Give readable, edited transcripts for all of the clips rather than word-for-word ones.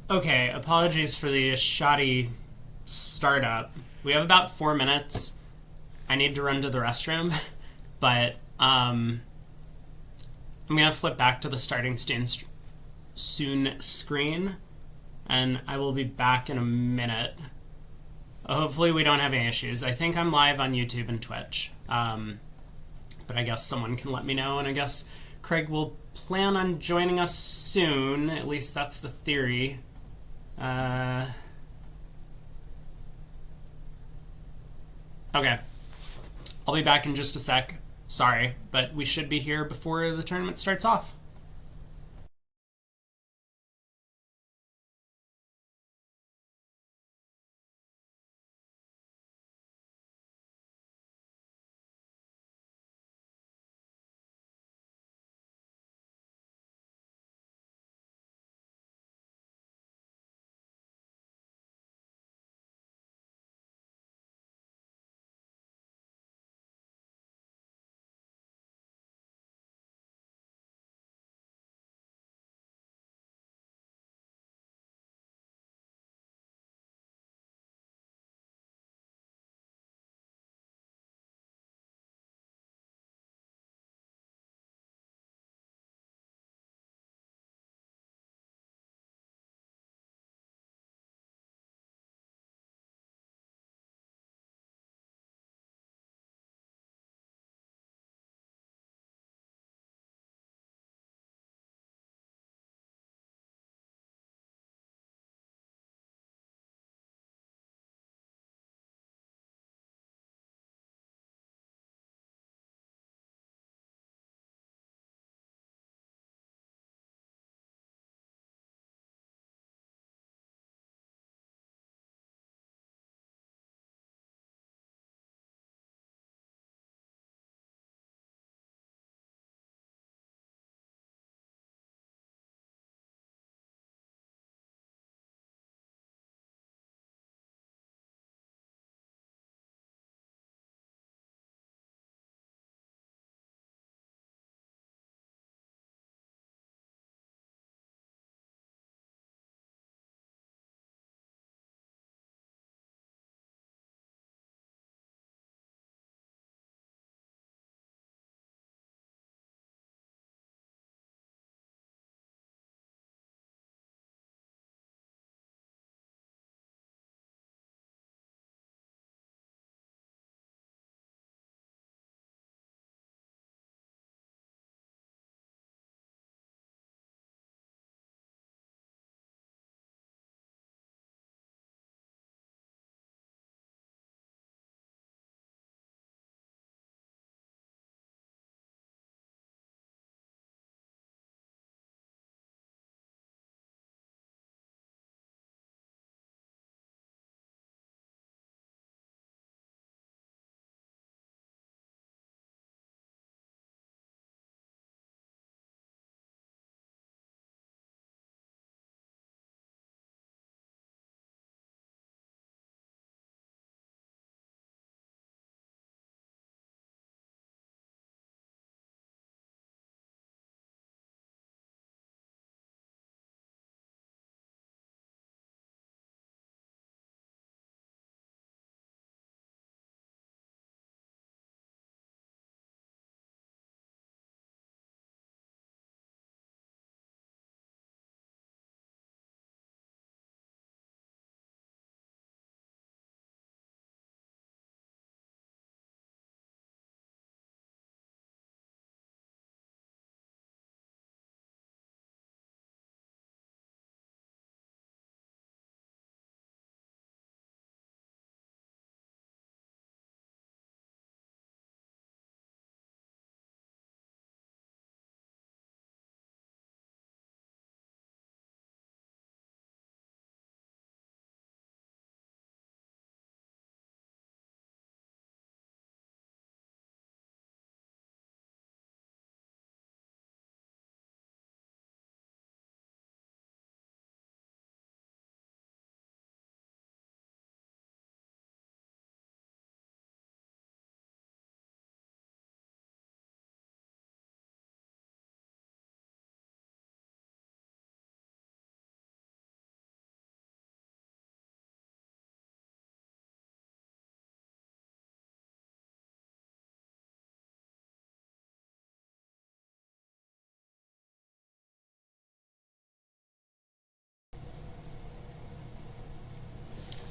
Okay, apologies for the shoddy startup. We have about 4 minutes. I need to run to the restroom, but I'm gonna flip back to the starting soon screen, and I will be back in a minute. Hopefully, we don't have any issues. I think I'm live on YouTube and Twitch, but I guess someone can let me know, and I guess Craig will plan on joining us soon. At least that's the theory. Okay. I'll be back in just a sec. Sorry, but we should be here before the tournament starts off.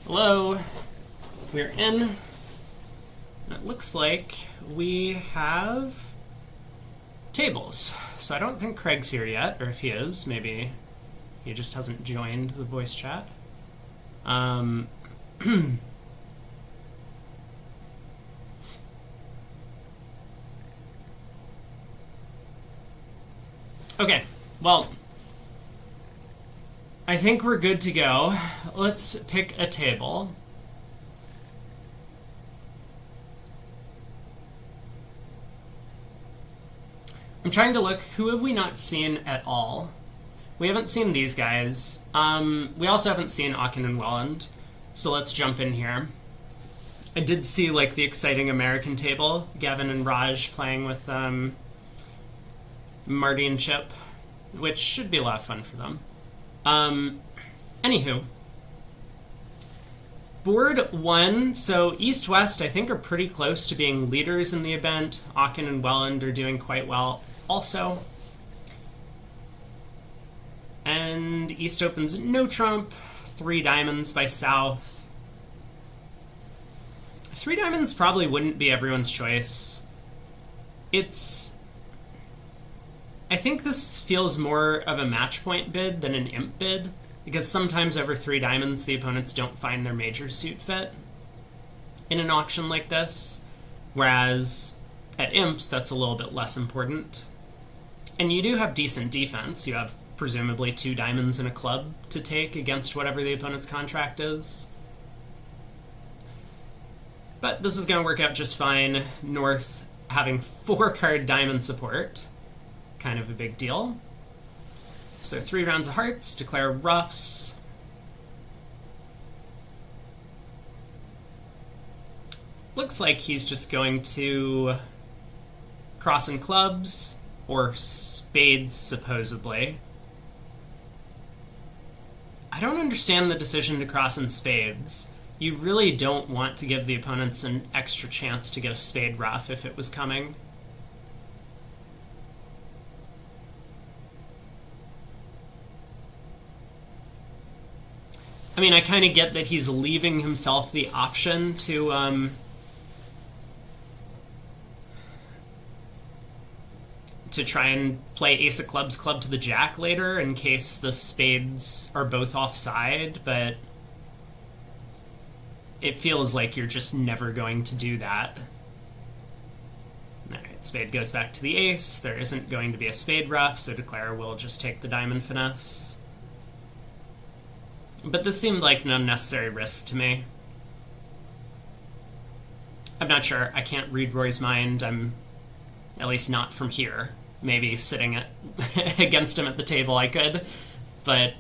Hello. We're in. It looks like we have tables. So I don't think Craig's here yet, or if he is, maybe he just hasn't joined the voice chat. Okay, well, I think we're good to go. Let's pick a table. I'm trying to look, who have we not seen at all? We haven't seen these guys. We also haven't seen Aachen and Welland, so let's jump in here. I did see, like, the exciting American table, Gavin and Raj playing with Marty and Chip, which should be a lot of fun for them. Anywho. Board 1, so East-West I think are pretty close to being leaders in the event. Aachen and Welland are doing quite well also. And East opens no trump, 3 diamonds by South. 3 diamonds probably wouldn't be everyone's choice. I think this feels more of a match point bid than an imp bid, because sometimes over 3 diamonds the opponents don't find their major suit fit in an auction like this, whereas at imps that's a little bit less important. And you do have decent defense. You have presumably 2 diamonds and a club to take against whatever the opponent's contract is. But this is going to work out just fine. North having 4-card diamond support. Kind of a big deal. So 3 rounds of hearts, declare roughs. Looks like he's just going to cross in clubs, or spades, supposedly. I don't understand the decision to cross in spades. You really don't want to give the opponents an extra chance to get a spade rough if it was coming. I mean, I kind of get that he's leaving himself the option to try and play ace of clubs, club to the jack later in case the spades are both offside, but it feels like you're just never going to do that. Alright, spade goes back to the ace. There isn't going to be a spade rough, so declare will just take the diamond finesse. But this seemed like an unnecessary risk to me. I'm not sure. I can't read Roy's mind. I'm at least not from here. Maybe sitting against him at the table I could, but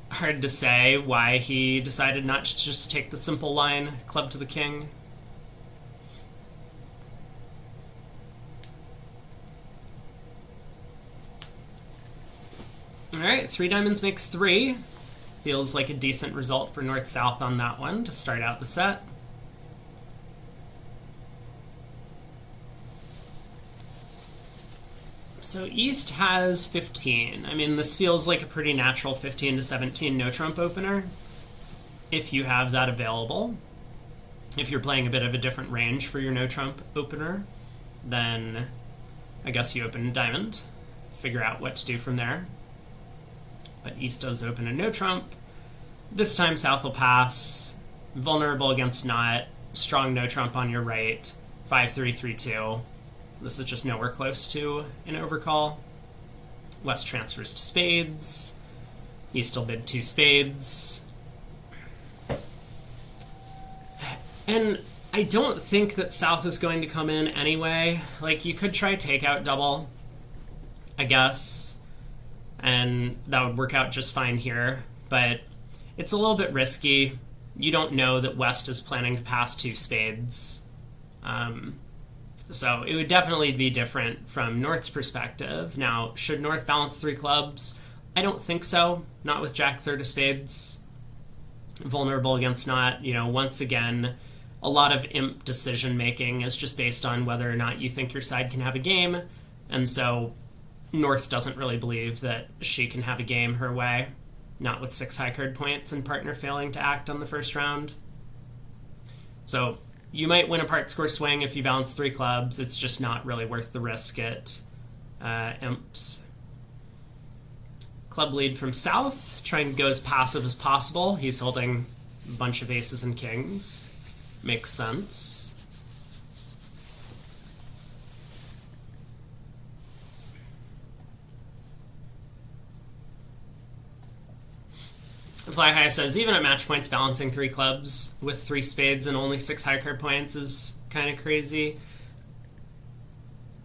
hard to say why he decided not to just take the simple line, club to the king. Alright, 3 diamonds makes 3. Feels like a decent result for North-South on that one to start out the set. So East has 15. I mean, this feels like a pretty natural 15 to 17 no-trump opener, if you have that available. If you're playing a bit of a different range for your no-trump opener, then I guess you open a diamond, figure out what to do from there. But East does open a no-trump. This time South will pass, vulnerable against not, strong no-trump on your right, 5-3-3-2. This is just nowhere close to an overcall. West transfers to spades. East will bid 2 spades. And I don't think that South is going to come in anyway. Like, you could try takeout double, I guess, and that would work out just fine here. But it's a little bit risky. You don't know that West is planning to pass 2 spades. So it would definitely be different from North's perspective. Now, should North balance 3 clubs? I don't think so. Not with Jack third of spades. Vulnerable against not. You know, once again, a lot of imp decision making is just based on whether or not you think your side can have a game. And so North doesn't really believe that she can have a game her way. not with 6 high card points and partner failing to act on the first round. So you might win a part score swing if you balance 3 clubs. It's just not really worth the risk at imps. Club lead from south, trying to go as passive as possible. He's holding a bunch of aces and kings. Makes sense. Fly High says, even at match points, balancing 3 clubs with 3 spades and only 6 high card points is kind of crazy.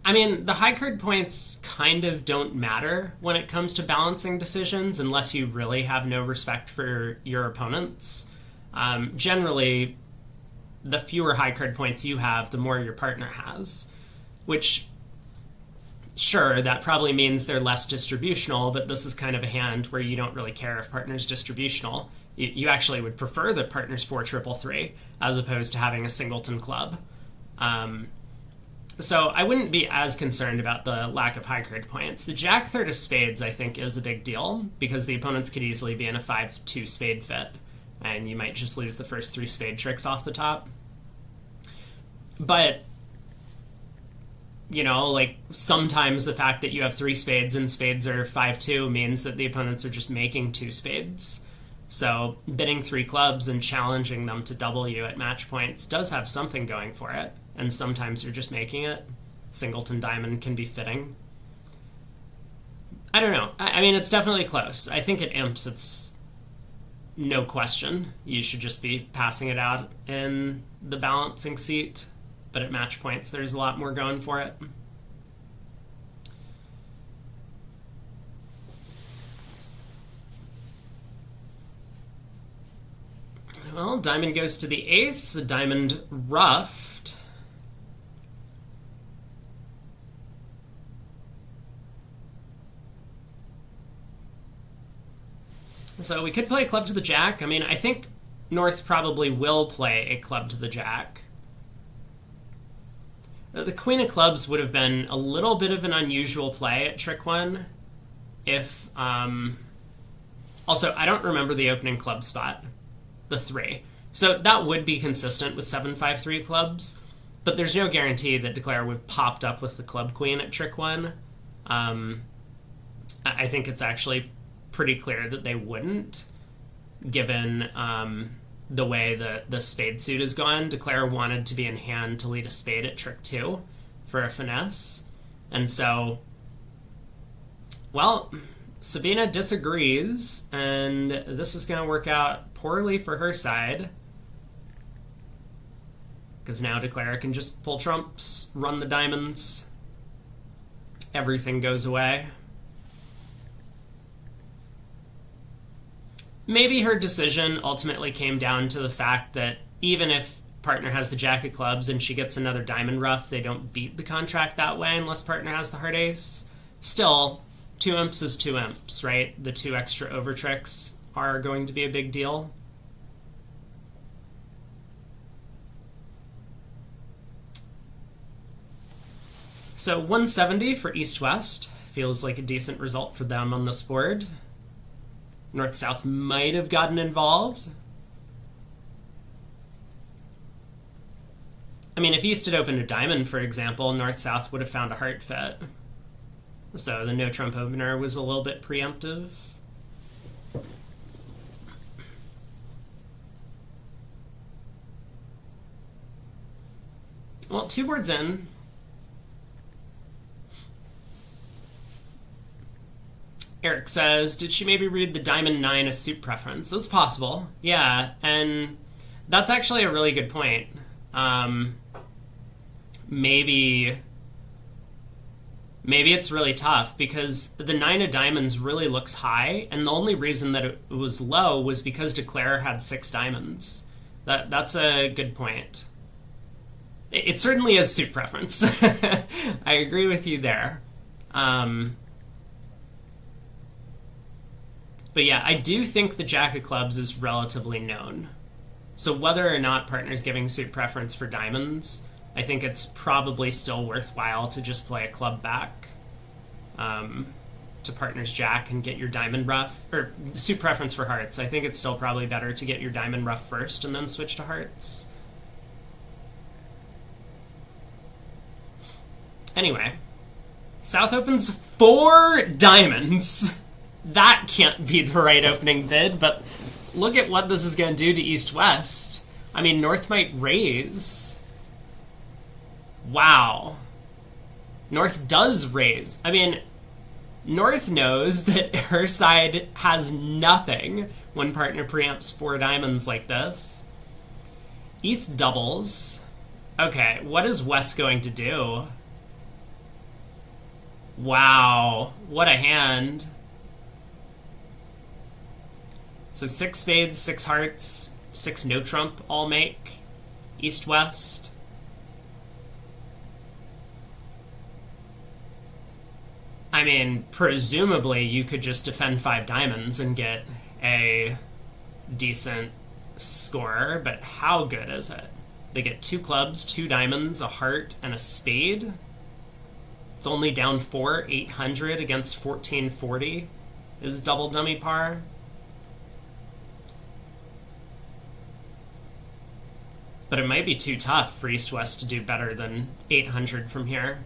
I mean, the high card points kind of don't matter when it comes to balancing decisions unless you really have no respect for your opponents. Generally, the fewer high card points you have, the more your partner has, which, sure, that probably means they're less distributional, but this is kind of a hand where you don't really care if partner's distributional. You actually would prefer that partner's 4-3-3 as opposed to having a singleton club. So I wouldn't be as concerned about the lack of high card points. The jack third of spades, I think, is a big deal because the opponents could easily be in a 5-2 spade fit, and you might just lose the first 3 spade tricks off the top. But, you know, like, sometimes the fact that you have 3 spades and spades are 5-2 means that the opponents are just making 2 spades. So bidding 3 clubs and challenging them to double you at match points does have something going for it, and sometimes you're just making it. Singleton diamond can be fitting. I don't know. I mean, it's definitely close. I think at imps it's no question. You should just be passing it out in the balancing seat. But at match points, there's a lot more going for it. Well, diamond goes to the ace, a diamond ruffed. So we could play a club to the jack. I mean, I think North probably will play a club to the jack. The queen of clubs would have been a little bit of an unusual play at trick 1 if... Also, I don't remember the opening club spot, the 3. So that would be consistent with 7-5-3 clubs, but there's no guarantee that Declare would have popped up with the club queen at trick 1. I think it's actually pretty clear that they wouldn't, given the way the spade suit has gone. Declare wanted to be in hand to lead a spade at trick 2 for a finesse. And so, well, Sabina disagrees, and this is going to work out poorly for her side. Because now Declare can just pull trumps, run the diamonds. Everything goes away. Maybe her decision ultimately came down to the fact that even if partner has the jack of clubs and she gets another diamond ruff, they don't beat the contract that way unless partner has the heart ace. Still, 2 imps is 2 imps, right? The 2 extra over tricks are going to be a big deal. So 170 for East-West feels like a decent result for them on this board. North-South might have gotten involved. I mean, if East had opened a diamond, for example, North-South would have found a heart fit. So the no-trump opener was a little bit preemptive. Well, 2 boards in. Eric says, did she maybe read the diamond 9 as suit preference? That's possible. Yeah, and that's actually a really good point. Maybe it's really tough because the 9 of diamonds really looks high, and the only reason that it was low was because Declare had 6 diamonds. That's a good point. It certainly is suit preference. I agree with you there. But yeah, I do think the jack of clubs is relatively known. So whether or not partner's giving suit preference for diamonds, I think it's probably still worthwhile to just play a club back. to partner's jack and get your diamond ruff, or suit preference for hearts. I think it's still probably better to get your diamond ruff first and then switch to hearts. Anyway, South opens 4 diamonds. That can't be the right opening bid, but look at what this is going to do to East-West. I mean, North might raise. Wow. North does raise. I mean, North knows that her side has nothing when partner preempts 4 diamonds like this. East doubles. Okay, what is West going to do? Wow, what a hand. So 6 spades, 6 hearts, 6 no trump all make. East-West. I mean, presumably you could just defend 5 diamonds and get a decent score, but how good is it? They get 2 clubs, 2 diamonds, a heart, and a spade. It's only down 4, 800 against 1440 is double dummy par. But it might be too tough for East-West to do better than 800 from here.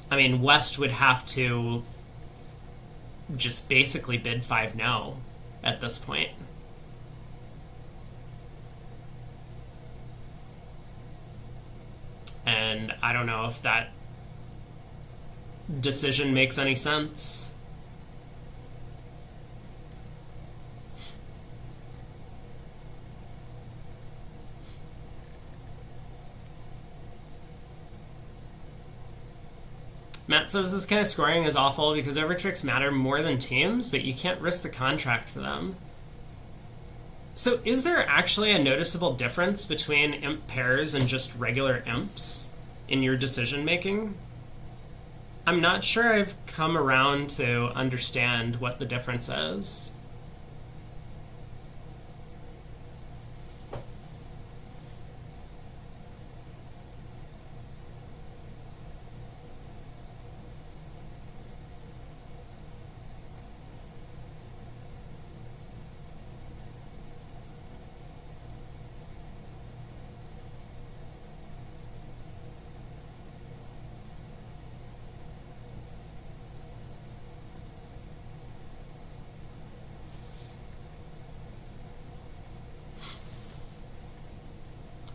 I mean, West would have to just basically bid 5 no at this point. And I don't know if that decision makes any sense. Matt says this kind of scoring is awful because overtricks matter more than teams, but you can't risk the contract for them. So is there actually a noticeable difference between imp pairs and just regular imps in your decision making? I'm not sure I've come around to understand what the difference is.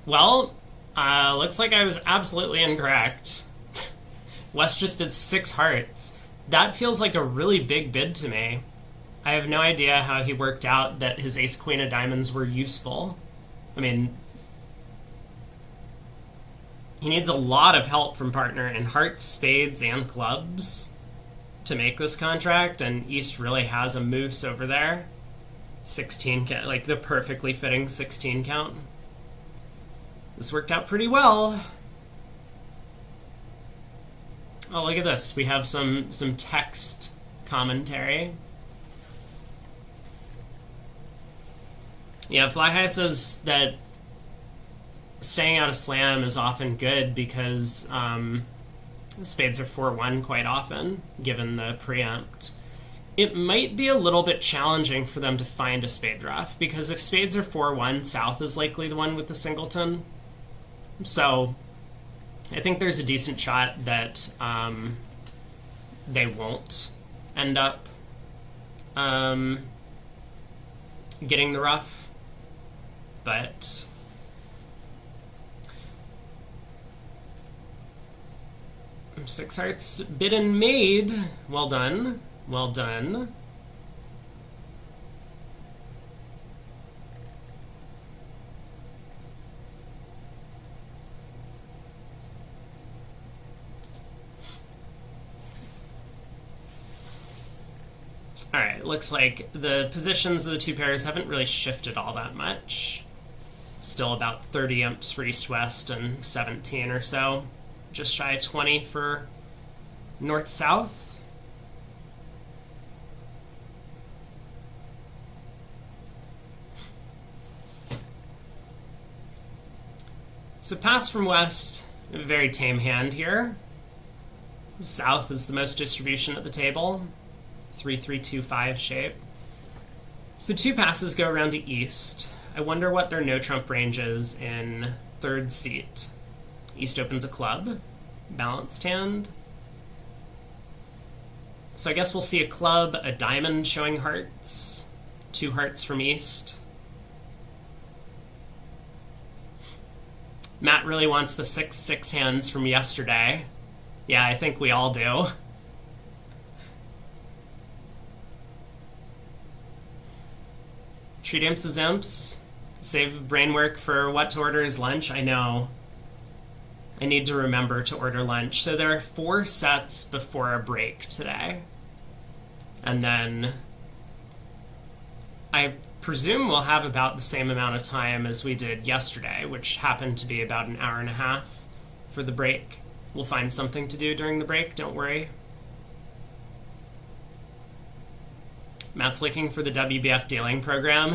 Well, looks like I was absolutely incorrect. West just bid 6 hearts. That feels like a really big bid to me. I have no idea how he worked out that his ace-queen of diamonds were useful. I mean, he needs a lot of help from partner in hearts, spades, and clubs to make this contract, and East really has a moose over there. 16 count, like the perfectly fitting 16 count. This worked out pretty well. Oh, look at this. We have some text commentary. Yeah, Fly High says that staying out of slam is often good because spades are 4-1 quite often, given the preempt. It might be a little bit challenging for them to find a spade rough, because if spades are 4-1, South is likely the one with the singleton. So I think there's a decent shot that they won't end up getting the rough. But six hearts bid and made. Well done. Well done. Alright, looks like the positions of the two pairs haven't really shifted all that much. Still about 30 imps for East-West and 17 or so. Just shy of 20 for North-South. So pass from West, a very tame hand here. South is the most distribution at the table. 3-3-2-5 shape. So 2 passes go around to East. I wonder what their no-trump range is in 3rd seat. East opens a club. Balanced hand. So I guess we'll see a club, a diamond showing hearts. 2 hearts from East. Matt really wants the 6-6 hands from yesterday. Yeah, I think we all do. Treat imps as imps. Save brain work for what to order as lunch. I know. I need to remember to order lunch. So there are 4 sets before a break today. And then I presume we'll have about the same amount of time as we did yesterday, which happened to be about an hour and a half for the break. We'll find something to do during the break, don't worry. Matt's looking for the WBF dealing program.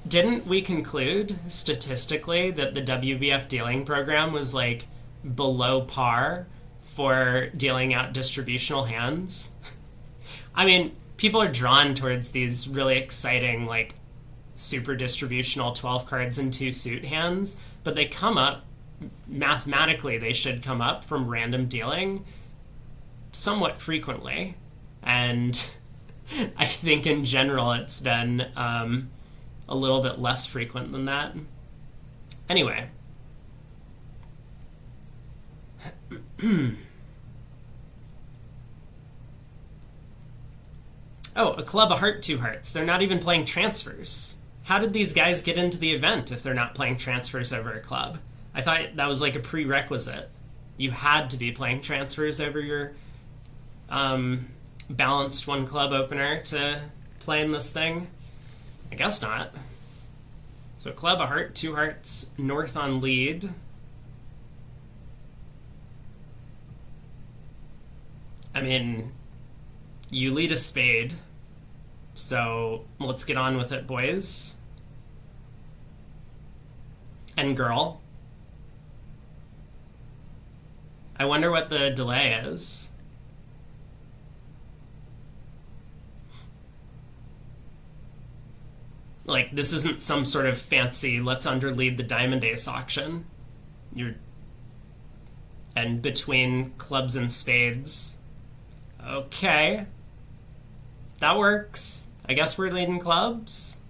Didn't we conclude statistically that the WBF dealing program was like below par for dealing out distributional hands? I mean, people are drawn towards these really exciting, like, super distributional 12 cards and 2 suit hands, but they come up, mathematically, they should come up from random dealing somewhat frequently. And I think in general it's been a little bit less frequent than that. Anyway. Oh, a club, a heart, 2 hearts. They're not even playing transfers. How did these guys get into the event if they're not playing transfers over a club? I thought that was like a prerequisite. You had to be playing transfers over your balanced 1 club opener to play in this thing. I guess not. So a club, a heart, 2 hearts, north on lead. I mean, you lead a spade, so let's get on with it, boys. And girl. I wonder what the delay is. Like, this isn't some sort of fancy, let's underlead the Diamond Ace auction. And between clubs and spades. Okay. That works. I guess we're leading clubs.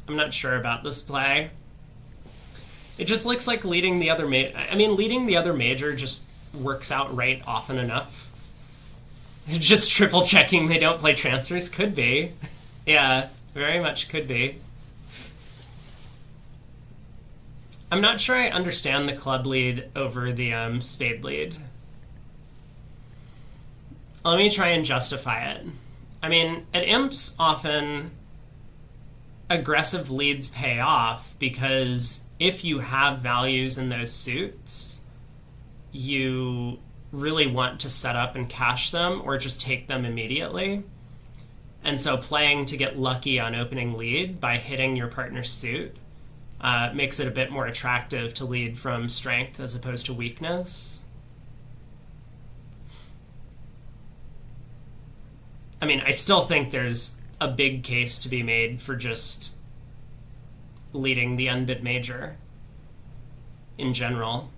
I'm not sure about this play. It just looks like leading the other leading the other major just works out right often enough. Just triple checking they don't play transfers? Could be. Yeah, very much could be. I'm not sure I understand the club lead over the spade lead. Let me try and justify it. I mean, at imps, often aggressive leads pay off because if you have values in those suits, you really want to set up and cash them or just take them immediately. And so playing to get lucky on opening lead by hitting your partner's suit makes it a bit more attractive to lead from strength as opposed to weakness. I mean, I still think there's a big case to be made for just leading the unbid major in general.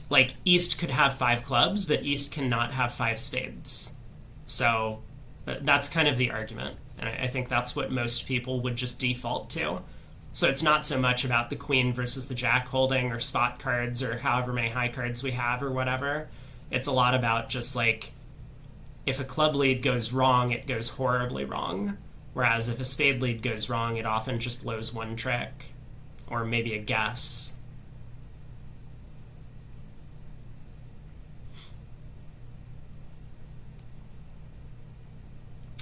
Like, East could have 5 clubs, but East cannot have 5 spades. So that's kind of the argument, and I think that's what most people would just default to. So it's not so much about the queen versus the jack holding or spot cards or however many high cards we have or whatever. It's a lot about just like, if a club lead goes wrong, it goes horribly wrong. Whereas if a spade lead goes wrong, it often just blows one trick. Or maybe a guess.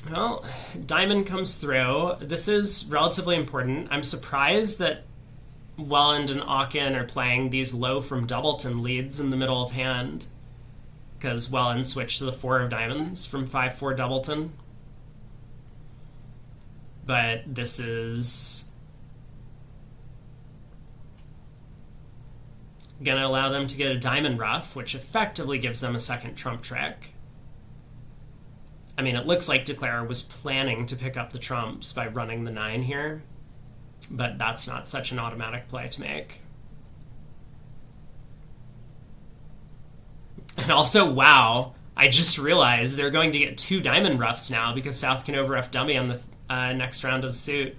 Well, diamond comes through. This is relatively important. I'm surprised that Welland and Aachen are playing these low from Doubleton leads in the middle of hand, because Welland switched to the 4 of diamonds from 5-4 Doubleton. But this is Gonna allow them to get a diamond ruff, which effectively gives them a second trump trick. I mean, it looks like Declare was planning to pick up the trumps by running the 9 here, but that's not such an automatic play to make. And also, wow, I just realized they're going to get 2 diamond ruffs now because South can overruff dummy on the next round of the suit.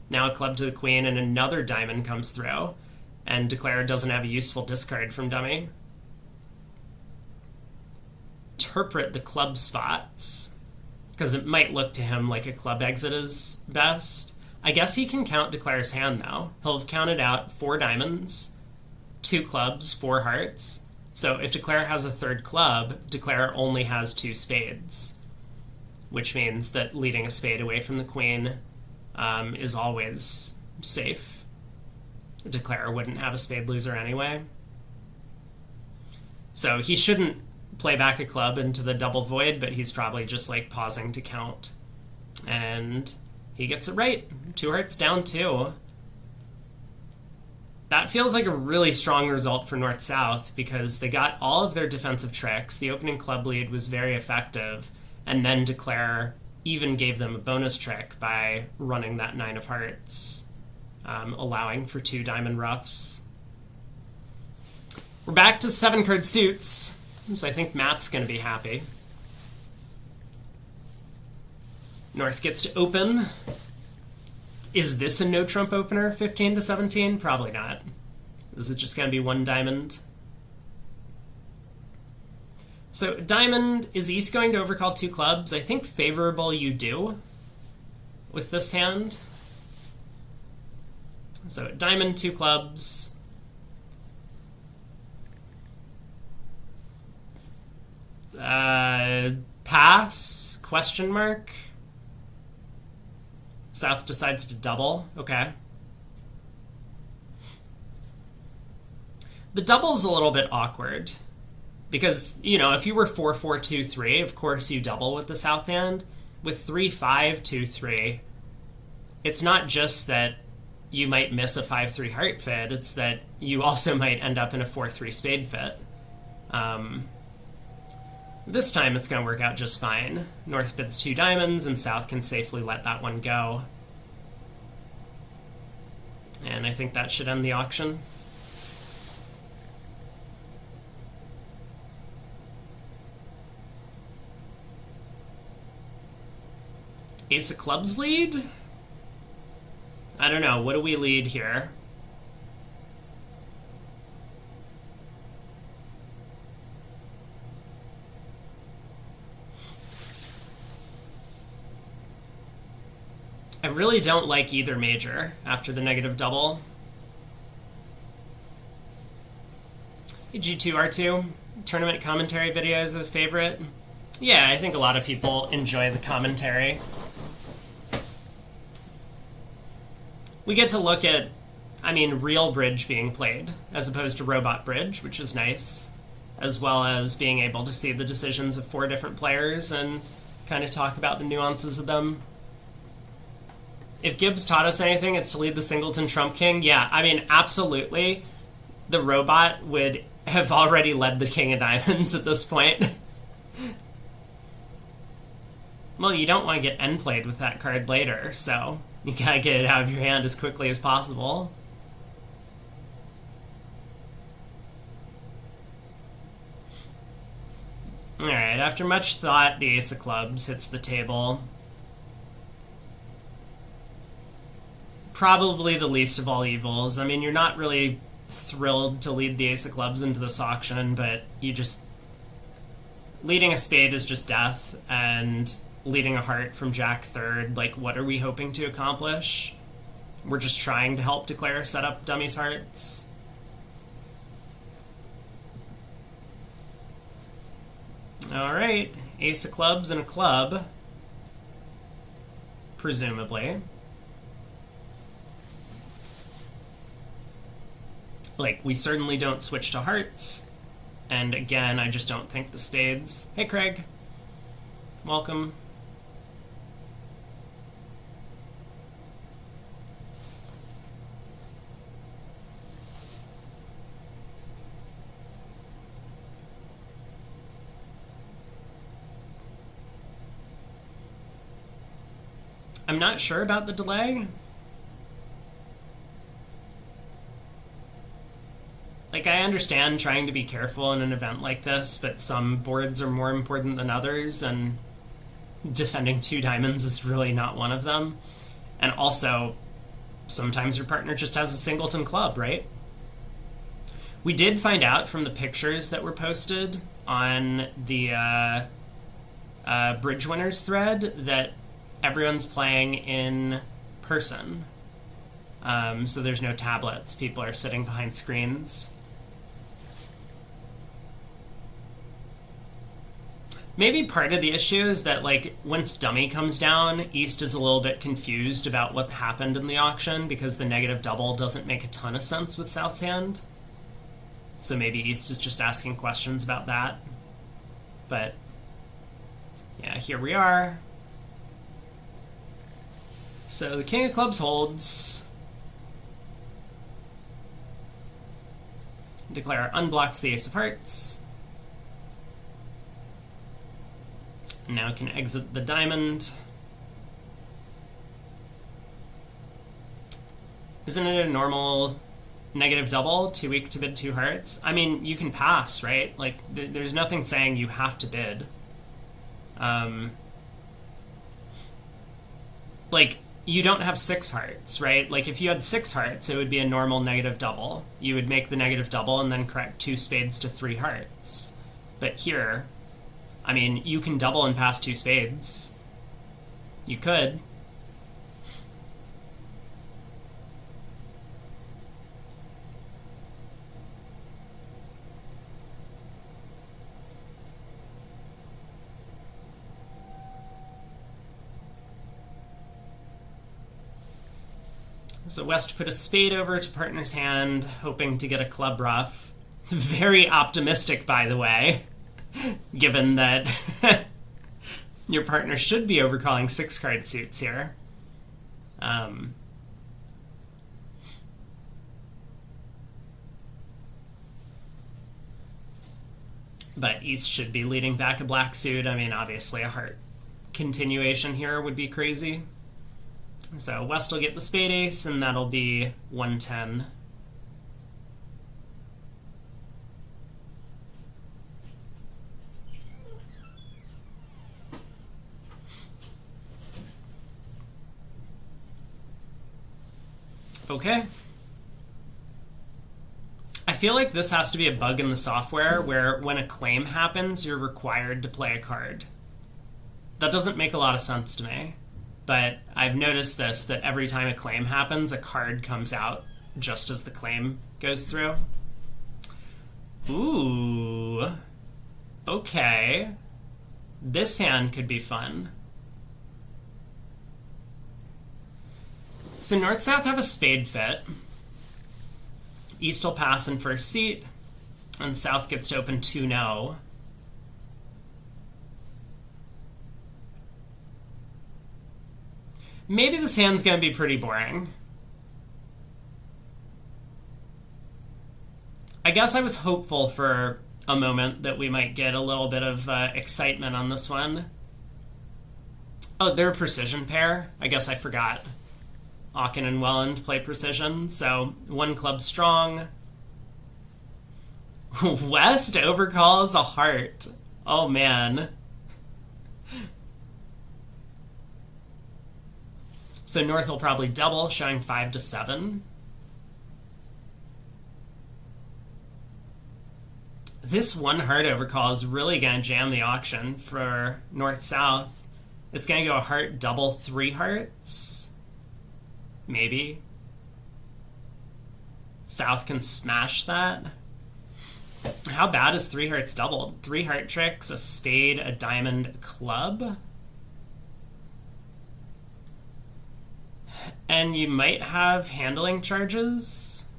Now a club to the queen and another diamond comes through, and Declare doesn't have a useful discard from dummy. Interpret the club spots, because it might look to him like a club exit is best. I guess he can count Declare's hand, though. He'll have counted out 4 diamonds, 2 clubs, 4 hearts. So if Declare has a 3rd club, Declare only has 2 spades, which means that leading a spade away from the queen is always safe. Declare wouldn't have a spade loser anyway. So he shouldn't play back a club into the double void, but he's probably just like pausing to count. And he gets it right. 2 hearts down 2. That feels like a really strong result for North-South because they got all of their defensive tricks. The opening club lead was very effective, and then Declare even gave them a bonus trick by running that 9 of hearts, allowing for 2 diamond ruffs. We're back to 7-card suits, so I think Matt's going to be happy. North gets to open. Is this a no-trump opener, 15 to 17? Probably not. Is it just going to be 1 diamond? So diamond, is East going to overcall 2 clubs? I think favorable you do with this hand. So diamond, 2 clubs. Pass? Question mark? South decides to double. Okay. The double's a little bit awkward because, you know, if you were 4-4-2-3, of course you double with the South hand. With 3-5-2-3, it's not just that you might miss a 5-3 heart fit, it's that you also might end up in a 4-3 spade fit. This time it's going to work out just fine. North bids 2 diamonds, and South can safely let that one go. And I think that should end the auction. Ace of clubs lead? I don't know. What do we lead here? I really don't like either major after the negative double. Hey, G2R2, tournament commentary videos are the favorite. Yeah, I think a lot of people enjoy the commentary. We get to look at, I mean, real bridge being played as opposed to robot bridge, which is nice, as well as being able to see the decisions of 4 different players and kind of talk about the nuances of them. If Gibbs taught us anything, it's to lead the singleton trump king. Yeah, I mean, absolutely. The robot would have already led the king of diamonds at this point. Well, you don't want to get end played with that card later, so you gotta get it out of your hand as quickly as possible. Alright, after much thought, the ace of clubs hits the table. Probably the least of all evils. I mean, you're not really thrilled to lead the ace of clubs into this auction, but you just... leading a spade is just death, and leading a heart from Jack third, like, what are we hoping to accomplish? We're just trying to help Declare set up dummies hearts. Alright, ace of clubs and a club. Presumably. Like, we certainly don't switch to hearts. And again, I just don't think the spades... Hey, Craig. Welcome. I'm not sure about the delay. Like, I understand trying to be careful in an event like this, but some boards are more important than others, and defending 2 diamonds is really not one of them. And also, sometimes your partner just has a singleton club, right? We did find out from the pictures that were posted on the Bridge Winners thread that everyone's playing in person. So there's no tablets. People are sitting behind screens. Maybe part of the issue is that, like, once dummy comes down, East is a little bit confused about what happened in the auction because the negative double doesn't make a ton of sense with South's hand. So maybe East is just asking questions about that. But, yeah, here we are. So the King of Clubs holds. Declare unblocks the Ace of Hearts. Now can exit the diamond. Isn't it a normal negative double, too weak to bid 2 hearts? I mean, you can pass, right? Like, there's nothing saying you have to bid. Like, you don't have 6 hearts, right? Like, if you had 6 hearts, it would be a normal negative double. You would make the negative double and then correct 2 spades to 3 hearts. But here, I mean, you can double and pass 2 spades. You could. So West put a spade over to partner's hand, hoping to get a club ruff. Very optimistic, by the way, given that your partner should be overcalling 6-card suits here. But East should be leading back a black suit. I mean, obviously a heart continuation here would be crazy. So West will get the spade ace, and that'll be 110. Okay. I feel like this has to be a bug in the software where when a claim happens, you're required to play a card. That doesn't make a lot of sense to me. But I've noticed this, that every time a claim happens, a card comes out just as the claim goes through. Ooh. Okay. This hand could be fun. So North-South have a spade fit. East will pass in first seat, and South gets to open 2-0. Maybe this hand's going to be pretty boring. I guess I was hopeful for a moment that we might get a little bit of excitement on this one. Oh, they're a precision pair. I guess I forgot. Aachen and Welland play precision, so 1 club strong. West overcalls a heart. Oh, man. So North will probably double, showing 5-7. This 1 heart overcall is really going to jam the auction for North-South. It's going to go a heart, double, 3 hearts. Maybe. South can smash that. How bad is 3 hearts doubled? 3 heart tricks, a spade, a diamond, a club. And you might have handling charges.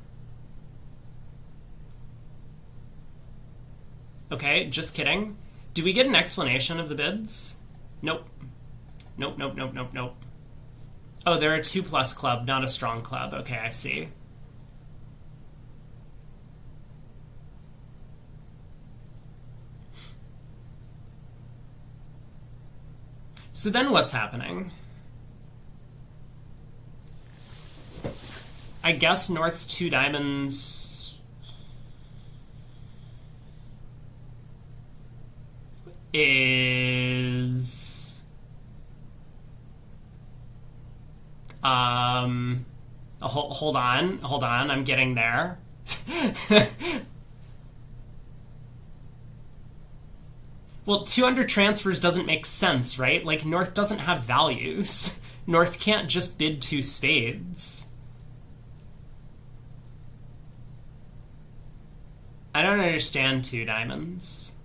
Okay, just kidding. Do we get an explanation of the bids? Nope. Nope, nope, nope, nope, nope. Oh, they're a 2+ club, not a strong club. Okay, I see. So then what's happening? I guess North's 2 diamonds is hold on, I'm getting there. Well, 200 transfers doesn't make sense, right? Like, North doesn't have values. North can't just bid 2 spades. I don't understand 2 diamonds.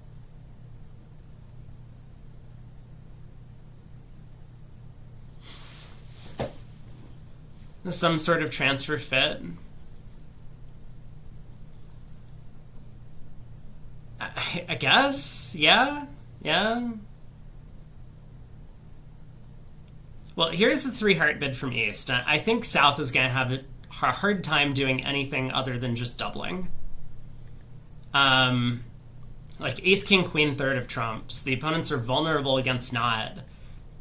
Some sort of transfer fit. I guess, yeah. Well, here's the 3 heart bid from East. I think South is going to have a hard time doing anything other than just doubling. Like Ace, King, Queen, third of trumps. The opponents are vulnerable against Nod.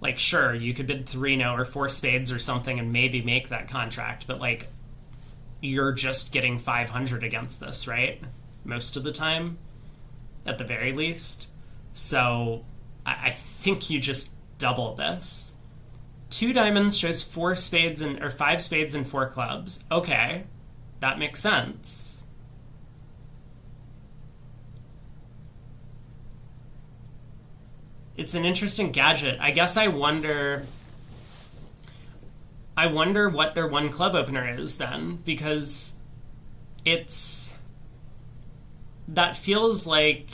Like, sure, you could bid 3-no or 4 spades or something and maybe make that contract, but, like, you're just getting 500 against this, right? Most of the time, at the very least. So, I think you just double this. 2 diamonds shows 4 spades or 5 spades and 4 clubs. Okay, that makes sense. It's an interesting gadget. I guess I wonder what their 1 club opener is then, because that feels like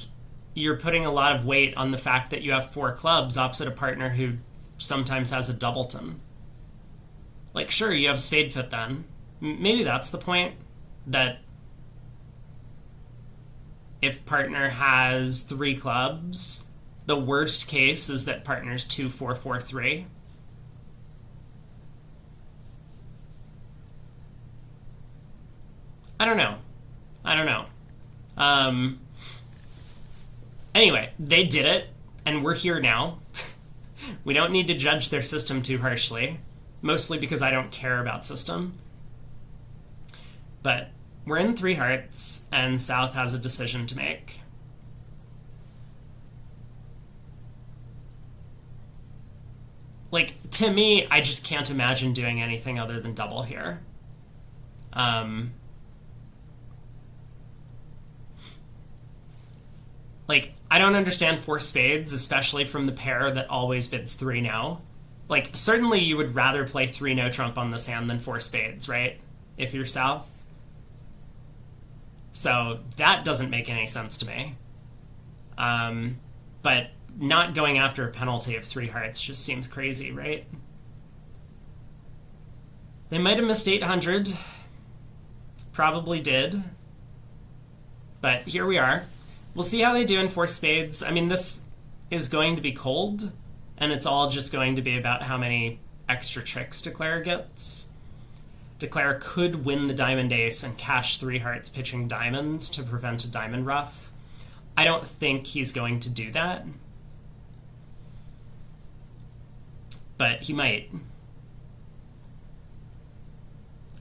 you're putting a lot of weight on the fact that you have 4 clubs opposite a partner who sometimes has a doubleton. Like, sure, you have spade fit then. Maybe that's the point, that if partner has 3 clubs, the worst case is that partner's 2-4-4-3. I don't know. Anyway, they did it, and we're here now. We don't need to judge their system too harshly, mostly because I don't care about system. But we're in 3 hearts, and South has a decision to make. Like, to me, I just can't imagine doing anything other than double here. Like, I don't understand 4 spades, especially from the pair that always bids 3-no. Like, certainly you would rather play 3-no trump on this hand than 4 spades, right? If you're South. So that doesn't make any sense to me. But not going after a penalty of 3 hearts just seems crazy, right? They might have missed 800. Probably did. But here we are. We'll see how they do in 4 spades. I mean, this is going to be cold, and it's all just going to be about how many extra tricks Declare gets. Declare could win the diamond ace and cash 3 hearts pitching diamonds to prevent a diamond ruff. I don't think he's going to do that. But he might.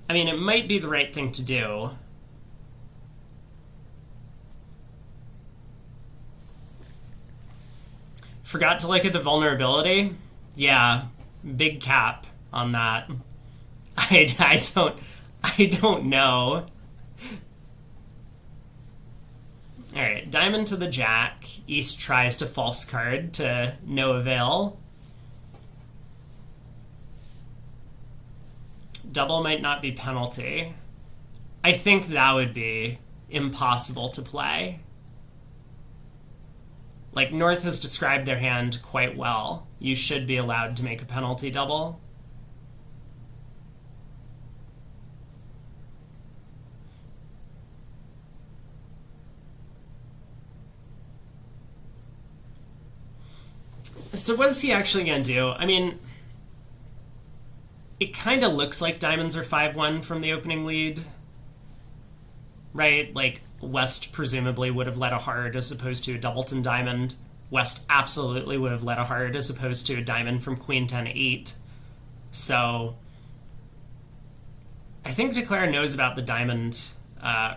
I mean, it might be the right thing to do. Forgot to look at the vulnerability? Yeah, big cap on that. I don't know. Alright, diamond to the jack. East tries to false card to no avail. Double might not be penalty. I think that would be impossible to play. Like, North has described their hand quite well. You should be allowed to make a penalty double. So what is he actually going to do? I mean, it kind of looks like diamonds are 5-1 from the opening lead, right? Like, West presumably would have led a heart as opposed to a doubleton diamond. West absolutely would have led a heart as opposed to a diamond from Queen 10-8. So I think Declare knows about the diamond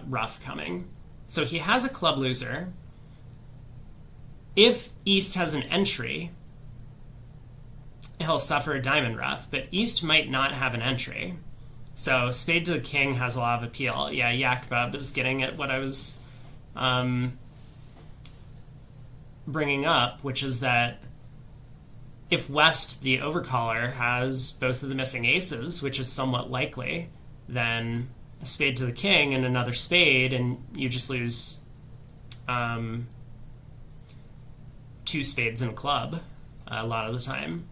ruff coming. So he has a club loser. If East has an entry, he'll suffer a diamond ruff, but East might not have an entry. So spade to the king has a lot of appeal. Yeah, Yakbub is getting at what I was bringing up, which is that if West, the overcaller, has both of the missing aces, which is somewhat likely, then a spade to the king and another spade, and you just lose 2 spades and a club a lot of the time.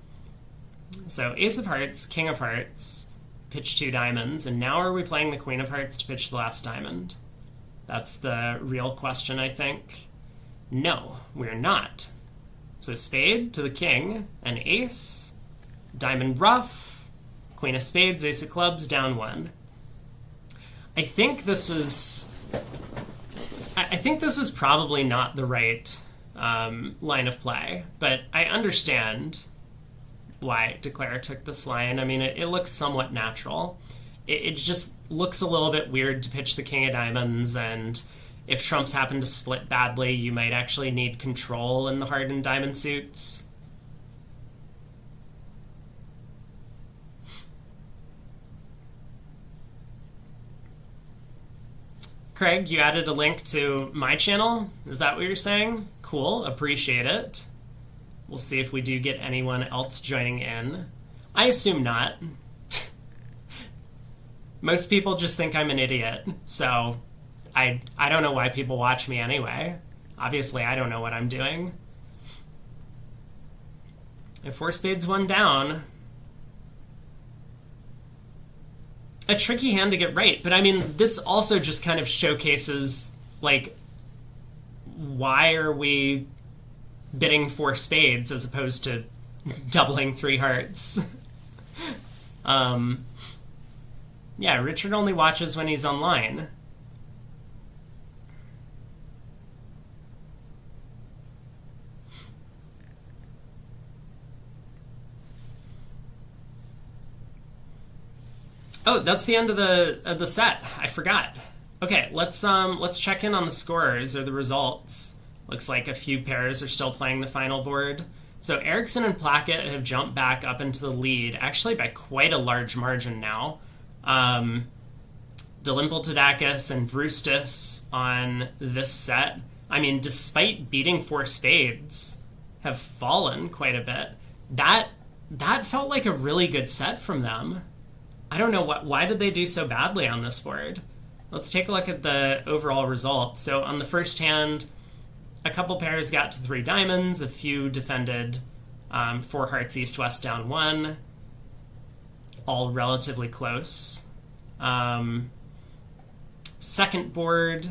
So ace of hearts, king of hearts, pitch 2 diamonds, and now are we playing the queen of hearts to pitch the last diamond? That's the real question, I think. No, we're not. So spade to the king, an ace, diamond ruff, queen of spades, ace of clubs, down 1. I think this was probably not the right line of play, but I understand why Declare took this line. I mean, it looks somewhat natural. It just looks a little bit weird to pitch the king of diamonds, and if trumps happen to split badly, you might actually need control in the heart and diamond suits. Craig, you added a link to my channel? Is that what you're saying? Cool, appreciate it. We'll see if we do get anyone else joining in. I assume not. Most people just think I'm an idiot, so I don't know why people watch me anyway. Obviously, I don't know what I'm doing. If 4 spades, 1 down. A tricky hand to get right, but I mean, this also just kind of showcases, like, why are we bidding 4 spades as opposed to doubling 3 hearts? Yeah, Richard only watches when he's online. Oh, that's the end of the set. I forgot. Okay, let's check in on the scores or the results. Looks like a few pairs are still playing the final board. So Erickson and Plackett have jumped back up into the lead, actually by quite a large margin now. Dalimpel Tadakis and Vrustis on this set, I mean, despite beating 4 spades, have fallen quite a bit. That felt like a really good set from them. I don't know why did they do so badly on this board. Let's take a look at the overall results. So on the first hand, a couple pairs got to 3 diamonds, a few defended 4 hearts east-west down 1, all relatively close. Second board,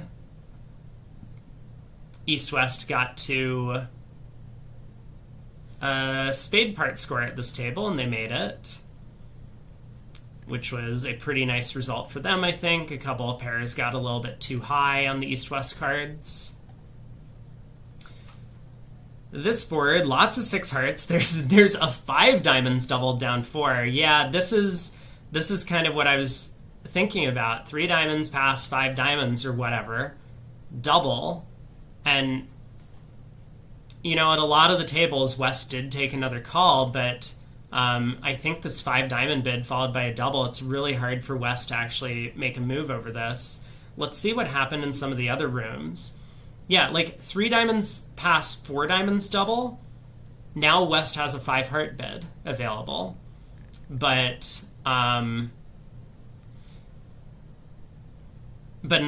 east-west got to a spade part score at this table, and they made it, which was a pretty nice result for them, I think. A couple of pairs got a little bit too high on the east-west cards. This board, lots of 6 hearts. There's a 5 diamonds doubled down 4. Yeah, this is kind of what I was thinking about. 3 diamonds past 5 diamonds or whatever. Double. And, you know, at a lot of the tables, West did take another call, but I think this 5 diamond bid followed by a double, it's really hard for West to actually make a move over this. Let's see what happened in some of the other rooms. Yeah, like 3 diamonds past 4 diamonds double. Now West has a 5 heart bid available. But in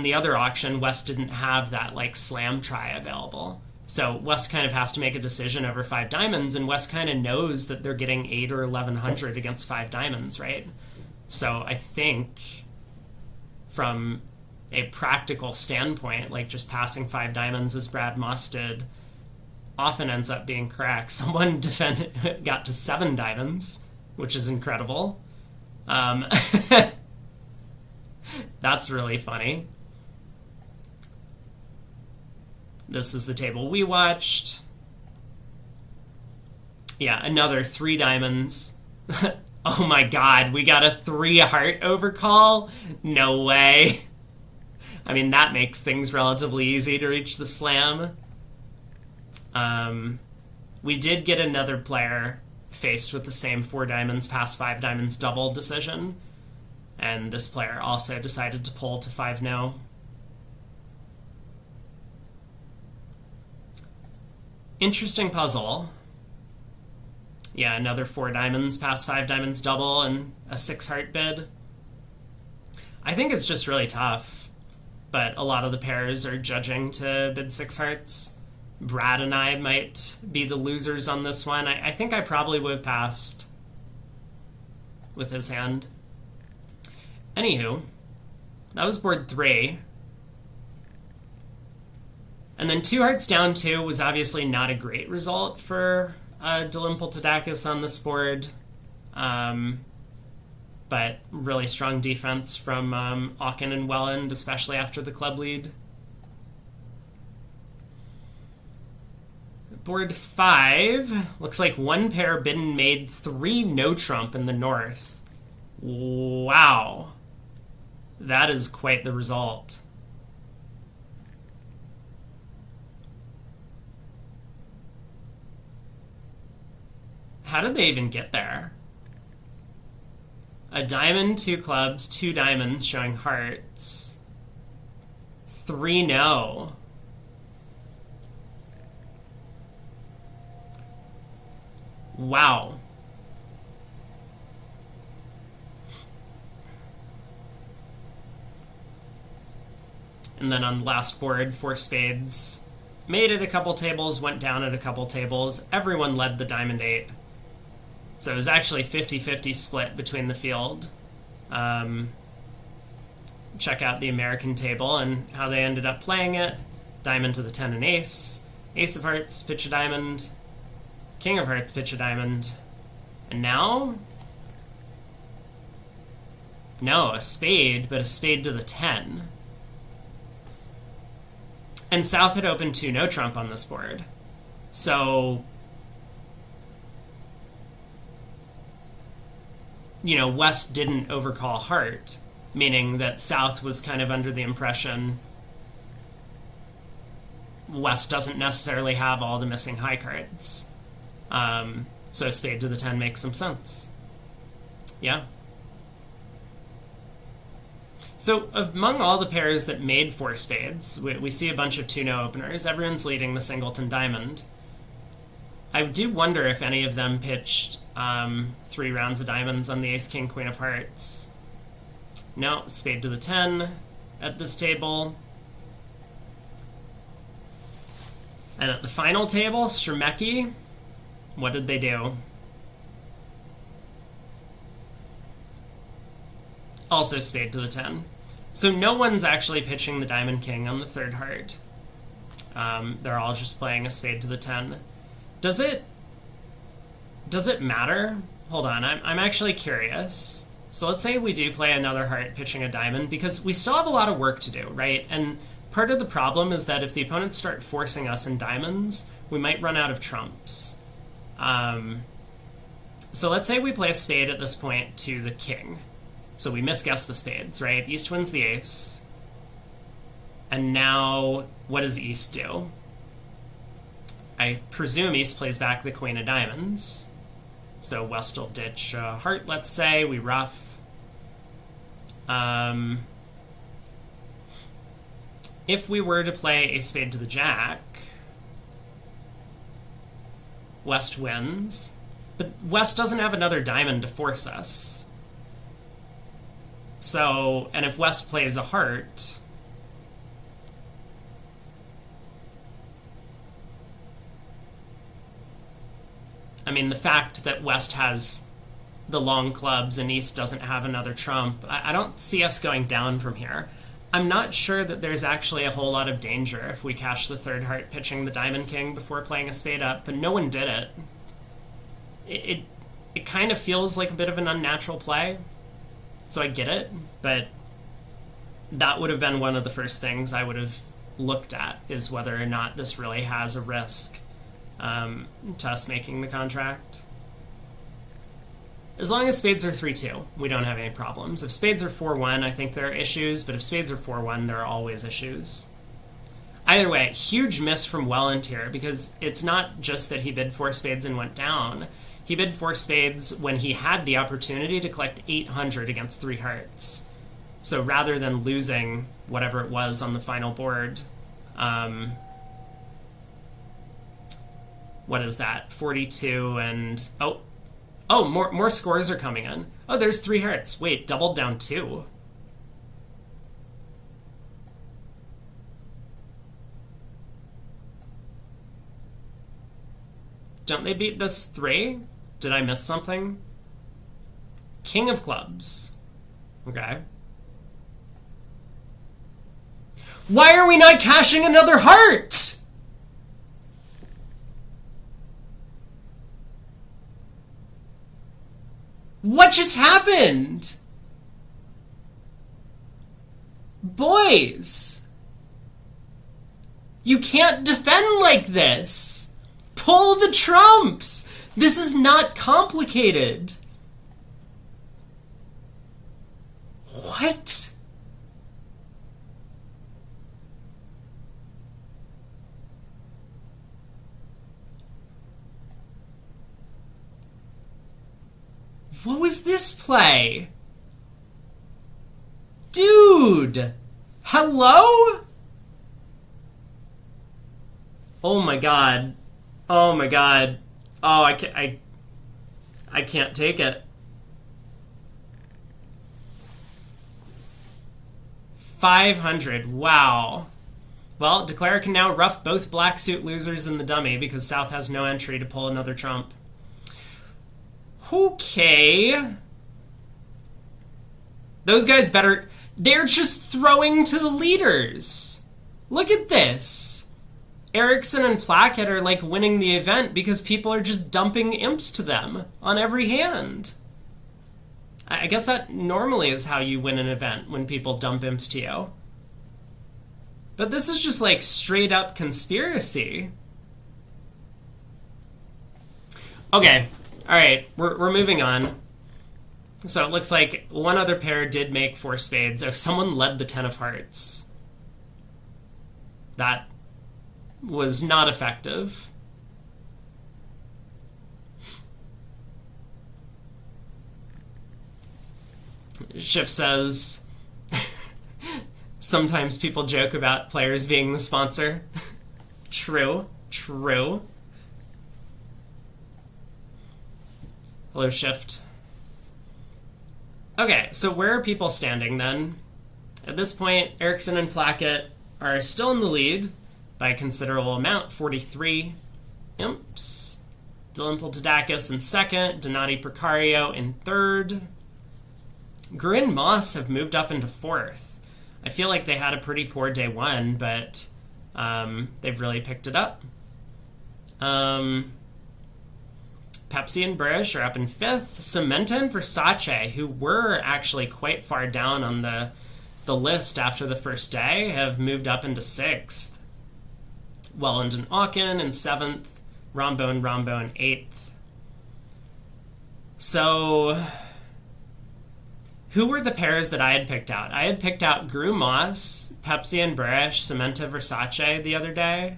the other auction, West didn't have that like slam try available. So West kind of has to make a decision over 5 diamonds, and West kind of knows that they're getting 8 or 1100 against 5 diamonds, right? So I think from a practical standpoint, like just passing 5 diamonds as Brad Moss did often ends up being correct. Someone got to 7 diamonds, which is incredible. That's really funny. This is the table we watched. Yeah, another 3 diamonds. Oh my god, we got a 3 heart overcall? No way. I mean, that makes things relatively easy to reach the slam. We did get another player faced with the same 4 diamonds pass 5 diamonds double decision, and this player also decided to pull to 5 no. Interesting puzzle. Yeah, another 4 diamonds pass 5 diamonds double and a 6 heart bid. I think it's just really tough, but a lot of the pairs are judging to bid 6 hearts. Brad and I might be the losers on this one. I think I probably would have passed with his hand. Anywho, that was board 3. And then 2 hearts down 2 was obviously not a great result for Dalimpel Tadakis on this board. But really strong defense from Auken and Welland, especially after the club lead. Board 5, looks like 1 pair bidden made 3 no trump in the north. Wow. That is quite the result. How did they even get there? A diamond, 2 clubs, 2 diamonds showing hearts. 3 no. Wow. And then on the last board, 4 spades. Made it a couple tables, went down at a couple tables. Everyone led the diamond 8. So it was actually 50-50 split between the field. Check out the American table and how they ended up playing it. Diamond to the 10 and ace. Ace of hearts, pitch a diamond. King of hearts, pitch a diamond. And now? No, a spade, but a spade to the 10. And South had opened 2 no trump on this board. So, you know, West didn't overcall heart, meaning that South was kind of under the impression West doesn't necessarily have all the missing high cards. So spade to the 10 makes some sense. Yeah. So among all the pairs that made 4 spades, we see a bunch of 2-no openers. Everyone's leading the singleton diamond. I do wonder if any of them pitched 3 rounds of diamonds on the ace, king, queen of hearts. No, spade to the 10 at this table. And at the final table, Stremecki, what did they do? Also spade to the 10. So no one's actually pitching the diamond king on the 3rd heart. They're all just playing a spade to the 10. Does it matter? Hold on, I'm actually curious. So let's say we do play another heart pitching a diamond, because we still have a lot of work to do, right? And part of the problem is that if the opponents start forcing us in diamonds, we might run out of trumps. So let's say we play a spade at this point to the king. So we misguess the spades, right? East wins the ace. And now, what does East do? I presume East plays back the queen of diamonds. So West will ditch a heart, let's say. We ruff. If we were to play a spade to the jack, West wins. But West doesn't have another diamond to force us. So, and if West plays a heart, I mean, the fact that West has the long clubs and East doesn't have another trump, I don't see us going down from here. I'm not sure that there's actually a whole lot of danger if we cash the 3rd heart pitching the diamond king before playing a spade up, but no one did it. It kind of feels like a bit of an unnatural play, so I get it, but that would have been one of the first things I would have looked at, is whether or not this really has a risk to us making the contract. As long as spades are 3-2, we don't have any problems. If spades are 4-1, I think there are issues, but if spades are 4-1, there are always issues. Either way, huge miss from Welland here, because it's not just that he bid 4 spades and went down. He bid 4 spades when he had the opportunity to collect 800 against 3 hearts. So rather than losing whatever it was on the final board, what is that? 42 and... Oh, more scores are coming in. Oh, there's 3 hearts. Wait, doubled down 2. Don't they beat this 3? Did I miss something? King of clubs. Okay. Why are we not cashing another heart? What just happened? Boys! You can't defend like this! Pull the trumps! This is not complicated! What? What was this play? Dude! Hello? Oh my god. Oh my god. Oh, I can't take it. 500. Wow. Well, Declare can now rough both black suit losers in the dummy because South has no entry to pull another trump. Okay. Those guys better... They're just throwing to the leaders. Look at this. Erickson and Plackett are like winning the event because people are just dumping imps to them on every hand. I guess that normally is how you win an event, when people dump imps to you. But this is just like straight up conspiracy. Okay. Alright, we're moving on. So it looks like one other pair did make 4 spades. Oh, someone led the 10 of hearts. That was not effective. Schiff says, sometimes people joke about players being the sponsor. True, true. Hello, Shift. Okay, so where are people standing then? At this point, Erickson and Plackett are still in the lead by a considerable amount, 43 imps. Dylan Poltadakis in second, Donati Precario in third. Grin Moss have moved up into fourth. I feel like they had a pretty poor day one, but they've really picked it up. Pepsi and British are up in fifth. Cementa and Versace, who were actually quite far down on the list after the first day, have moved up into sixth. Welland and Auken in seventh. Rombo in eighth. So, who were the pairs that I had picked out? I had picked out Gru Moss, Pepsi and British, Cementa Versace the other day.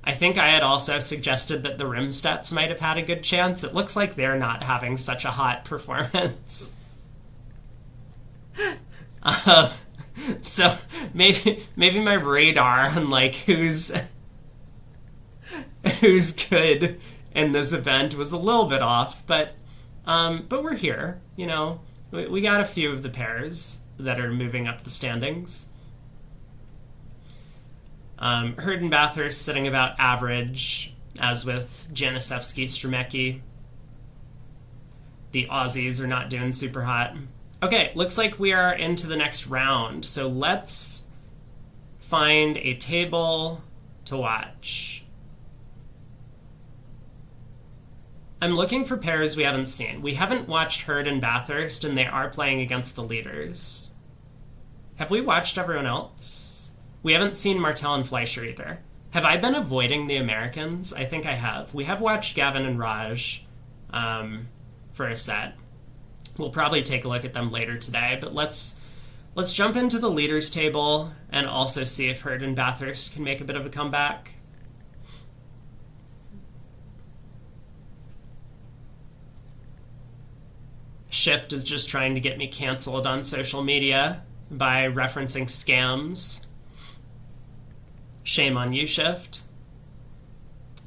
I think I had also suggested that the Rimstets might have had a good chance. It looks like they're not having such a hot performance. So maybe my radar on like who's good in this event was a little bit off, but we're here, you know. We got a few of the pairs that are moving up the standings. Hurd and Bathurst sitting about average, as with Janisevsky, Stremecki. The Aussies are not doing super hot. Okay, looks like we are into the next round, so let's find a table to watch. I'm looking for pairs we haven't seen. We haven't watched Hurd and Bathurst, and they are playing against the leaders. Have we watched everyone else? We haven't seen Martel and Fleischer either. Have I been avoiding the Americans? I think I have. We have watched Gavin and Raj for a set. We'll probably take a look at them later today, but let's jump into the leaders table and also see if Hurd and Bathurst can make a bit of a comeback. Shift is just trying to get me canceled on social media by referencing scams. Shame on you, Shift.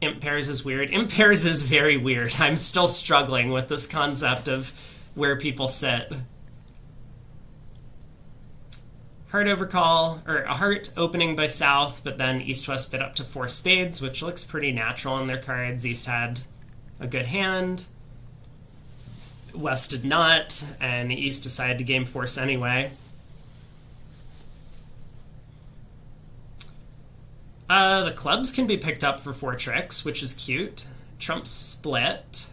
Imp pairs is weird. Imp pairs is very weird. I'm still struggling with this concept of where people sit. Heart overcall, or a heart opening by South, but then East-West bid up to 4 spades, which looks pretty natural in their cards. East had a good hand. West did not, and East decided to game force anyway. The clubs can be picked up for 4 tricks, which is cute. Trumps split.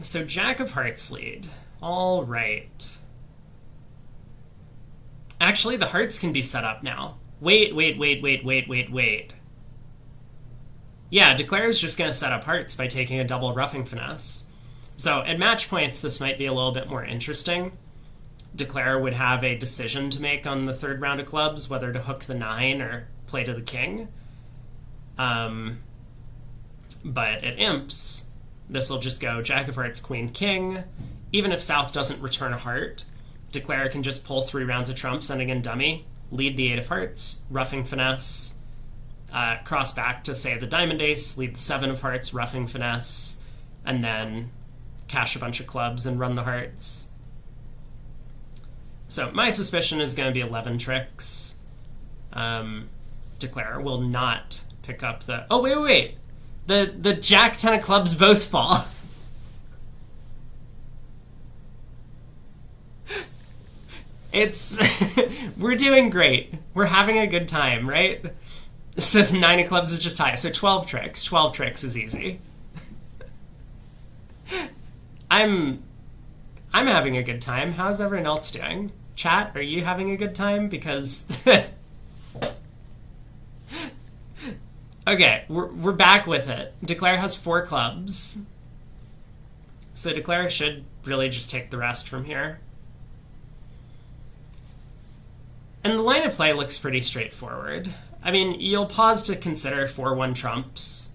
So Jack of Hearts lead. All right. Actually, the hearts can be set up now. Wait. Yeah, Declare is just going to set up hearts by taking a double roughing finesse. So at match points, this might be a little bit more interesting. Declare would have a decision to make on the 3rd round of clubs, whether to hook the 9 or play to the king. But at imps, this will just go Jack of Hearts, Queen, King. Even if South doesn't return a heart, Declare can just pull 3 rounds of trump, sending in dummy, lead the 8 of hearts, roughing finesse, cross back to, say, the diamond ace, lead the 7 of hearts, roughing finesse, and then cash a bunch of clubs and run the hearts. So my suspicion is going to be 11 tricks. Declare will not pick up the... Oh, wait. The Jack 10 of clubs both fall. We're doing great. We're having a good time, right? So the 9 of clubs is just high. So 12 tricks. 12 tricks is easy. I'm having a good time. How's everyone else doing? Chat, are you having a good time? Because... Okay, we're back with it. Declare has 4 clubs. So Declare should really just take the rest from here. And the line of play looks pretty straightforward. I mean, you'll pause to consider 4-1 trumps.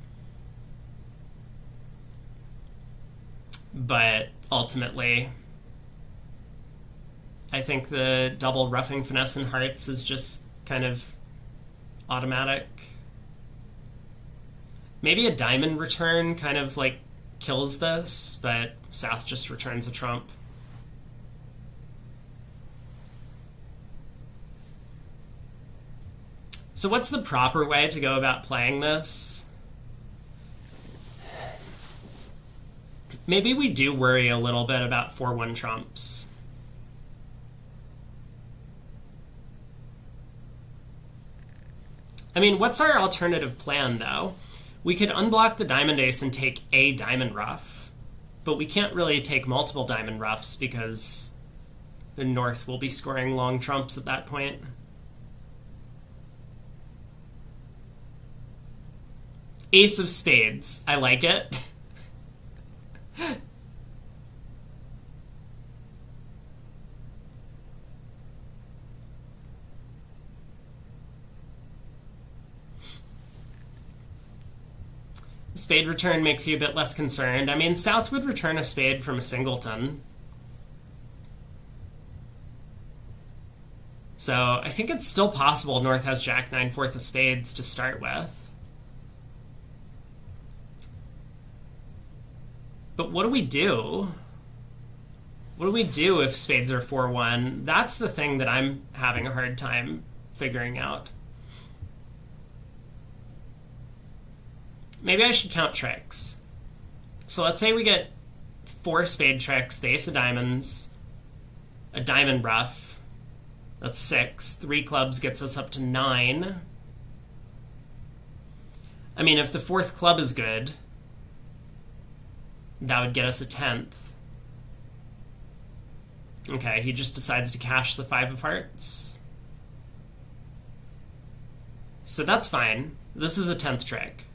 But ultimately, I think the double roughing finesse and hearts is just kind of automatic. Maybe a diamond return kind of like kills this, but South just returns a trump. So what's the proper way to go about playing this? Maybe we do worry a little bit about 4-1 trumps. I mean, what's our alternative plan, though? We could unblock the diamond ace and take a diamond ruff, but we can't really take multiple diamond ruffs because the North will be scoring long trumps at that point. Ace of spades. I like it. Spade return makes you a bit less concerned. I mean, South would return a spade from a singleton. So I think it's still possible North has Jack 9 4 of spades to start with. But what do we do? What do we do if spades are 4-1? That's the thing that I'm having a hard time figuring out. Maybe I should count tricks. So let's say we get 4 spade tricks, the ace of diamonds, a diamond ruff. That's 6. 3 clubs gets us up to 9. I mean, if the 4th club is good, that would get us a 10th. Okay, he just decides to cash the 5 of hearts. So that's fine. This is a 10th trick.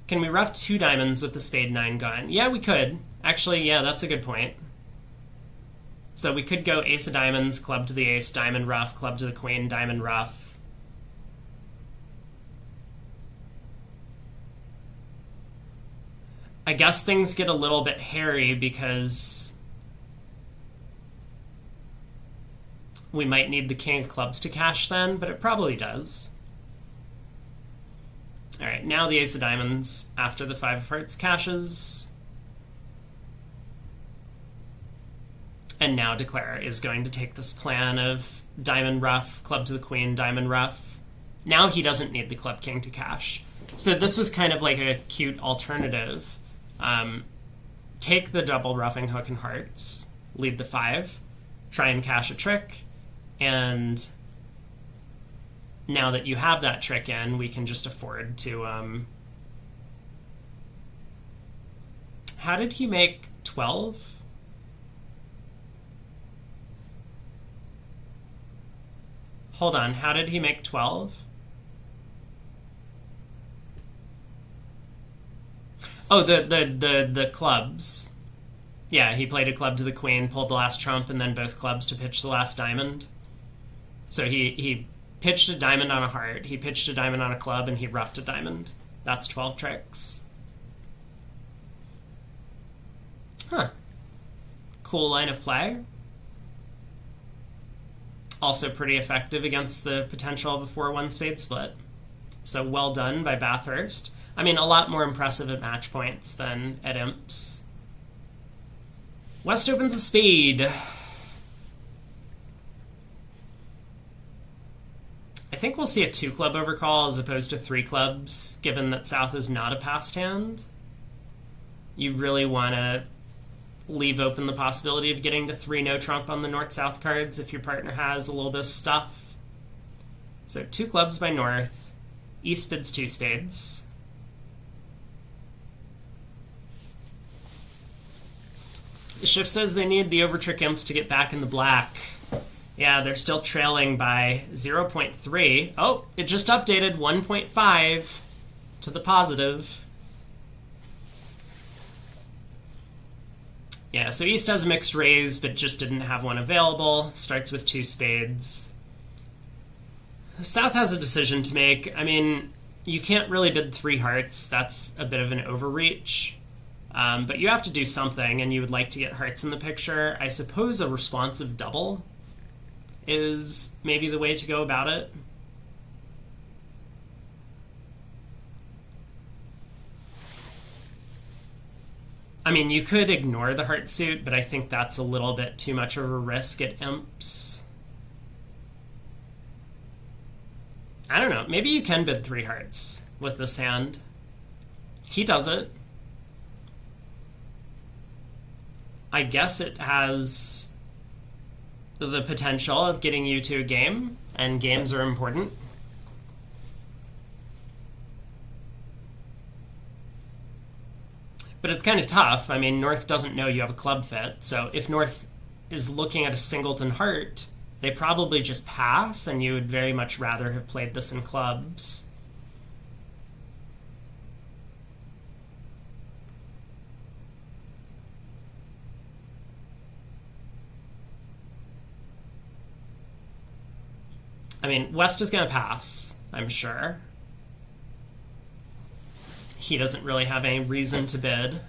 Can we ruff 2 diamonds with the spade 9 gone? Yeah, we could. Actually, yeah, that's a good point. So we could go ace of diamonds, club to the ace, diamond ruff, club to the queen, diamond ruff. I guess things get a little bit hairy because we might need the king of clubs to cash then, but it probably does. All right, now the ace of diamonds after the 5 of hearts cashes. And now Declare is going to take this plan of diamond ruff, club to the queen, diamond ruff. Now he doesn't need the club king to cash. So this was kind of like a cute alternative. Take the double ruffing hook and hearts, lead the 5, try and cash a trick, and now that you have that trick in, we can just afford to... How did he make 12? Hold on, how did he make 12? Oh, the clubs. Yeah, he played a club to the queen, pulled the last trump, and then both clubs to pitch the last diamond. So he pitched a diamond on a heart, he pitched a diamond on a club, and he ruffed a diamond. That's 12 tricks. Huh. Cool line of play. Also pretty effective against the potential of a 4-1 spade split. So well done by Bathurst. I mean, a lot more impressive at match points than at imps. West opens a spade. I think we'll see a 2-club overcall as opposed to 3 clubs, given that South is not a passed hand. You really want to leave open the possibility of getting to 3 no trump on the North-South cards if your partner has a little bit of stuff. So 2 clubs by North. East bids 2 spades. Shift says they need the overtrick imps to get back in the black. Yeah, they're still trailing by 0.3. Oh, it just updated 1.5 to the positive. Yeah, so East has a mixed raise, but just didn't have one available. Starts with 2 spades. South has a decision to make. I mean, you can't really bid 3 hearts. That's a bit of an overreach. But you have to do something, and you would like to get hearts in the picture. I suppose a responsive double is maybe the way to go about it. I mean, you could ignore the heart suit, but I think that's a little bit too much of a risk at imps. I don't know. Maybe you can bid 3 hearts with this hand. He does it. I guess it has the potential of getting you to a game, and games are important. But it's kind of tough. I mean, North doesn't know you have a club fit, so if North is looking at a singleton heart, they probably just pass, and you would very much rather have played this in clubs. I mean, West is going to pass, I'm sure. He doesn't really have any reason to bid.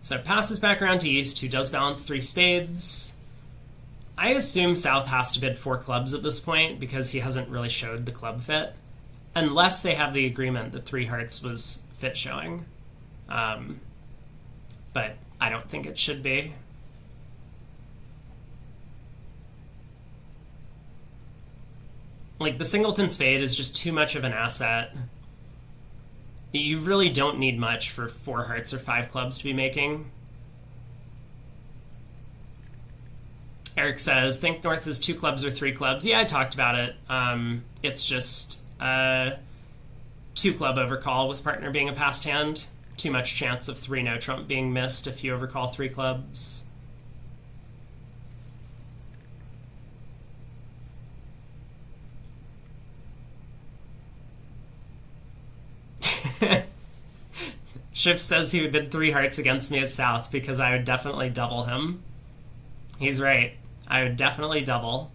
So it passes back around to East, who does balance 3 spades. I assume South has to bid 4 clubs at this point because he hasn't really showed the club fit. Unless they have the agreement that 3 hearts was fit showing. But I don't think it should be. Like, the singleton spade is just too much of an asset. You really don't need much for 4 hearts or 5 clubs to be making. Eric says, think North is 2 clubs or 3 clubs. Yeah, I talked about it. It's just 2 club overcall with partner being a passed hand. Too much chance of 3 no trump being missed if you overcall 3 clubs. Ship says he would bid 3 hearts against me at South because I would definitely double him. He's right. I would definitely double.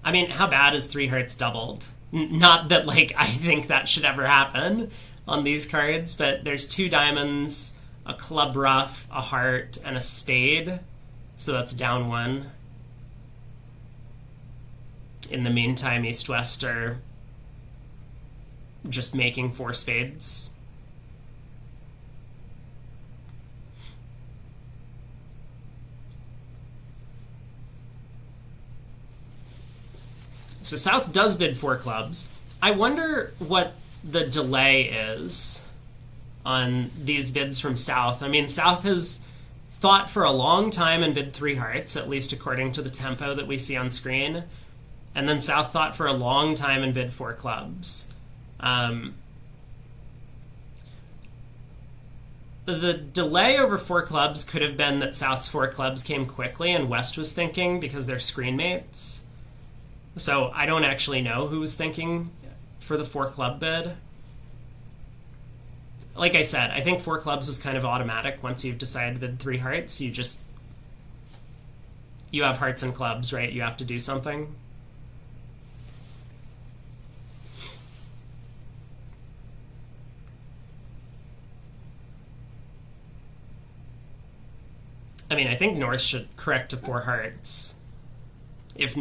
I mean, how bad is 3 hearts doubled? Not that, like, I think that should ever happen on these cards, but there's 2 diamonds, a club rough, a heart, and a spade. So that's down 1. In the meantime, East-West are just making 4 spades. So South does bid 4 clubs. I wonder what the delay is on these bids from South. I mean, South has thought for a long time and bid 3 hearts, at least according to the tempo that we see on screen. And then South thought for a long time and bid 4 clubs. The delay over 4 clubs could have been that South's 4 clubs came quickly and West was thinking because they're screen mates. So I don't actually know who was thinking for the 4 club bid. Like I said, I think 4 clubs is kind of automatic. Once you've decided to bid 3 hearts, you have hearts and clubs, right? You have to do something. I mean, I think North should correct to 4 hearts. If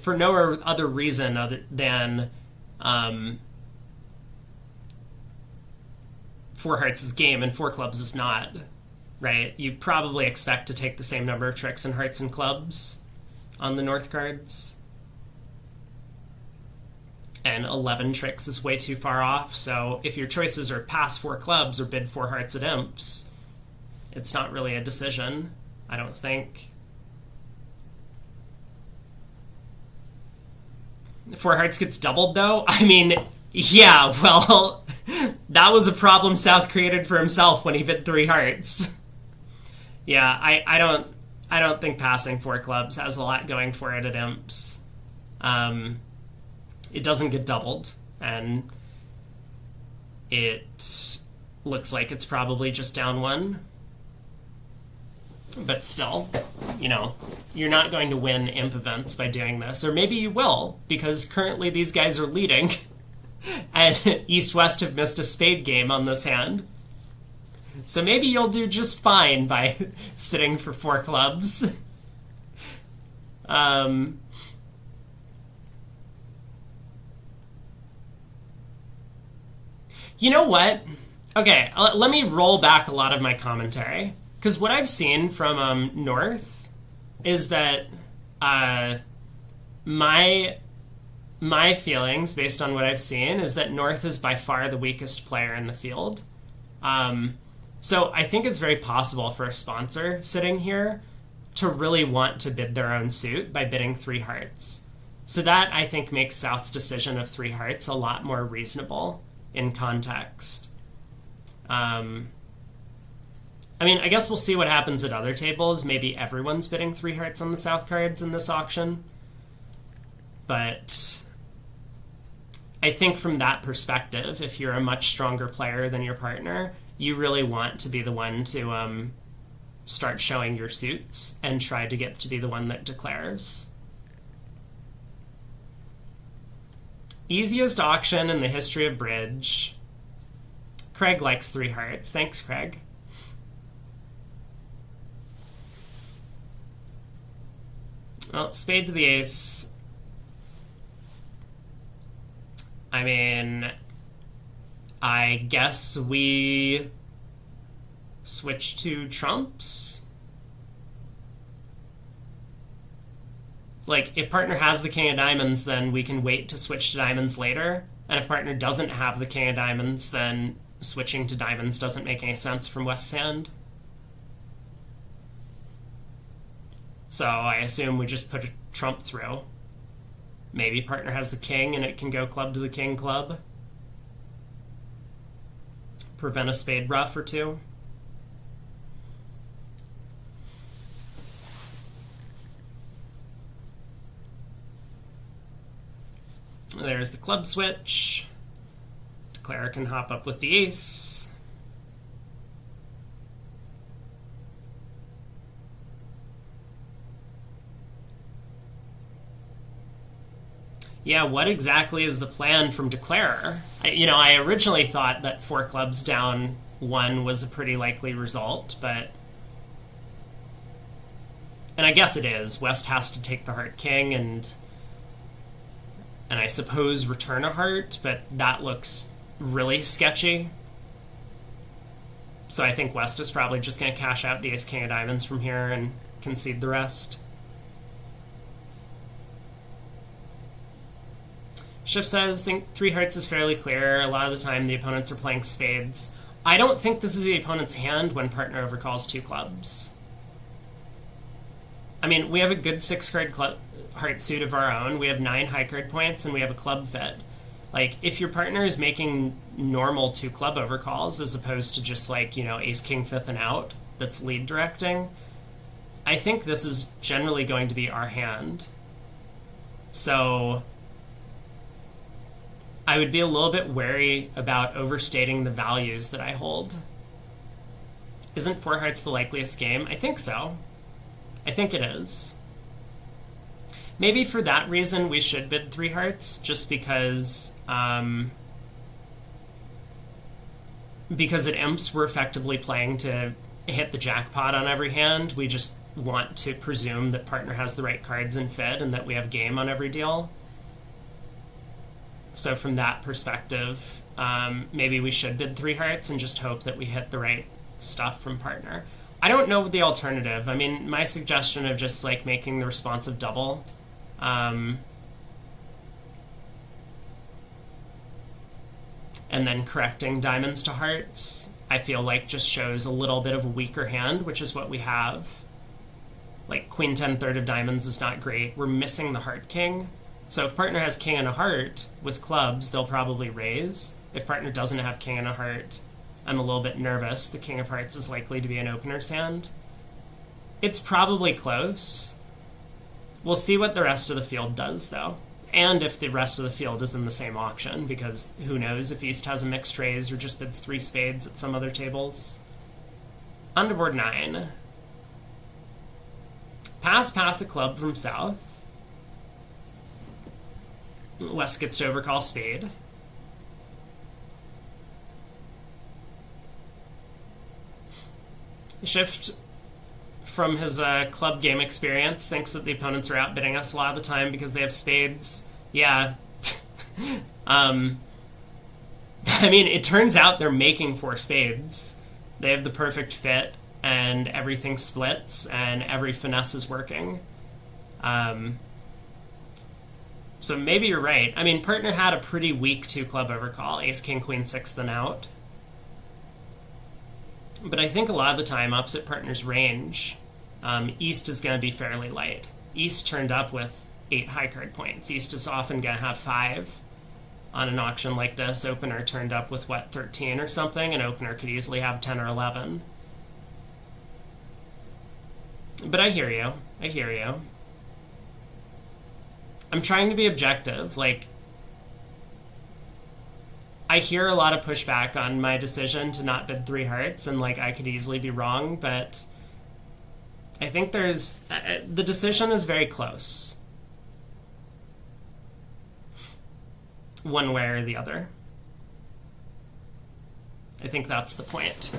for no other reason other than 4 hearts is game and 4 clubs is not, right? You probably expect to take the same number of tricks in hearts and clubs on the North cards. And 11 tricks is way too far off, so if your choices are pass 4 clubs or bid 4 hearts at imps, it's not really a decision, I don't think. 4 hearts gets doubled, though? I mean, yeah, well, that was a problem South created for himself when he bid 3 hearts. Yeah, I don't think passing 4 clubs has a lot going for it at imps. It doesn't get doubled, and it looks like it's probably just down 1. But still, you know, you're not going to win imp events by doing this. Or maybe you will, because currently these guys are leading, and East-West have missed a spade game on this hand. So maybe you'll do just fine by sitting for 4 clubs. You know what? Okay, let me roll back a lot of my commentary. Because what I've seen from North is that my feelings, based on what I've seen, is that North is by far the weakest player in the field. So I think it's very possible for a sponsor sitting here to really want to bid their own suit by bidding 3 hearts. So that, I think, makes South's decision of 3 hearts a lot more reasonable in context. I mean, I guess we'll see what happens at other tables. Maybe everyone's bidding 3 hearts on the South cards in this auction. But I think from that perspective, if you're a much stronger player than your partner, you really want to be the one to start showing your suits and try to get to be the one that declares. Easiest auction in the history of bridge. Craig likes 3 hearts. Thanks, Craig. Well, spade to the ace. I mean, I guess we switch to trumps. Like, if partner has the king of diamonds, then we can wait to switch to diamonds later. And if partner doesn't have the king of diamonds, then switching to diamonds doesn't make any sense from West's hand. So I assume we just put a trump through. Maybe partner has the king and it can go club to the king club. Prevent a spade ruff or 2. There's the club switch. Declare can hop up with the ace. Yeah, what exactly is the plan from Declare? I originally thought that 4 clubs down 1 was a pretty likely result, but... And I guess it is. West has to take the heart king and I suppose return a heart, but that looks really sketchy. So I think West is probably just going to cash out the ace king of diamonds from here and concede the rest. Schiff says, think 3 hearts is fairly clear. A lot of the time the opponents are playing spades. I don't think this is the opponent's hand when partner overcalls 2 clubs. I mean, we have a good 6-card heart suit of our own. We have 9 high card points, and we have a club fit. Like, if your partner is making normal 2 club overcalls as opposed to just like, ace king 5th and out that's lead directing, I think this is generally going to be our hand. So I would be a little bit wary about overstating the values that I hold. Isn't 4 hearts the likeliest game? I think so. I think it is. Maybe for that reason we should bid 3 hearts, just because at imps we're effectively playing to hit the jackpot on every hand. We just want to presume that partner has the right cards in fid and that we have game on every deal. So from that perspective, maybe we should bid 3 hearts and just hope that we hit the right stuff from partner. I don't know the alternative. I mean, my suggestion of just like making the responsive double, and then correcting diamonds to hearts, I feel like just shows a little bit of a weaker hand, which is what we have. Like queen 10 third of diamonds is not great. We're missing the heart king. So if partner has king and a heart with clubs, they'll probably raise. If partner doesn't have king and a heart, I'm a little bit nervous. The king of hearts is likely to be an opener's hand. It's probably close. We'll see what the rest of the field does, though. And if the rest of the field is in the same auction, because who knows if East has a mixed raise or just bids 3 spades at some other tables. On to board 9. Pass a club from South. West gets to overcall spade. Shift, from his club game experience, thinks that the opponents are outbidding us a lot of the time because they have spades. Yeah. I mean, it turns out they're making 4 spades. They have the perfect fit, and everything splits, and every finesse is working. So maybe you're right. I mean, partner had a pretty weak 2 club overcall, ace, king, queen, 6th, and out. But I think a lot of the time, opposite partner's range, East is going to be fairly light. East turned up with 8 high card points. East is often going to have 5 on an auction like this. Opener turned up with, 13 or something? An opener could easily have 10 or 11. But I hear you. I hear you. I'm trying to be objective. Like, I hear a lot of pushback on my decision to not bid 3 hearts, and like I could easily be wrong, but I think there's the decision is very close, one way or the other. I think that's the point.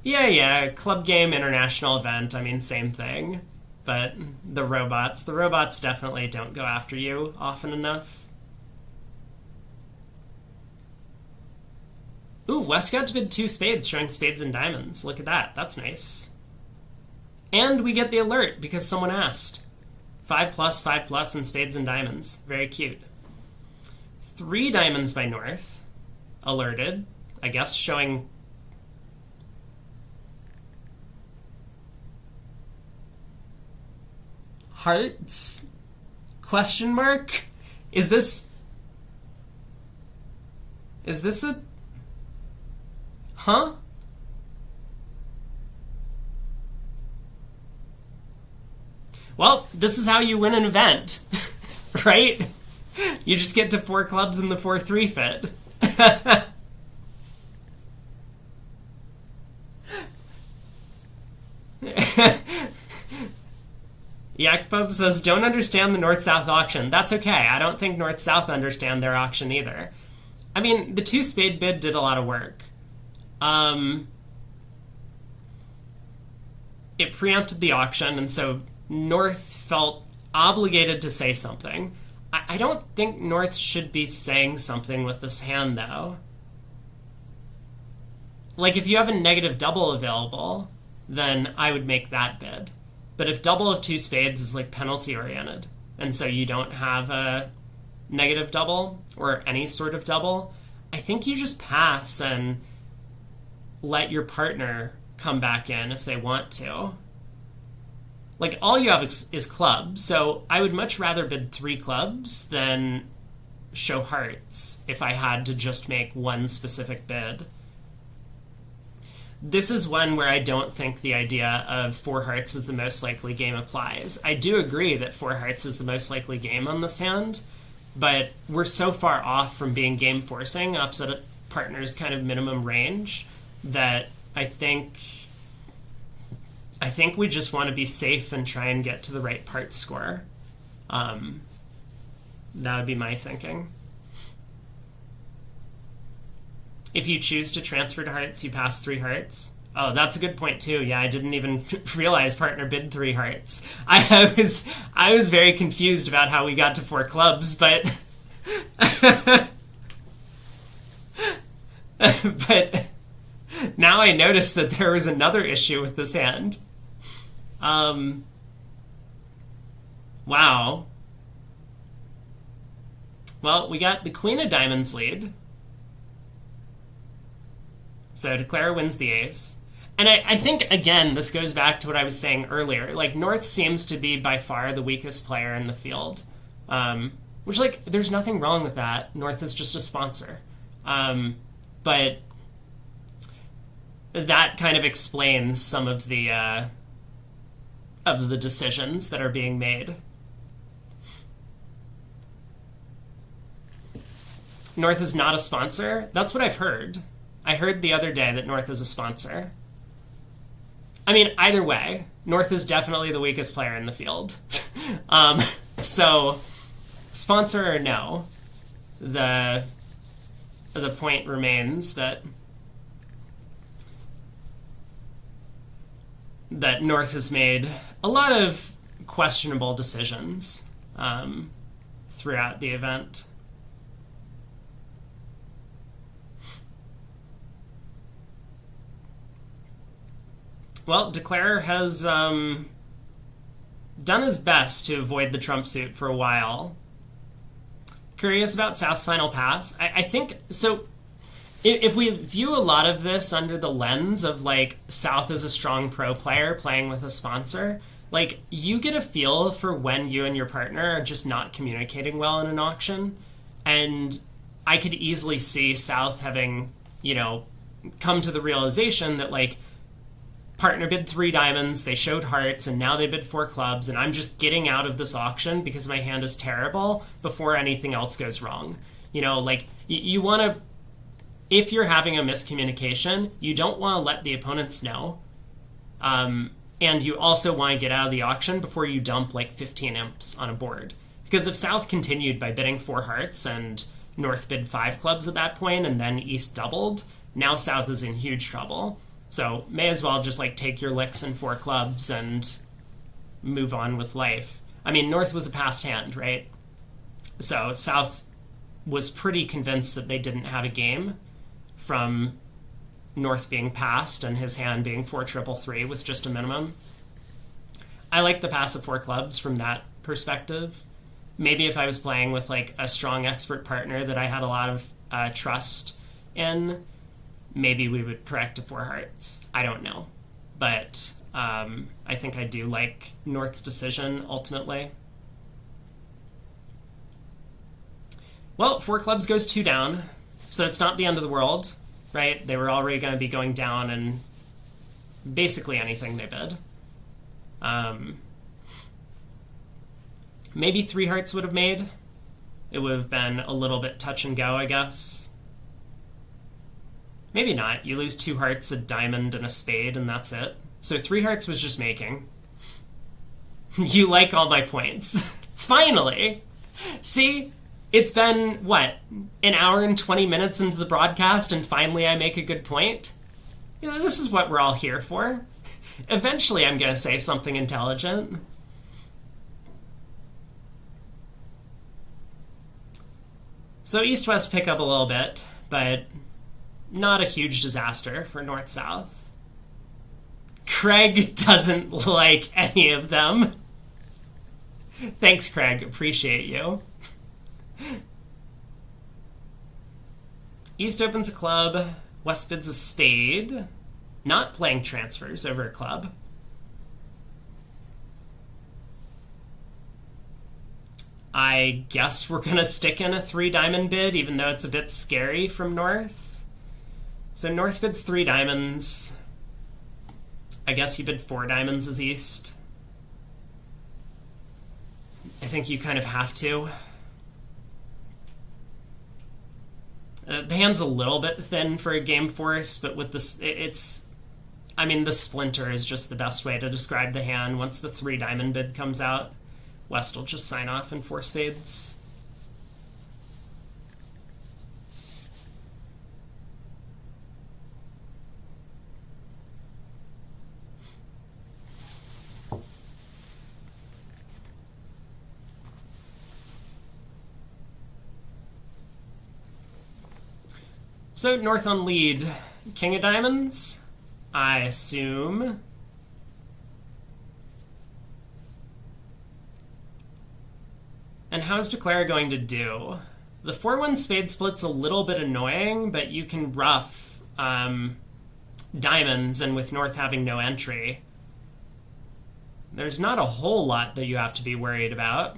Yeah, club game, international event, I mean, same thing. But the robots definitely don't go after you often enough. Ooh, West got to bid 2 spades, showing spades and diamonds. Look at that, that's nice. And we get the alert because someone asked. 5+, and spades and diamonds. Very cute. 3 diamonds by North. Alerted. I guess showing... hearts? Question mark? Is this a... Huh? Well, this is how you win an event, right? You just get to 4 clubs in the 4-3 fit. Yakpub says, don't understand the North-South auction. That's okay. I don't think North-South understand their auction either. I mean, the 2-spade bid did a lot of work. It preempted the auction, and so North felt obligated to say something. I don't think North should be saying something with this hand, though. Like, if you have a negative double available, then I would make that bid. But if double of 2 spades is, like, penalty-oriented, and so you don't have a negative double or any sort of double, I think you just pass and let your partner come back in if they want to. Like, all you have is clubs, so I would much rather bid 3 clubs than show hearts if I had to just make one specific bid. This is one where I don't think the idea of 4 hearts is the most likely game applies. I do agree that 4 hearts is the most likely game on this hand, but we're so far off from being game forcing opposite partner's kind of minimum range that I think we just want to be safe and try and get to the right part score. That would be my thinking. If you choose to transfer to hearts, you pass 3 hearts. Oh, that's a good point too. Yeah, I didn't even realize partner bid 3 hearts. I was very confused about how we got to 4 clubs, but but now I noticed that there was another issue with this hand. Wow. Well, we got the Queen of Diamonds lead. So Declare wins the ace. And I think, again, this goes back to what I was saying earlier. Like, North seems to be by far the weakest player in the field. Which, like, there's nothing wrong with that. North is just a sponsor. But that kind of explains some of the decisions that are being made. North is not a sponsor? That's what I've heard. I heard the other day that North is a sponsor. I mean, either way, North is definitely the weakest player in the field. So, sponsor or no, the point remains that North has made a lot of questionable decisions throughout the event. Well, Declare has done his best to avoid the trump suit for a while. Curious about South's final pass? I think, so if we view a lot of this under the lens of, like, South is a strong pro player playing with a sponsor, like, you get a feel for when you and your partner are just not communicating well in an auction, and I could easily see South having, you know, come to the realization that, like, partner bid 3 diamonds, they showed hearts, and now they bid 4 clubs, and I'm just getting out of this auction because my hand is terrible before anything else goes wrong. You know, like, you want to, if you're having a miscommunication, you don't want to let the opponents know. And you also want to get out of the auction before you dump, like, 15 imps on a board. Because if South continued by bidding 4 hearts and North bid 5 clubs at that point, and then East doubled, now South is in huge trouble. So may as well just, like, take your licks in 4 clubs and move on with life. I mean, North was a passed hand, right? So South was pretty convinced that they didn't have a game from North being passed and his hand being 4-3-3 with just a minimum. I like the pass of 4 clubs from that perspective. Maybe if I was playing with, like, a strong expert partner that I had a lot of trust in, maybe we would correct to 4 hearts. I don't know. But I think I do like North's decision, ultimately. Well, 4 clubs goes 2 down, so it's not the end of the world, right? They were already going to be going down in basically anything they bid. Maybe 3 hearts would have made. It would have been a little bit touch and go, I guess. Maybe not. You lose 2 hearts, a diamond, and a spade, and that's it. So 3 hearts was just making. You like all my points. Finally! See? It's been, what, an hour and 20 minutes into the broadcast, and finally I make a good point? You know, this is what we're all here for. Eventually I'm going to say something intelligent. So east-west pick up a little bit, but not a huge disaster for north-south. Craig doesn't like any of them. Thanks, Craig. Appreciate you. East opens a club. West bids a spade. Not playing transfers over a club. I guess we're going to stick in a 3 diamond bid, even though it's a bit scary from north. So north bids 3 diamonds. I guess you bid 4 diamonds as east. I think you kind of have to. The hand's a little bit thin for a game force, but with this, it's... I mean, the splinter is just the best way to describe the hand. Once the 3 diamond bid comes out, West will just sign off in 4 spades. So, north on lead. King of diamonds, I assume. And how's Declare going to do? The 4-1 spade split's a little bit annoying, but you can ruff diamonds, and with north having no entry, there's not a whole lot that you have to be worried about.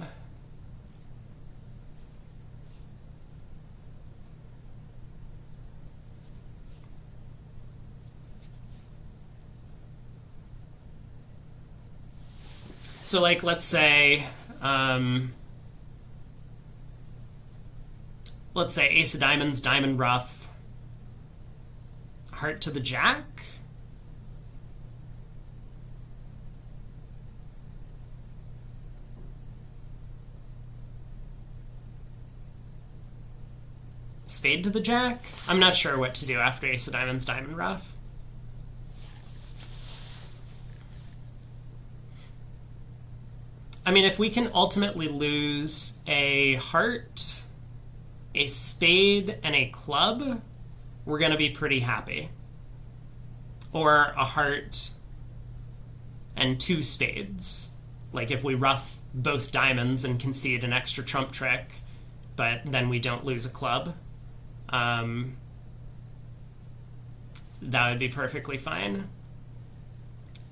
So, like, let's say ace of diamonds, diamond ruff, heart to the jack. Spade to the jack? I'm not sure what to do after ace of diamonds, diamond ruff. I mean, if we can ultimately lose a heart, a spade, and a club, we're going to be pretty happy. Or a heart and 2 spades. Like if we ruff both diamonds and concede an extra trump trick, but then we don't lose a club, that would be perfectly fine.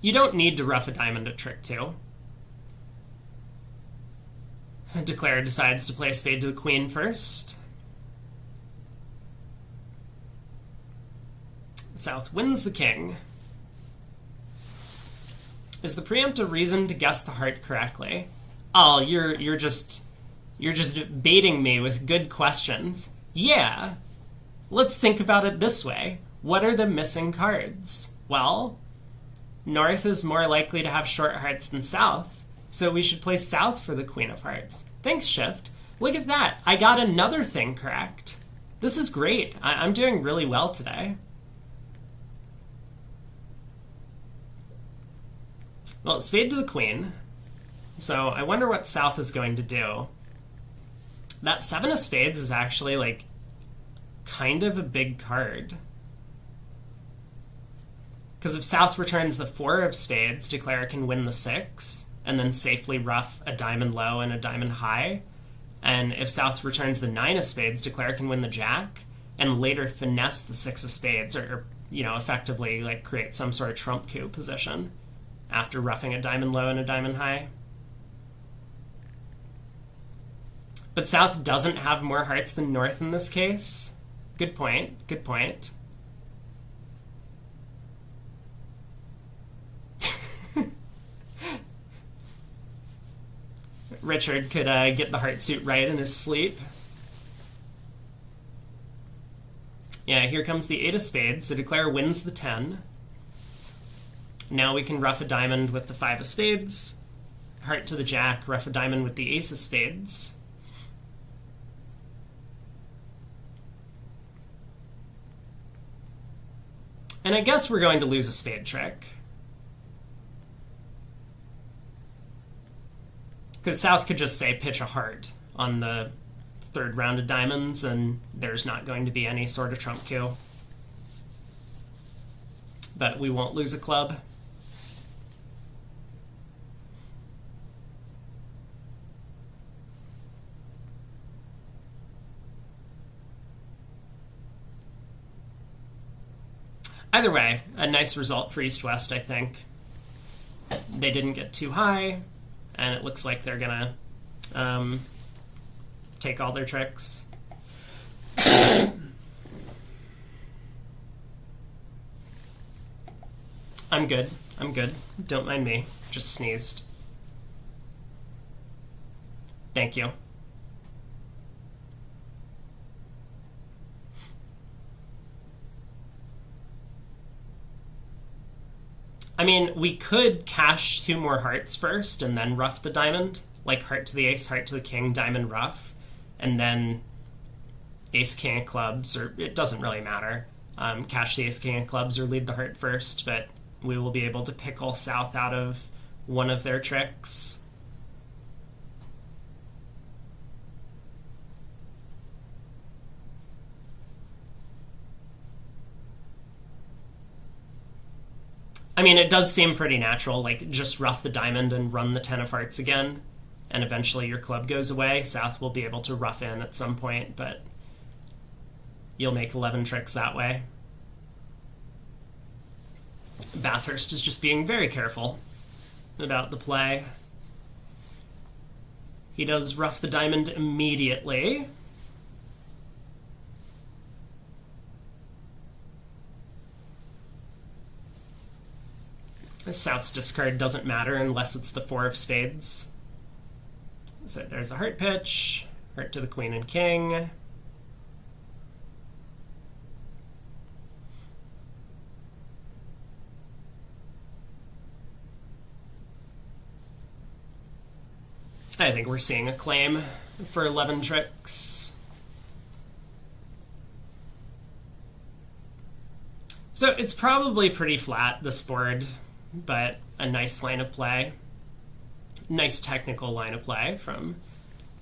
You don't need to ruff a diamond at trick 2. Declare decides to play a spade to the queen first. South wins the king. Is the preempt a reason to guess the heart correctly? Oh, you're just baiting me with good questions. Yeah. Let's think about it this way. What are the missing cards? Well, north is more likely to have short hearts than south. So we should play south for the queen of hearts. Thanks, Shift. Look at that. I got another thing correct. This is great. I'm doing really well today. Well, spade to the queen. So I wonder what south is going to do. That 7 of spades is actually, like, kind of a big card. Because if south returns the 4 of spades, Declare can win the 6. And then safely ruff a diamond low and a diamond high. And if south returns the 9 of spades, Declare can win the jack, and later finesse the 6 of spades, or you know, effectively like create some sort of trump coup position after roughing a diamond low and a diamond high. But south doesn't have more hearts than north in this case. Good point, good point. Richard could get the heart suit right in his sleep. Yeah, here comes the 8 of spades, so declare wins the 10. Now we can ruff a diamond with the 5 of spades. Heart to the jack, ruff a diamond with the ace of spades. And I guess we're going to lose a spade trick. Because South could just say pitch a heart on the 3rd round of diamonds, and there's not going to be any sort of trump coup. But we won't lose a club. Either way, a nice result for East-West, I think. They didn't get too high, and it looks like they're gonna take all their tricks. I'm good. I'm good. Don't mind me. Just sneezed. Thank you. I mean, we could cash 2 more hearts first and then ruff the diamond, like heart to the ace, heart to the king, diamond ruff, and then ace king of clubs, or it doesn't really matter. Cash the ace king of clubs or lead the heart first, but we will be able to pickle South out of one of their tricks. I mean, it does seem pretty natural, like just ruff the diamond and run the 10 of hearts again, and eventually your club goes away. South will be able to ruff in at some point, but you'll make 11 tricks that way. Bathurst is just being very careful about the play. He does ruff the diamond immediately. South's discard doesn't matter unless it's the 4 of spades. So there's a heart pitch, heart to the queen and king. I think we're seeing a claim for 11 tricks. So it's probably pretty flat, this board, but a nice line of play. Nice technical line of play from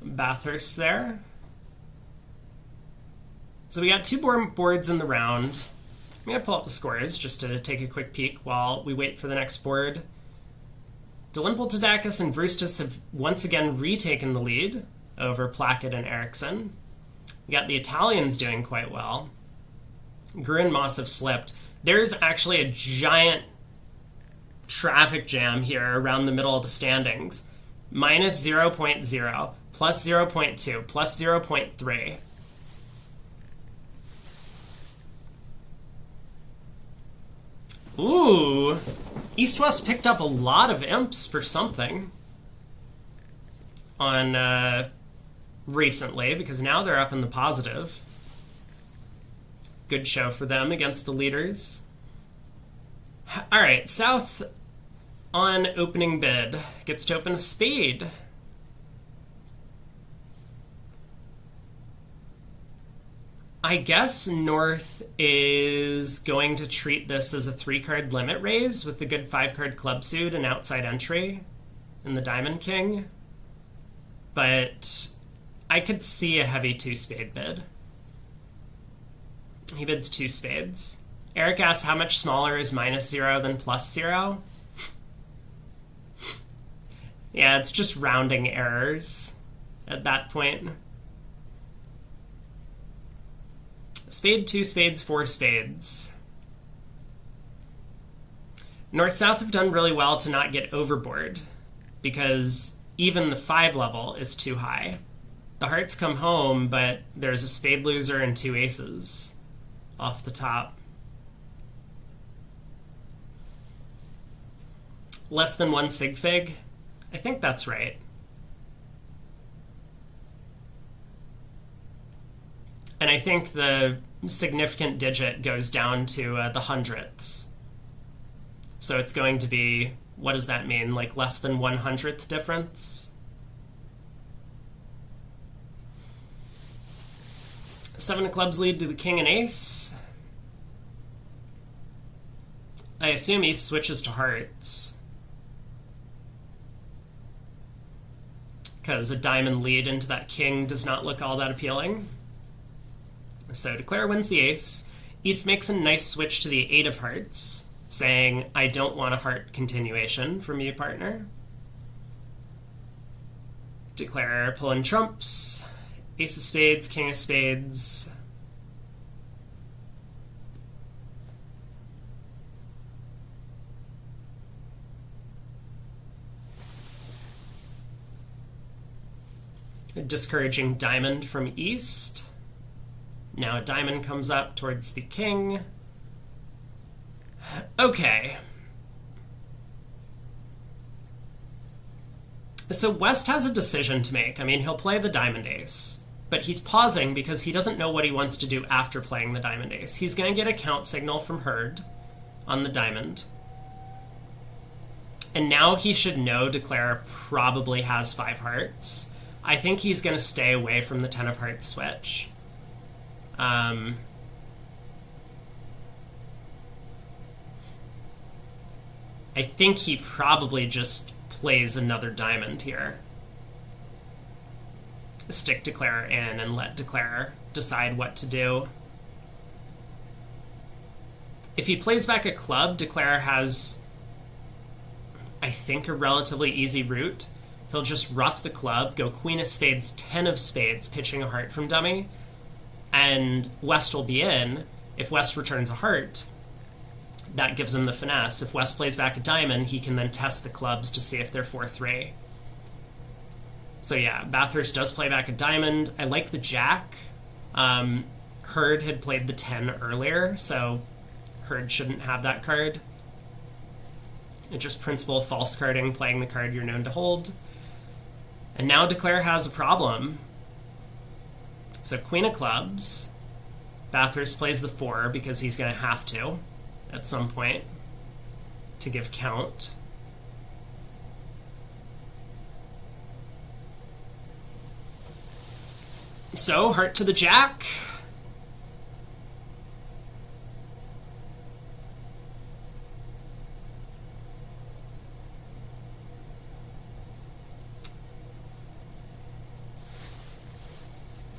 Bathurst there. So we got 2 boards in the round. I'm going to pull up the scores just to take a quick peek while we wait for the next board. Delimpeltadakis and Vrustis have once again retaken the lead over Plackett and Eriksson. We got the Italians doing quite well. Gru and Moss have slipped. There's actually a giant traffic jam here around the middle of the standings. Minus 0.0, plus 0.2, plus 0.3. Ooh, East-West picked up a lot of imps for something on recently, because now they're up in the positive. Good show for them against the leaders. All right, South on opening bid gets to open a spade. I guess North is going to treat this as a 3-card limit raise with the good 5-card club suit and outside entry and the Diamond King. But I could see a heavy 2-spade bid. He bids 2 spades. Eric asks how much smaller is minus 0 than plus 0? Yeah, it's just rounding errors at that point. Spade, 2 spades, 4 spades. North-South have done really well to not get overboard, because even the 5 level is too high. The hearts come home, but there's a spade loser and 2 aces off the top. Less than 1 sig fig? I think that's right. And I think the significant digit goes down to the hundredths. So it's going to be, what does that mean? Like less than 1/100th difference? Seven of clubs lead to the king and ace. I assume he switches to hearts, because a diamond lead into that king does not look all that appealing. So declare wins the ace. East makes a nice switch to the 8 of hearts, saying, I don't want a heart continuation from you, partner. Declare pulling trumps. Ace of spades, king of spades. A discouraging diamond from East. Now a diamond comes up towards the king. Okay. So West has a decision to make. I mean, he'll play the diamond ace, but he's pausing because he doesn't know what he wants to do after playing the diamond ace. He's going to get a count signal from Hurd on the diamond. And now he should know Declare probably has 5 hearts. I think he's going to stay away from the 10 of hearts switch. I think he probably just plays another diamond here. Stick Declare in and let Declare decide what to do. If he plays back a club, Declare has, I think, a relatively easy route. He'll just rough the club, go queen of spades, 10 of spades, pitching a heart from dummy, and West will be in. If West returns a heart, that gives him the finesse. If West plays back a diamond, he can then test the clubs to see if they're 4-3. So yeah, Bathurst does play back a diamond. I like the jack. Hurd had played the 10 earlier, so Hurd shouldn't have that card. It's just principal false carding, playing the card you're known to hold. And now Declare has a problem. So queen of clubs. Bathurst plays the 4 because he's going to have to at some point to give count. So heart to the jack.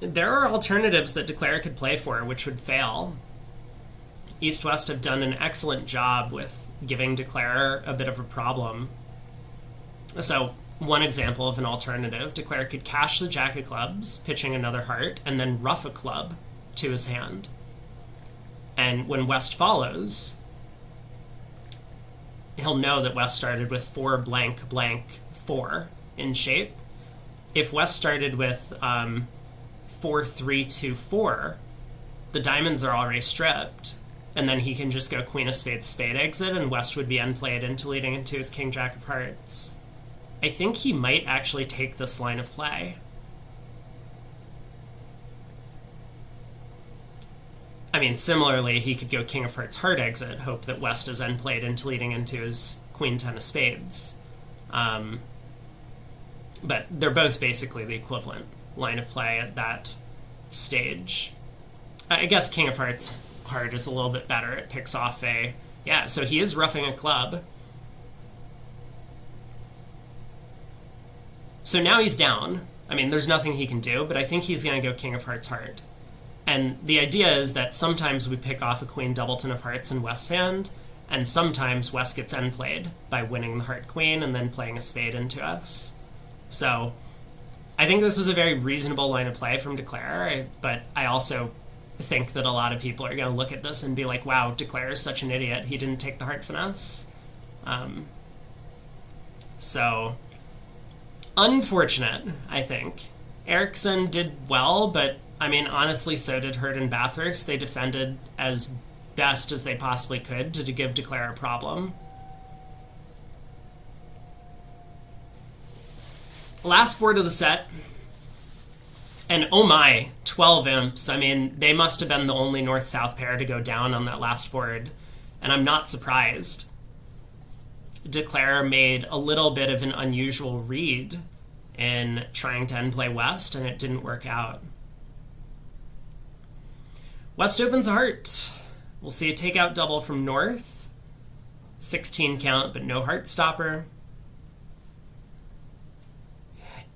There are alternatives that Declare could play for, which would fail. East-West have done an excellent job with giving Declare a bit of a problem. So, one example of an alternative, Declare could cash the jack of clubs, pitching another heart, and then rough a club to his hand. And when West follows, he'll know that West started with 4 blank blank 4 in shape. If West started with 4-3-2-4, the diamonds are already stripped, and then he can just go queen of spades, spade exit, and West would be unplayed into leading into his king jack of hearts. I think he might actually take this line of play. I mean, similarly, he could go king of hearts, heart exit, hope that West is unplayed into leading into his queen 10 of spades. But they're both basically the equivalent line of play at that stage. I guess king of hearts heart is a little bit better. It picks off a... Yeah, so he is roughing a club. So now he's down. I mean, there's nothing he can do, but I think he's going to go king of hearts heart. And the idea is that sometimes we pick off a queen doubleton of hearts in West's hand, and sometimes West gets end played by winning the heart queen and then playing a spade into us. So I think this was a very reasonable line of play from Declare, but I also think that a lot of people are going to look at this and be like, wow, Declare is such an idiot. He didn't take the heart finesse. So unfortunate, I think. Eriksson did well, but I mean, honestly, so did Hurd and Bathurst. They defended as best as they possibly could to give Declare a problem. Last board of the set. And oh my, 12 imps. I mean, they must have been the only north-south pair to go down on that last board, and I'm not surprised. Declare made a little bit of an unusual read in trying to end play west, and it didn't work out. West opens a heart. We'll see a takeout double from north. 16 count, but no heart stopper.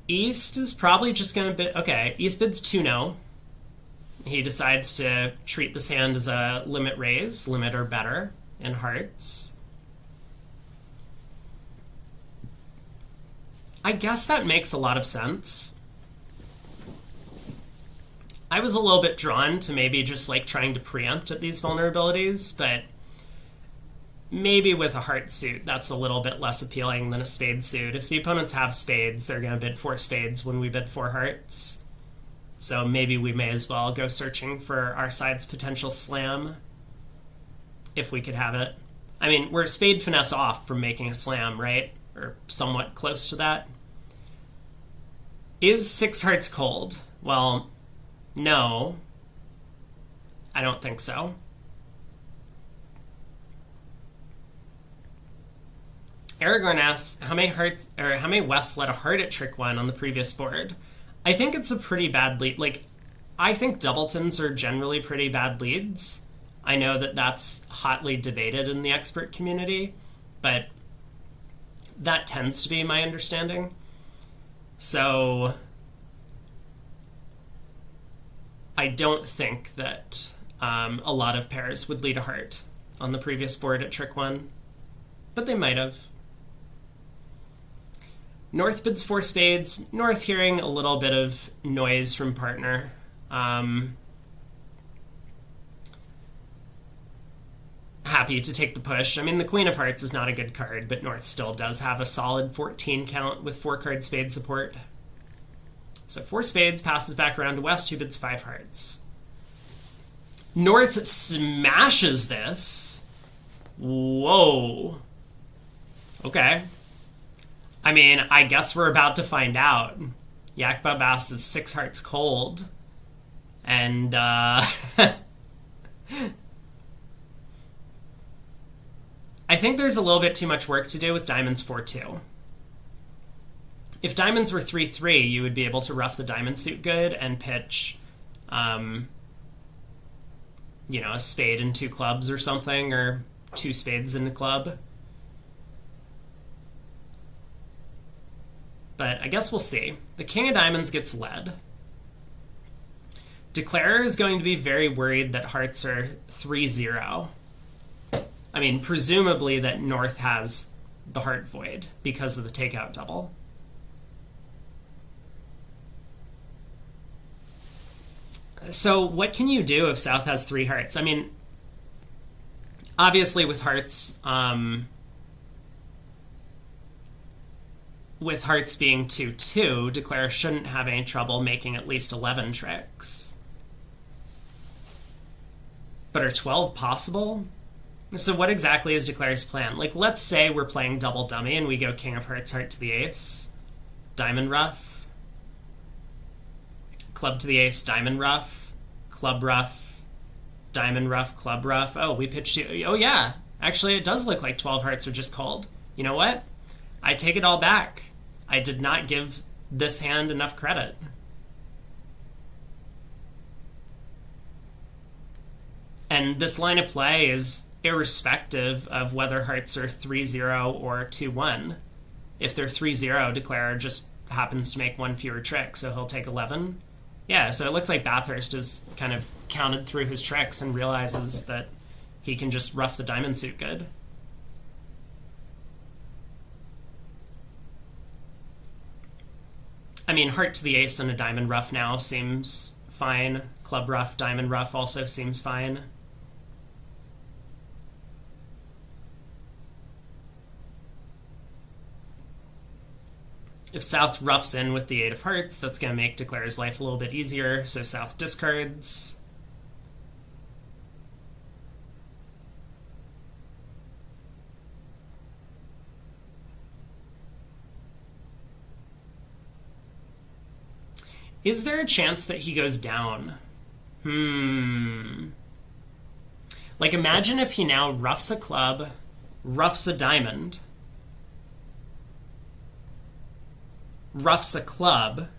East is probably just going to bid... Okay, East bids 2-0. He decides to treat this hand as a limit raise, limit or better, in hearts. I guess that makes a lot of sense. I was a little bit drawn to maybe just like trying to preempt at these vulnerabilities, but maybe with a heart suit, that's a little bit less appealing than a spade suit. If the opponents have spades, they're going to bid 4 spades when we bid 4 hearts. So maybe we may as well go searching for our side's potential slam, if we could have it. I mean, we're spade finesse off from making a slam, right? Or somewhat close to that. Is 6 hearts cold? Well, no. I don't think so. Aragorn asks, how many Wests let a heart at trick 1 on the previous board? I think it's a pretty bad lead. Like, I think doubletons are generally pretty bad leads. I know that that's hotly debated in the expert community, but that tends to be my understanding. So I don't think that a lot of pairs would lead a heart on the previous board at trick 1, but they might have. North bids 4 spades. North hearing a little bit of noise from partner. Happy to take the push. I mean, the Queen of Hearts is not a good card, but North still does have a solid 14 count with 4-card spade support. So 4 spades passes back around to West, who bids 5 hearts. North smashes this. Whoa. Okay. I mean, I guess we're about to find out. Yakba Bass is 6 hearts cold. And, I think there's a little bit too much work to do with diamonds 4-2. If diamonds were 3-3, you would be able to rough the diamond suit good and pitch, you know, a spade and 2 clubs or something, or 2 spades in a club. But I guess we'll see. The King of Diamonds gets led. Declarer is going to be very worried that hearts are 3-0. I mean, presumably that North has the heart void because of the takeout double. So what can you do if South has 3 hearts? I mean, obviously with hearts, being 2-2, Declare shouldn't have any trouble making at least 11 tricks. But are 12 possible? So what exactly is Declare's plan? Like, let's say we're playing double dummy and we go King of Hearts, heart to the ace, diamond ruff, club to the ace, diamond ruff, club ruff, diamond ruff, club ruff. Oh, we pitched you. Oh, yeah. Actually, it does look like 12 hearts are just called. You know what? I take it all back. I did not give this hand enough credit. And this line of play is irrespective of whether hearts are 3-0 or 2-1. If they're 3-0, Declarer just happens to make 1 fewer trick, so he'll take 11. Yeah, so it looks like Bathurst has kind of counted through his tricks and realizes that he can just rough the diamond suit good. I mean, heart to the ace and a diamond ruff now seems fine. Club ruff, diamond ruff also seems fine. If South roughs in with the 8 of hearts, that's going to make Declarer's life a little bit easier, so South discards. Is there a chance that he goes down? Like, imagine if he now roughs a club, roughs a diamond, roughs a club,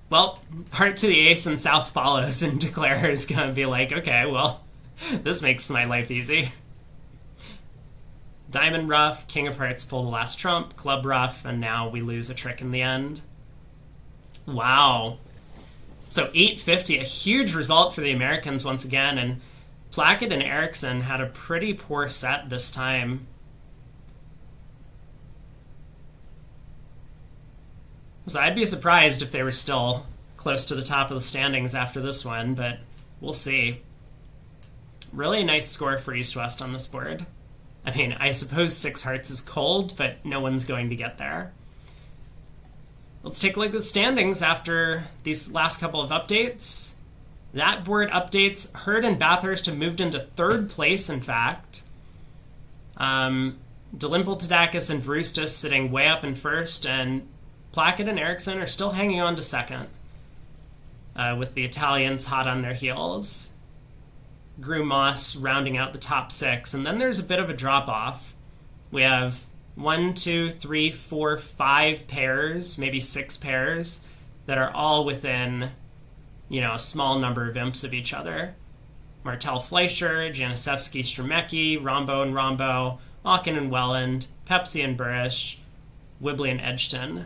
well, heart to the ace and south follows, and Declare is going to be like, okay, well, this makes my life easy. Diamond rough, king of hearts pull the last trump, club rough, and now we lose a trick in the end. Wow. So 850, a huge result for the Americans once again, and Plackett and Eriksson had a pretty poor set this time. So I'd be surprised if they were still close to the top of the standings after this one, but we'll see. Really nice score for East-West on this board. I mean, I suppose 6 hearts is cold, but no one's going to get there. Let's take a look at the standings after these last couple of updates. That board updates. Hurd and Bathurst have moved into 3rd place, in fact. Delimpel, Tadakis, and Vrustis sitting way up in 1st, and Plackett and Eriksson are still hanging on to 2nd, with the Italians hot on their heels. Grew Moss rounding out the top 6, and then there's a bit of a drop-off. We have 1, 2, 3, 4, 5 pairs, maybe 6 pairs, that are all within, a small number of imps of each other. Martel Fleischer, Janisevsky Stremecki, Rombo and Rombo, Auken and Welland, Pepsi and Burish, Wibley and Edgton.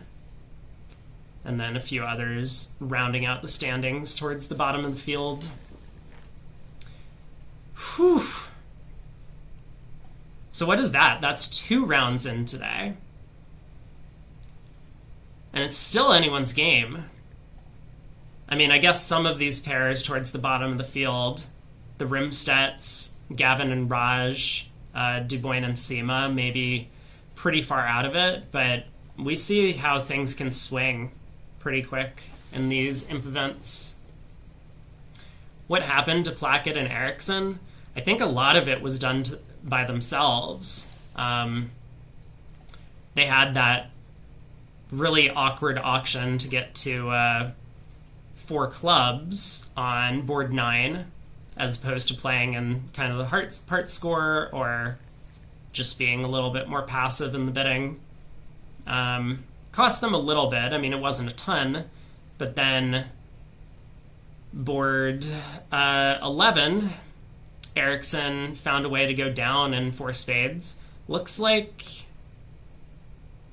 And then a few others rounding out the standings towards the bottom of the field. Whew. So what is that? That's 2 rounds in today. And it's still anyone's game. I mean, I guess some of these pairs towards the bottom of the field, the Rimstedts, Gavin and Raj, Dubois and Sema, maybe pretty far out of it, but we see how things can swing pretty quick in these imp events. What happened to Plackett and Eriksson? I think a lot of it was done by themselves. They had that really awkward auction to get to 4 clubs on board 9, as opposed to playing in kind of the part score or just being a little bit more passive in the bidding. Cost them a little bit. I mean, it wasn't a ton, but then board 11, Eriksson found a way to go down in 4 spades. Looks like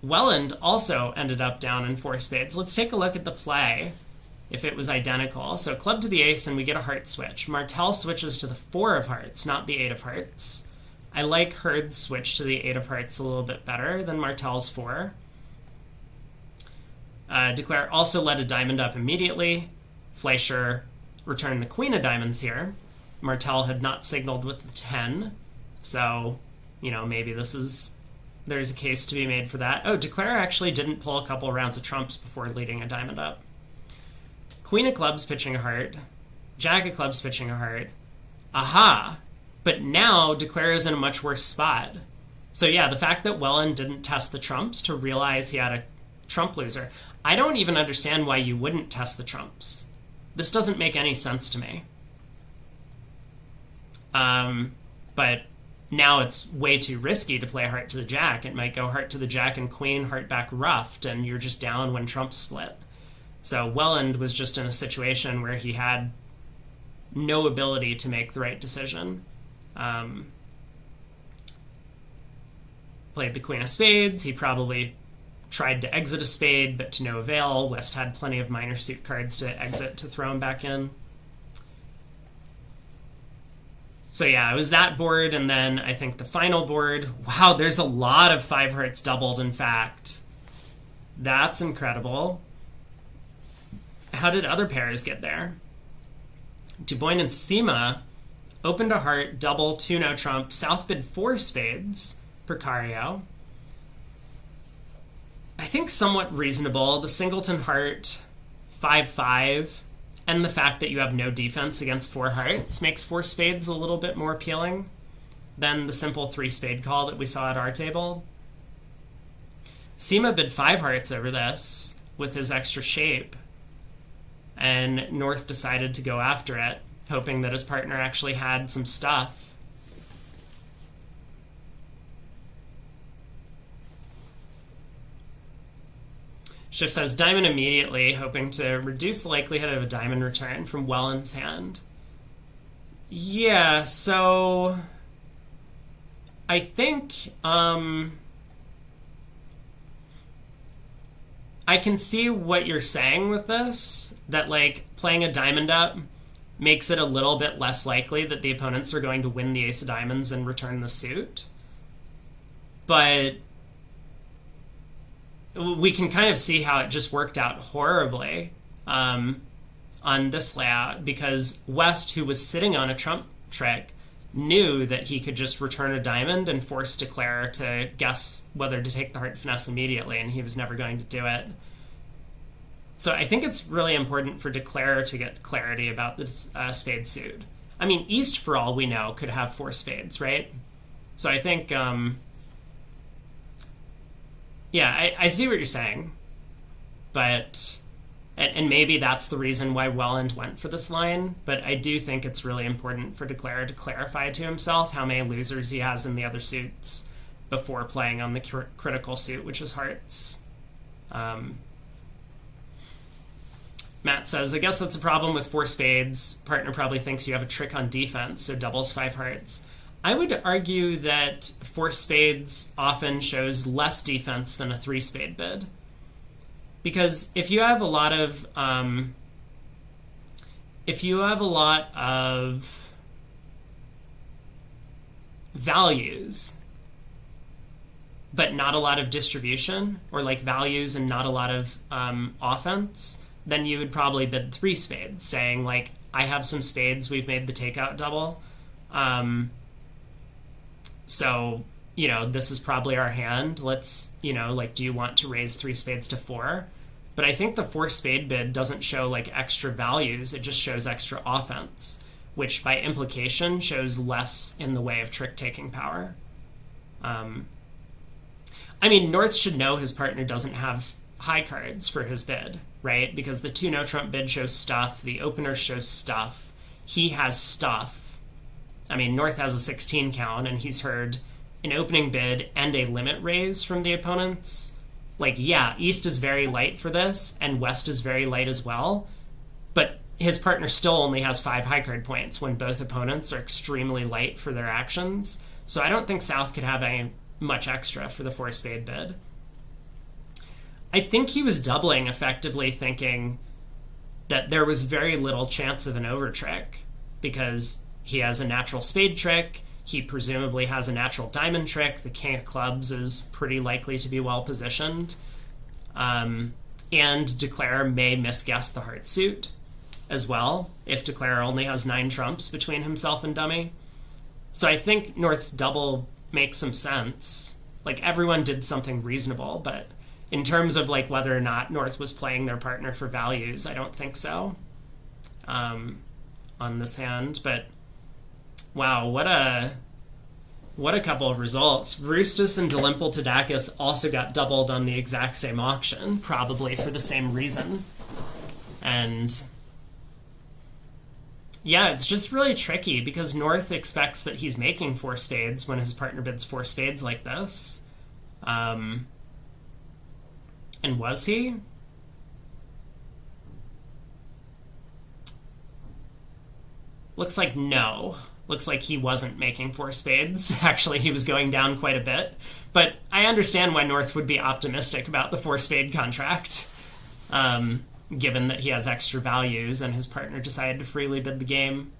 Welland also ended up down in 4 spades. Let's take a look at the play, if it was identical. So club to the ace, and we get a heart switch. Martel switches to the 4 of hearts, not the 8 of hearts. I like Hurd's switch to the 8 of hearts a little bit better than Martel's 4. Declare also led a diamond up immediately. Fleischer returned the queen of diamonds here. Martel had not signaled with the 10, so, maybe there's a case to be made for that. Oh, Declare actually didn't pull a couple rounds of trumps before leading a diamond up. Queen of clubs pitching a heart. Jack of clubs pitching a heart. Aha! But now Declare is in a much worse spot. So yeah, the fact that Welland didn't test the trumps to realize he had a trump loser. I don't even understand why you wouldn't test the trumps. This doesn't make any sense to me. But now it's way too risky to play heart to the jack. It might go heart to the jack and queen, heart back roughed, and you're just down when trumps split. So Welland was just in a situation where he had no ability to make the right decision. Played the queen of spades. He probably tried to exit a spade, but to no avail. West had plenty of minor suit cards to exit to throw him back in. So yeah, it was that board, and then I think the final board. Wow, there's a lot of 5 hearts doubled, in fact. That's incredible. How did other pairs get there? Dubois and Sema opened a heart, double, 2 no trump, south bid 4 spades, Precario. I think somewhat reasonable. The singleton heart, 5-5. And the fact that you have no defense against 4 hearts makes 4 spades a little bit more appealing than the simple 3 spade call that we saw at our table. Seema bid 5 hearts over this with his extra shape, and North decided to go after it, hoping that his partner actually had some stuff. Schiff says diamond immediately, hoping to reduce the likelihood of a diamond return from Welland's hand. Yeah, so I think I can see what you're saying with this, that like playing a diamond up makes it a little bit less likely that the opponents are going to win the ace of diamonds and return the suit. But we can kind of see how it just worked out horribly on this layout, because West, who was sitting on a trump trick, knew that he could just return a diamond and force Declare to guess whether to take the heart finesse immediately, and he was never going to do it. So I think it's really important for Declare to get clarity about this spade suit. I mean, East, for all we know, could have 4 spades, right? So I think, yeah, I see what you're saying, but, and maybe that's the reason why Welland went for this line, but I do think it's really important for Declare to clarify to himself how many losers he has in the other suits before playing on the critical suit, which is hearts. Matt says, I guess that's a problem with 4 spades. Partner probably thinks you have a trick on defense, so doubles 5 hearts. I would argue that 4 spades often shows less defense than a 3 spade bid. Because if you have a lot of values, but not a lot of distribution, or like values and not a lot of offense, then you would probably bid 3 spades, saying like, I have some spades, we've made the takeout double. So, you know, this is probably our hand. Let's, you know, like, do you want to raise 3 spades to 4? But I think the 4 spade bid doesn't show like extra values. It just shows extra offense, which by implication shows less in the way of trick taking power. I mean, North should know his partner doesn't have high cards for his bid, right? Because the 2 no trump bid shows stuff. The opener shows stuff. He has stuff. I mean, North has a 16 count, and he's heard an opening bid and a limit raise from the opponents. Like, yeah, East is very light for this, and West is very light as well, but his partner still only has 5 high card points when both opponents are extremely light for their actions. So I don't think South could have any much extra for the 4 spade bid. I think he was doubling effectively, thinking that there was very little chance of an over trick, because he has a natural spade trick, he presumably has a natural diamond trick, the king of clubs is pretty likely to be well positioned, and Declare may misguess the heart suit as well, if Declare only has 9 trumps between himself and dummy. So I think North's double makes some sense. Like, everyone did something reasonable, but in terms of like whether or not North was playing their partner for values, I don't think so on this hand. But wow, what a couple of results. Roostus and Delimpel Tadakis also got doubled on the exact same auction, probably for the same reason. And yeah, it's just really tricky because North expects that he's making 4 spades when his partner bids 4 spades like this. And was he? Looks like no. Looks like he wasn't making 4 spades. Actually, he was going down quite a bit. But I understand why North would be optimistic about the 4 spade contract, given that he has extra values and his partner decided to freely bid the game.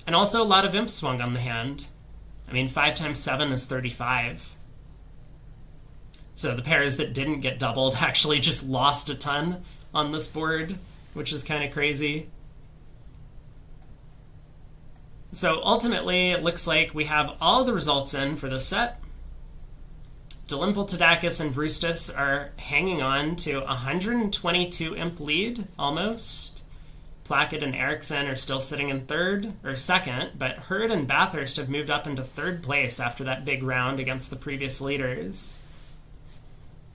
And also a lot of imps swung on the hand. I mean, 5 times 7 is 35. So the pairs that didn't get doubled actually just lost a ton on this board, which is kind of crazy. So ultimately, it looks like we have all the results in for this set. Delimpletodakis and Vrustis are hanging on to 122 imp lead, almost. Plackett and Eriksson are still sitting in second, but Hurd and Bathurst have moved up into third place after that big round against the previous leaders.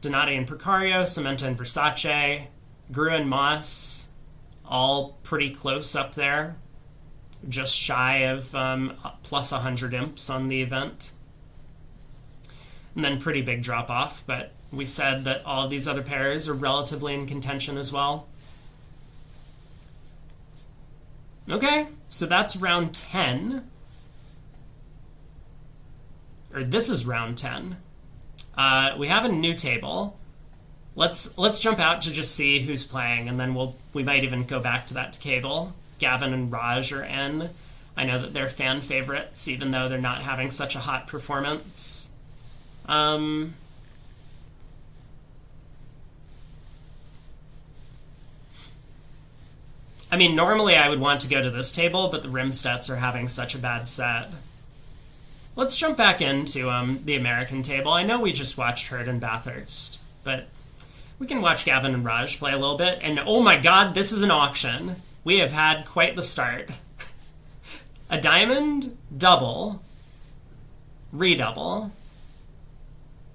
Donati and Precario, Cementa and Versace, Gru and Moss, all pretty close up there. Just shy of plus 100 imps on the event. And then pretty big drop-off, but we said that all of these other pairs are relatively in contention as well. Okay, so that's round 10. Or this is round 10. We have a new table. Let's jump out to just see who's playing, and then we might even go back to that table. Gavin and Raj are in. I know that they're fan favorites, even though they're not having such a hot performance. I mean, normally I would want to go to this table, but the Rimstedts are having such a bad set. Let's jump back into the American table. I know we just watched Hurd and Bathurst, but we can watch Gavin and Raj play a little bit. And oh my god, this is an auction. We have had quite the start. A diamond, double, redouble,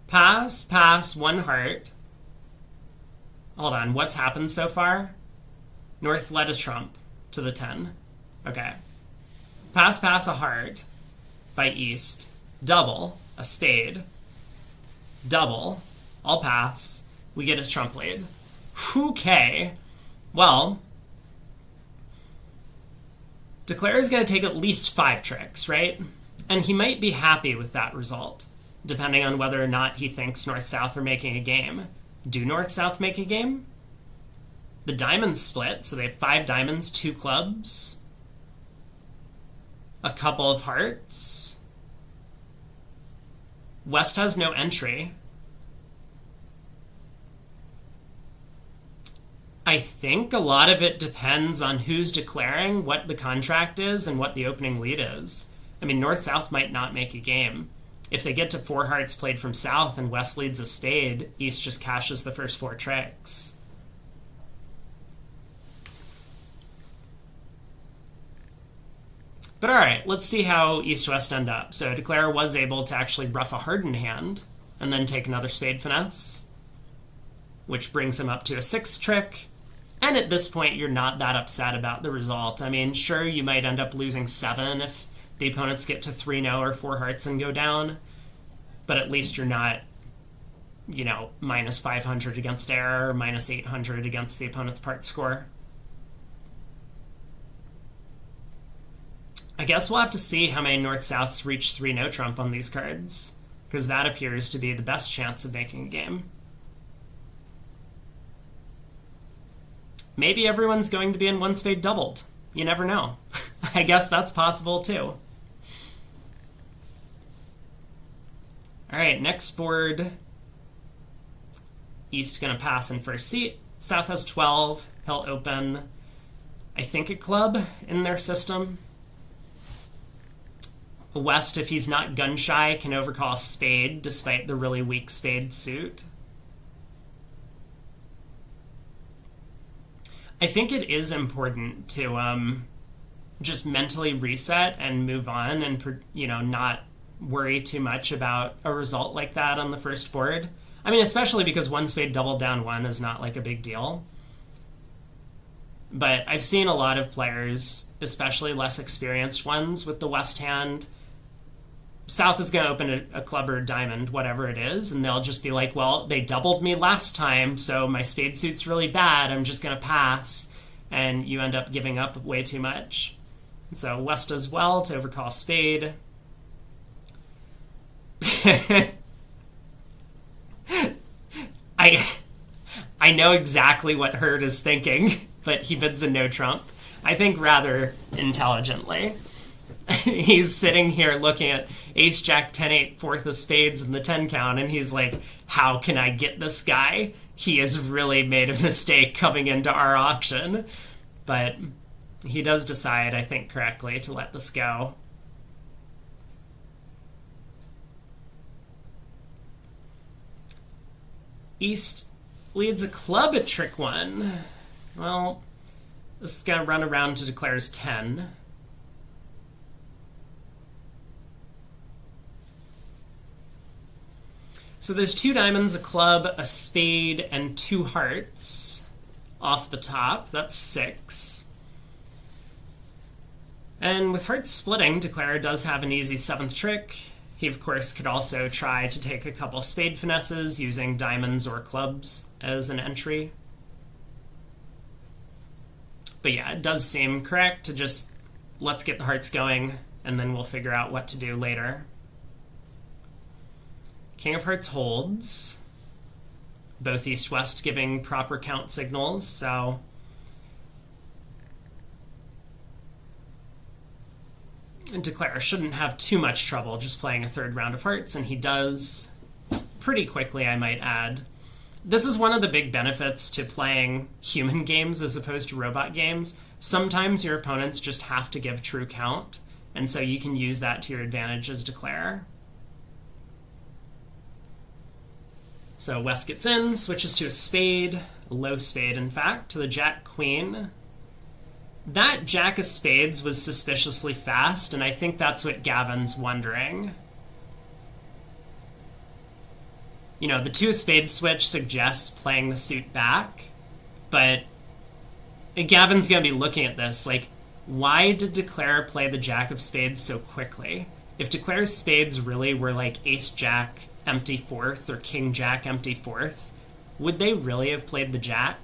pass, pass, one heart. Hold on, what's happened so far? North led a trump to the 10. Okay. Pass, pass, a heart by East. Double, a spade. Double, all pass. We get a trump lead. Okay. Well, Declare is going to take at least 5 tricks, right? And he might be happy with that result, depending on whether or not he thinks North-South are making a game. Do North-South make a game? The diamonds split, so they have 5 diamonds, 2 clubs, a couple of hearts. West has no entry. I think a lot of it depends on who's declaring, what the contract is, and what the opening lead is. I mean, North-South might not make a game. If they get to 4 hearts played from South and West leads a spade, East just cashes the first 4 tricks. But alright, let's see how East-West end up. So Declare was able to actually ruff a hardened hand, and then take another spade finesse, which brings him up to a 6th trick. And at this point, you're not that upset about the result. I mean, sure, you might end up losing 7 if the opponents get to 3-0 or 4 hearts and go down, but at least you're not, you know, minus 500 against error, or minus 800 against the opponent's part score. I guess we'll have to see how many North-Souths reach 3-0 trump on these cards, because that appears to be the best chance of making a game. Maybe everyone's going to be in one spade doubled. You never know. I guess that's possible too. Alright, next board. East gonna pass in first seat. South has 12. He'll open, I think, a club in their system. West, if he's not gun shy, can overcall spade despite the really weak spade suit. I think it is important to just mentally reset and move on and, you know, not worry too much about a result like that on the first board. I mean, especially because one spade double down 1 is not like a big deal. But I've seen a lot of players, especially less experienced ones with the West hand. South is going to open a club or a diamond, whatever it is, and they'll just be like, well, they doubled me last time, so my spade suit's really bad, I'm just going to pass, and you end up giving up way too much. So West does well to overcall spade. I know exactly what Hurd is thinking, but he bids a no trump. I think rather intelligently. He's sitting here looking at ace, jack, 10, 8, 4th of spades in the 10 count, and he's like, how can I get this guy? He has really made a mistake coming into our auction. But he does decide, I think correctly, to let this go. East leads a club at trick 1. Well, this is going to run around to declares 10. So there's 2 diamonds, a club, a spade, and 2 hearts off the top. That's 6. And with hearts splitting, declare does have an easy 7th trick. He, of course, could also try to take a couple spade finesses using diamonds or clubs as an entry. But yeah, it does seem correct to just let's get the hearts going, and then we'll figure out what to do later. King of Hearts holds. Both East-West giving proper count signals, so declare shouldn't have too much trouble just playing a 3rd round of hearts, and he does pretty quickly, I might add. This is one of the big benefits to playing human games as opposed to robot games. Sometimes your opponents just have to give true count, and so you can use that to your advantage as declare. So West gets in, switches to a spade, a low spade in fact, to the Jack-Queen. That Jack of Spades was suspiciously fast, and I think that's what Gavin's wondering. You know, the 2 of Spades switch suggests playing the suit back, but Gavin's going to be looking at this like, why did declare play the Jack of Spades so quickly? If declare's spades really were like Ace-Jack empty 4th or King-Jack empty 4th, would they really have played the Jack?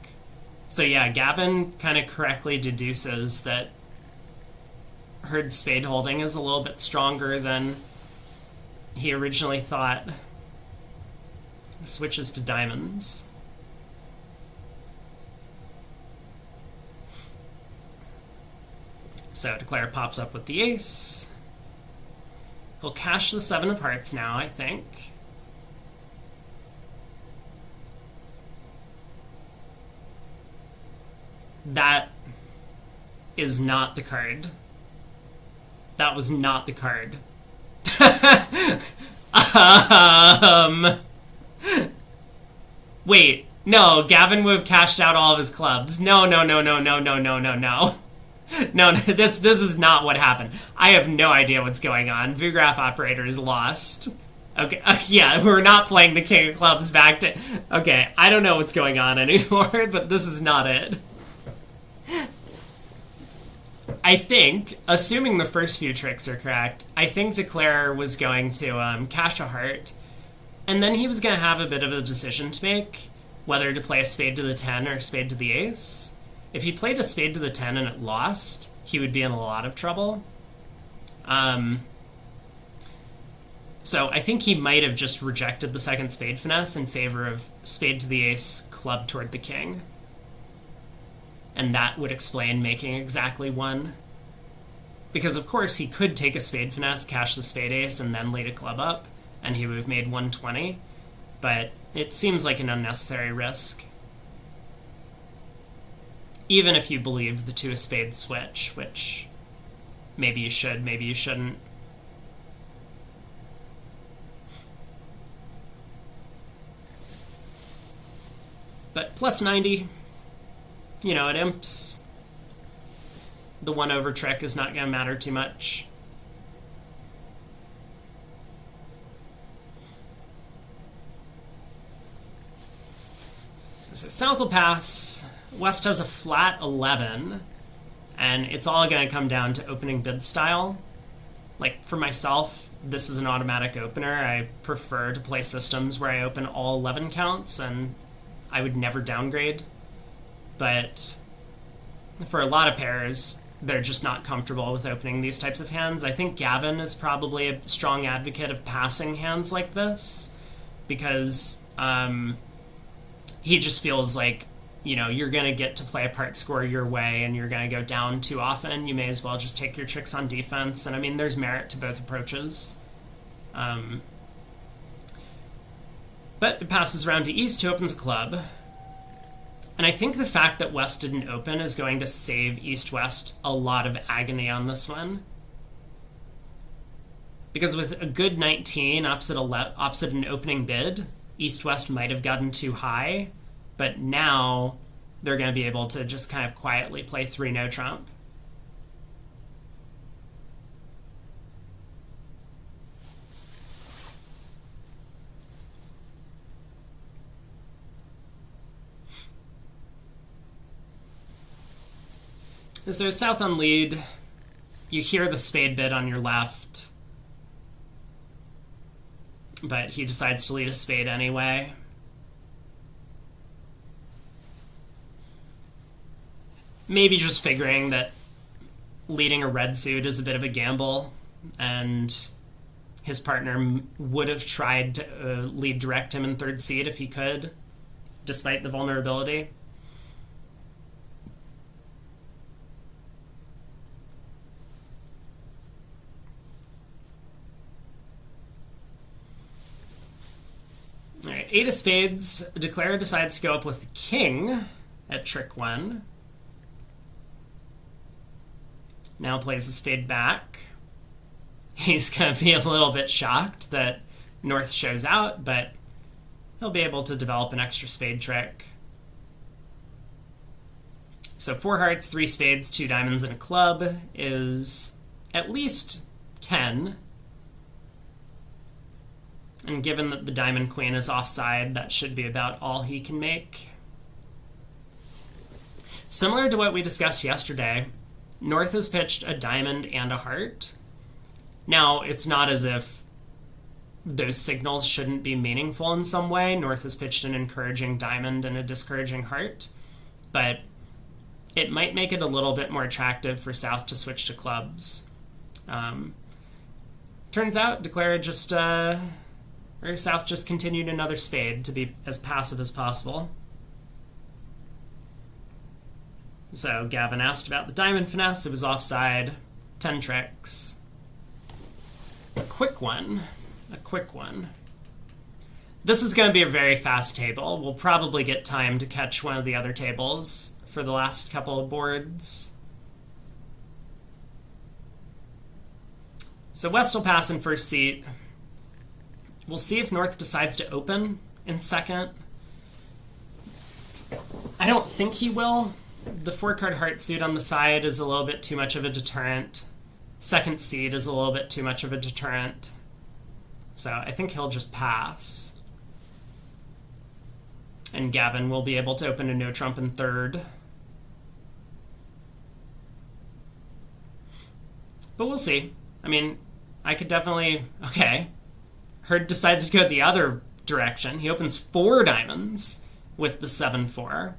So yeah, Gavin kind of correctly deduces that Herd's spade holding is a little bit stronger than he originally thought. Switches to diamonds. So declare pops up with the ace. He'll cash the 7 of hearts now, I think. That is not the card. That was not the card. Wait, no, Gavin would have cashed out all of his clubs. No. No, this is not what happened. I have no idea what's going on. ViewGraph operator is lost. Okay, yeah, we're not playing the King of Clubs back to... Okay, I don't know what's going on anymore, but this is not it. I think, assuming the first few tricks are correct, I think Declare was going to cash a heart, and then he was going to have a bit of a decision to make, whether to play a spade to the 10 or a spade to the ace. If he played a spade to the 10 and it lost, he would be in a lot of trouble. So I think he might have just rejected the second spade finesse in favor of spade to the ace, club toward the king. And that would explain making exactly 1. Because of course he could take a spade finesse, cash the spade ace, and then lead a club up, and he would have made 120. But it seems like an unnecessary risk. Even if you believe the 2 of spades switch, which maybe you should, maybe you shouldn't. But plus 90, you know, it imps. The 1 over trick is not going to matter too much. So South will pass. West has a flat 11, and it's all going to come down to opening bid style. Like, for myself, this is an automatic opener. I prefer to play systems where I open all 11 counts, and I would never downgrade. But for a lot of pairs, they're just not comfortable with opening these types of hands. I think Gavin is probably a strong advocate of passing hands like this, because he just feels like, you know, you're going to get to play a part score your way and you're going to go down too often. You may as well just take your tricks on defense. And I mean, there's merit to both approaches. But it passes around to East, who opens a club. And I think the fact that West didn't open is going to save East-West a lot of agony on this one. Because with a good 19 opposite an opening bid, East-West might have gotten too high, but now they're going to be able to just kind of quietly play 3 no trump. So South on lead, you hear the spade bid on your left, but he decides to lead a spade anyway. Maybe just figuring that leading a red suit is a bit of a gamble, and his partner would have tried to lead direct him in third seed if he could, despite the vulnerability. All right, 8 of spades. Declare decides to go up with the king at trick 1. Now plays the spade back. He's going to be a little bit shocked that North shows out, but he'll be able to develop an extra spade trick. So 4 hearts, 3 spades, 2 diamonds, and a club is at least 10. And given that the diamond queen is offside, that should be about all he can make. Similar to what we discussed yesterday, North has pitched a diamond and a heart. Now, it's not as if those signals shouldn't be meaningful in some way. North has pitched an encouraging diamond and a discouraging heart, but it might make it a little bit more attractive for South to switch to clubs. Turns out, South just continued another spade to be as passive as possible. So Gavin asked about the diamond finesse. It was offside. 10 tricks. A quick one. This is going to be a very fast table. We'll probably get time to catch one of the other tables for the last couple of boards. So West will pass in first seat. We'll see if North decides to open in second. I don't think he will. The 4-card heart suit on the side is a little bit too much of a deterrent. Second seed is a little bit too much of a deterrent. So I think he'll just pass. And Gavin will be able to open a no trump in third. But we'll see. I mean, I could definitely... Okay. Hurd decides to go the other direction. He opens 4 diamonds with the 7-4.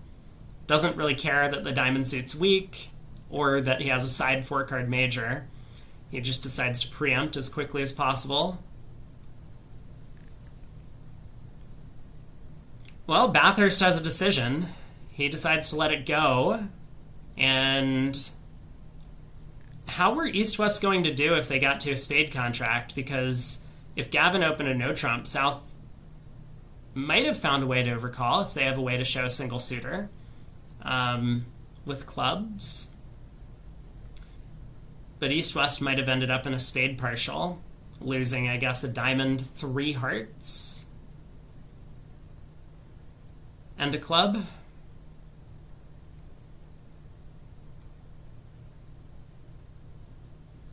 Doesn't really care that the diamond suit's weak or that he has a side 4-card major. He just decides to preempt as quickly as possible. Well, Bathurst has a decision. He decides to let it go. And how were East-West going to do if they got to a spade contract? Because if Gavin opened a no trump, South might have found a way to overcall if they have a way to show a single suitor with clubs. But East-West might have ended up in a spade partial, losing, I guess, a diamond, 3 hearts, and a club.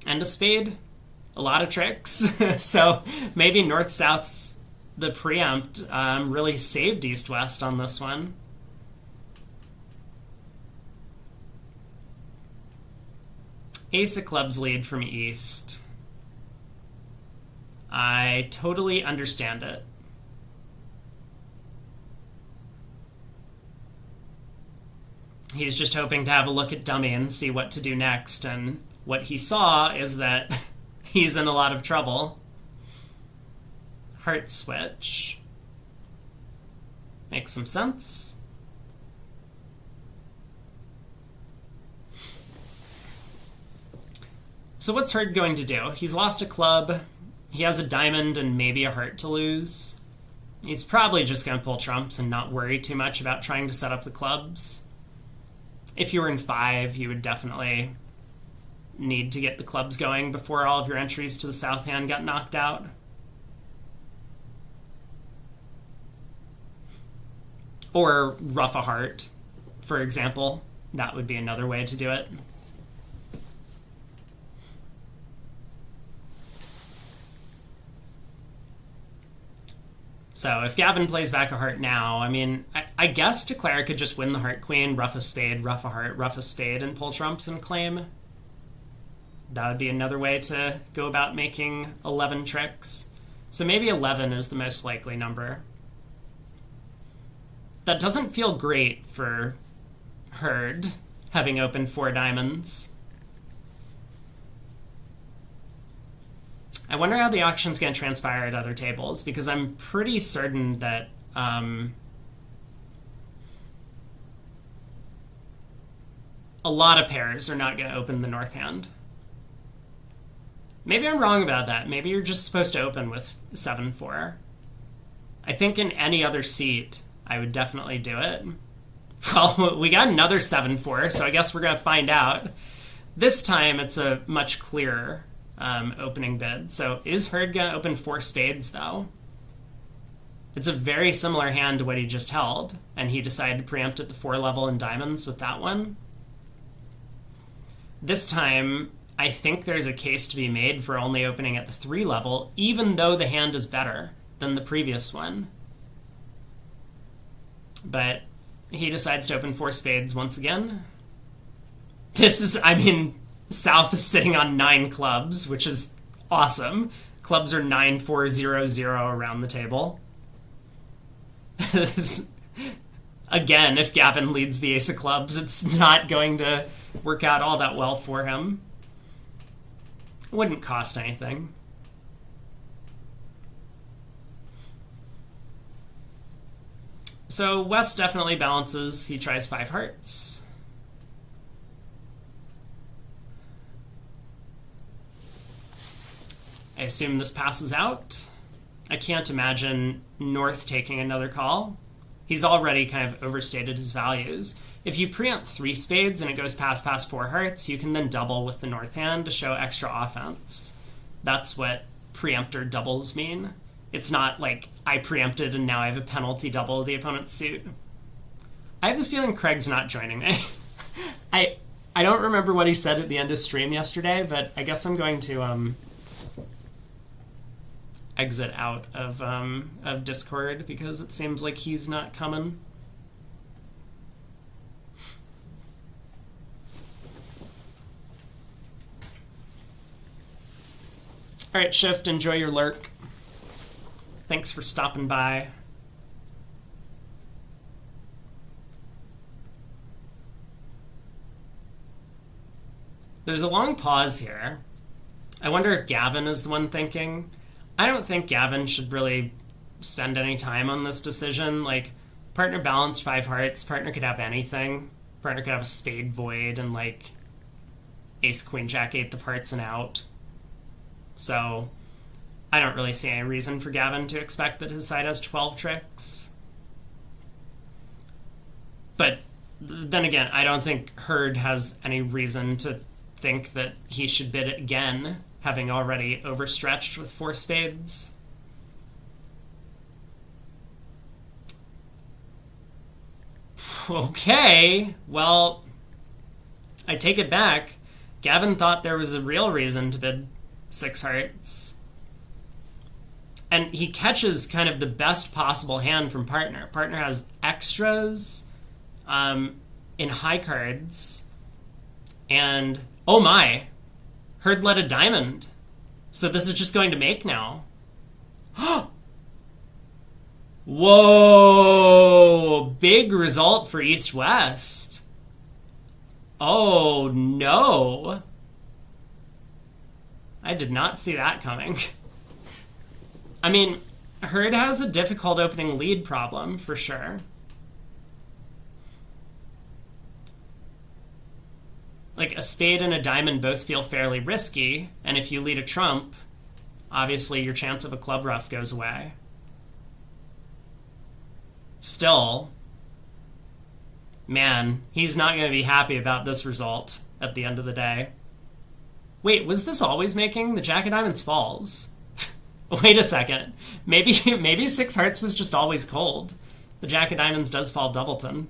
And a spade. A lot of tricks. So maybe North-South's the preempt really saved East-West on this one. Ace of clubs lead from East. I totally understand it. He's just hoping to have a look at dummy and see what to do next, and what he saw is that he's in a lot of trouble. Heart switch. Makes some sense. So what's Hurd going to do? He's lost a club. He has a diamond and maybe a heart to lose. He's probably just going to pull trumps and not worry too much about trying to set up the clubs. If you were in 5, you would definitely need to get the clubs going before all of your entries to the south hand got knocked out. Or ruff a heart, for example. That would be another way to do it. So if Gavin plays back a heart now, I mean, I guess Declare could just win the heart queen, ruff a spade, ruff a heart, ruff a spade, and pull trumps and claim. That would be another way to go about making 11 tricks. So maybe 11 is the most likely number. That doesn't feel great for Herd, having opened 4 diamonds. I wonder how the auction's going to transpire at other tables, because I'm pretty certain that a lot of pairs are not going to open the north hand. Maybe I'm wrong about that. Maybe you're just supposed to open with 7-4. I think in any other seat, I would definitely do it. Well, we got another 7-4, so I guess we're going to find out. This time, it's a much clearer opening bid. So is Herd going to open 4 spades, though? It's a very similar hand to what he just held, and he decided to preempt at the 4 level in diamonds with that one. This time, I think there's a case to be made for only opening at the 3 level, even though the hand is better than the previous one. But he decides to open 4 spades once again. This is, I mean, South is sitting on 9 clubs, which is awesome. Clubs are 9, 4, 0, 0 around the table. Again, if Gavin leads the ace of clubs, it's not going to work out all that well for him. It wouldn't cost anything. So West definitely balances. He tries 5 hearts. I assume this passes out. I can't imagine North taking another call. He's already kind of overstated his values. If you preempt 3 spades and it goes past 4 hearts, you can then double with the North hand to show extra offense. That's what preemptor doubles mean. It's not like I preempted and now I have a penalty double the opponent's suit. I have the feeling Craig's not joining me. I don't remember what he said at the end of stream yesterday, but I guess I'm going to exit out of Discord because it seems like he's not coming. All right, Shift, enjoy your lurk. Thanks for stopping by. There's a long pause here. I wonder if Gavin is the one thinking. I don't think Gavin should really spend any time on this decision. Like, partner balanced 5 hearts. Partner could have anything. Partner could have a spade void and, like, ace, queen, jack, 8 of hearts and out. So I don't really see any reason for Gavin to expect that his side has 12 tricks. But then again, I don't think Herd has any reason to think that he should bid it again, having already overstretched with 4 spades. Okay, well, I take it back. Gavin thought there was a real reason to bid 6 hearts. And he catches kind of the best possible hand from partner. Partner has extras in high cards. And, oh my, Herd led a diamond. So this is just going to make now. Whoa! Big result for East-West. Oh, no. I did not see that coming. I mean, Herd has a difficult opening lead problem, for sure. Like, a spade and a diamond both feel fairly risky, and if you lead a trump, obviously your chance of a club ruff goes away. Still, man, he's not going to be happy about this result at the end of the day. Wait, was this always making? The Jack of Diamonds falls. Wait a second. Maybe 6 hearts was just always cold. The Jack of Diamonds does fall doubleton.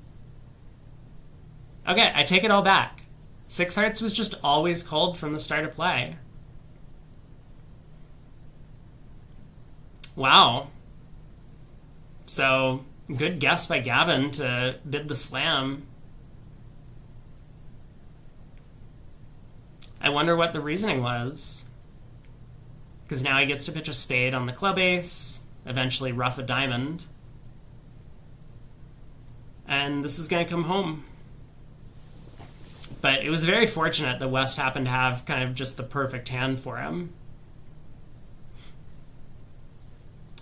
Okay, I take it all back. Six Hearts was just always cold from the start of play. Wow. So, good guess by Gavin to bid the slam. I wonder what the reasoning was. Because now he gets to pitch a spade on the club ace, eventually ruff a diamond. And this is going to come home. But it was very fortunate that West happened to have kind of just the perfect hand for him.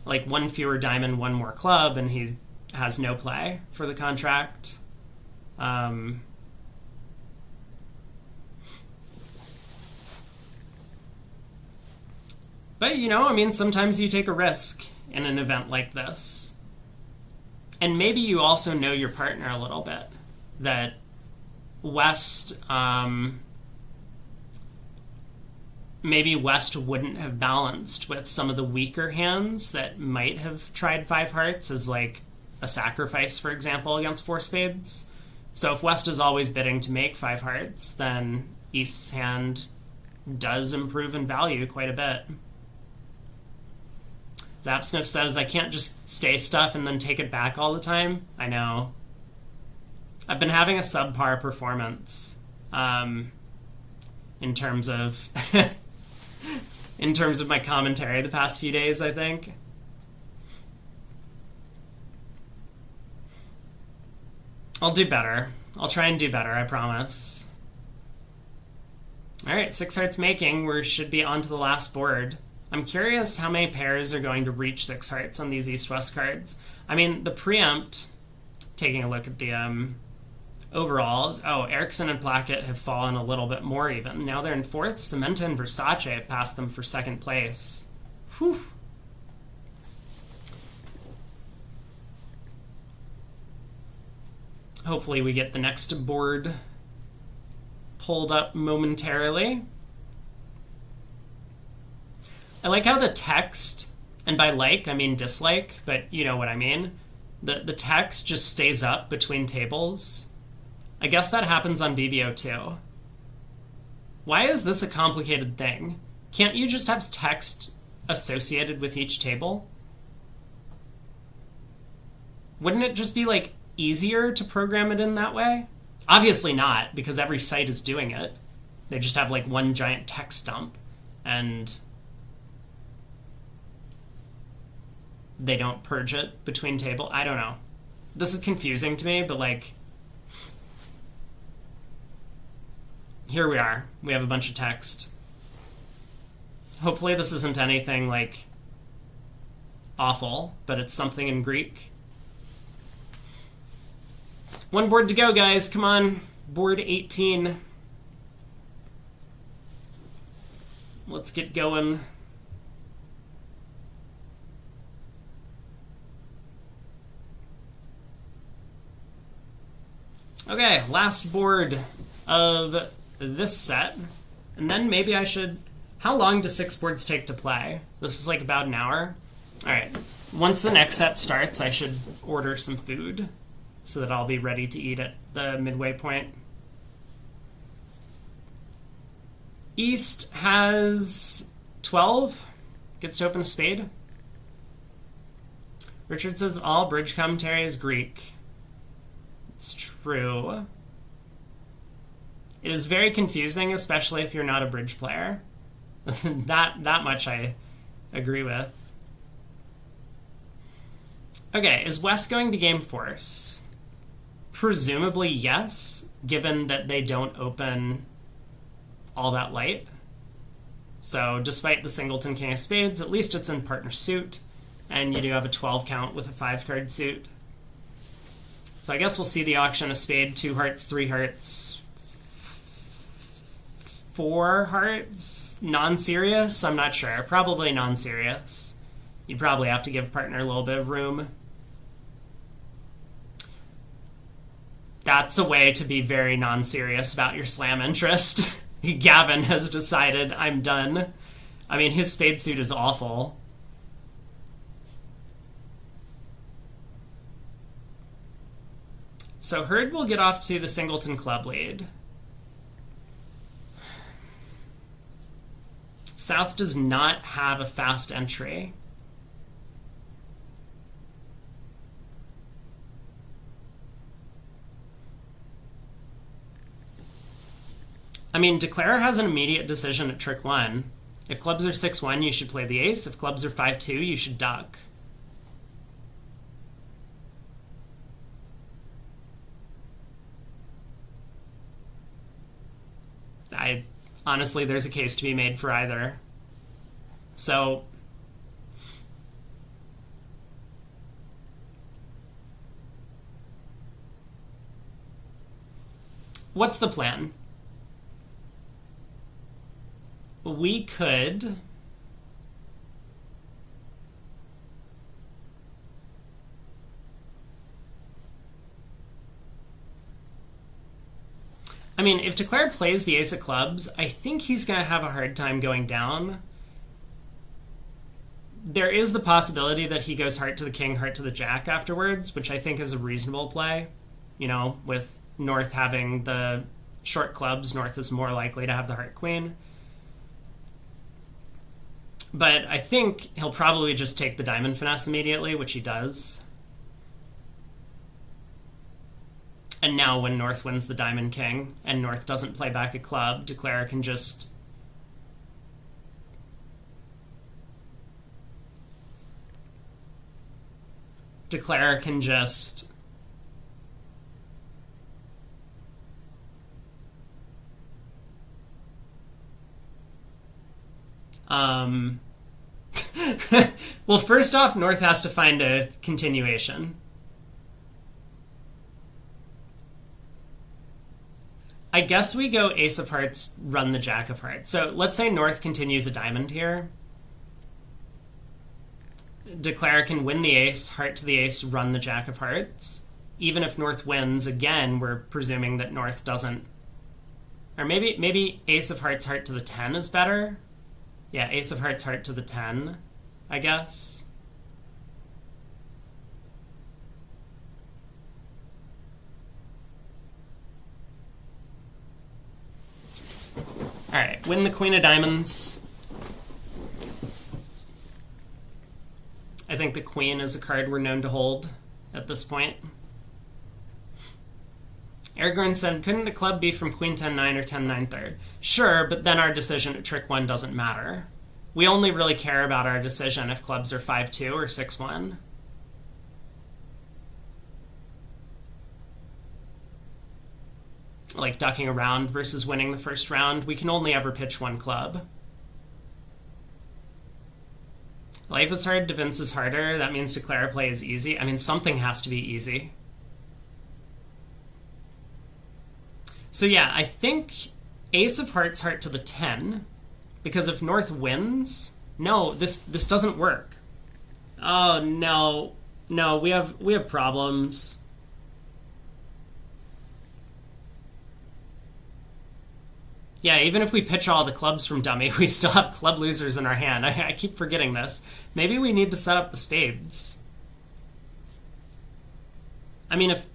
Like one fewer diamond, one more club, and he has no play for the contract. But, you know, I mean, sometimes you take a risk in an event like this. And maybe you also know your partner a little bit. That West, maybe West wouldn't have balanced with some of the weaker hands that might have tried five hearts as like a sacrifice, for example, against four spades. So if West is always bidding to make five hearts, then East's hand does improve in value quite a bit. Zapsniff says, I can't just stay stuff and then take it back all the time. I know. I've been having a subpar performance in terms of in terms of my commentary the past few days, I think. I'll do better. I'll try and do better, I promise. All right, six hearts making. We should be on to the last board. I'm curious how many pairs are going to reach six hearts on these East-West cards. I mean, the preempt, taking a look at the overalls. Oh, Erickson and Plackett have fallen a little bit more even. Now they're in fourth. Cementa and Versace have passed them for second place. Whew. Hopefully we get the next board pulled up momentarily. I like how the text, and by like, I mean dislike, but you know what I mean. The text just stays up between tables. I guess that happens on BBO too. Why is this a complicated thing? Can't you just have text associated with each table? Wouldn't it just be like easier to program it in that way? Obviously not, because every site is doing it. They just have like one giant text dump, and they don't purge it between table. I don't know. This is confusing to me, but like, here we are. We have a bunch of text. Hopefully this isn't anything like awful, but it's something in Greek. One board to go, guys. Come on. Board 18. Let's get going. Okay, last board of this set. And then maybe I should... How long do six boards take to play? This is like about an hour. Alright, once the next set starts, I should order some food so that I'll be ready to eat at the midway point. East has 12. Gets to open a spade. Richard says all bridge commentary is Greek. It's true. It is very confusing, especially if you're not a bridge player. that much I agree with. Okay, is West going to game force? Presumably yes, given that they don't open all that light. So despite the singleton king of spades, at least it's in partner suit, and you do have a 12 count with a 5-card suit. So I guess we'll see the auction of spade, 2 hearts, 3 hearts, 4 hearts, non-serious? I'm not sure. Probably non-serious. You probably have to give partner a little bit of room. That's a way to be very non-serious about your slam interest. Gavin has decided, I'm done. I mean, his spade suit is awful. So Hurd will get off to the singleton club lead. South does not have a fast entry. I mean, Declare has an immediate decision at trick 1. If clubs are 6-1, you should play the ace. If clubs are 5-2, you should duck. Honestly, there's a case to be made for either. So what's the plan? We could I mean, if Declare plays the ace of clubs, I think he's going to have a hard time going down. There is the possibility that he goes heart to the king, heart to the jack afterwards, which I think is a reasonable play. You know, with North having the short clubs, North is more likely to have the heart queen. But I think he'll probably just take the diamond finesse immediately, which he does. And now when North wins the diamond king and North doesn't play back a club, Declare can just well, first off, North has to find a continuation. I guess we go ace of hearts, run the jack of hearts. So let's say North continues a diamond here. Declare can win the ace, heart to the ace, run the jack of hearts. Even if North wins, again, we're presuming that North doesn't... Or maybe ace of hearts, heart to the 10 is better. Yeah, ace of hearts, heart to the 10, I guess. All right, win the queen of diamonds. I think the queen is a card we're known to hold at this point. Aragorn said, couldn't the club be from queen 10-9 or 10-9 third? Sure, but then our decision at trick 1 doesn't matter. We only really care about our decision if clubs are 5-2 or 6-1. Like ducking around versus winning the first round, we can only ever pitch one club. Life is hard, defense is harder. That means Declare play is easy. I mean, something has to be easy. So yeah, I think ace of hearts, heart to the 10, because if North wins, no, this doesn't work. Oh no, no, we have problems. Yeah, even if we pitch all the clubs from dummy, we still have club losers in our hand. I keep forgetting this. Maybe we need to set up the spades. I mean, if...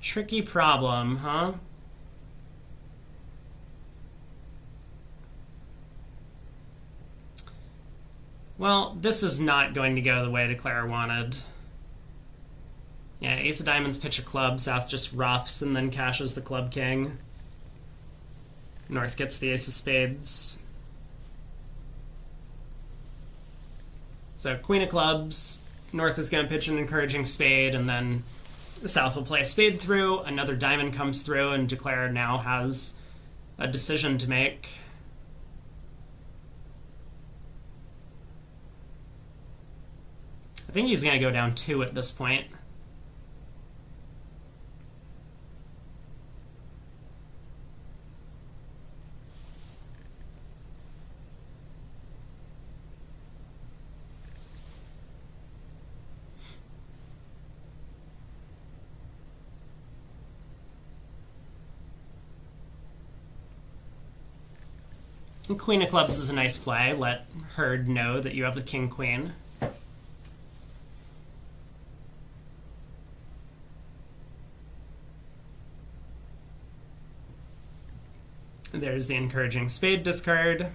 Tricky problem, huh? Well, this is not going to go the way Declare wanted. Yeah, ace of diamonds, pitch a club, South just roughs and then cashes the club king. North gets the ace of spades. So queen of clubs, North is going to pitch an encouraging spade, and then the South will play a spade through, another diamond comes through, and Declare now has a decision to make. I think he's going to go down 2 at this point. Queen of clubs is a nice play. Let Herd know that you have the king-queen. There's the encouraging spade discard.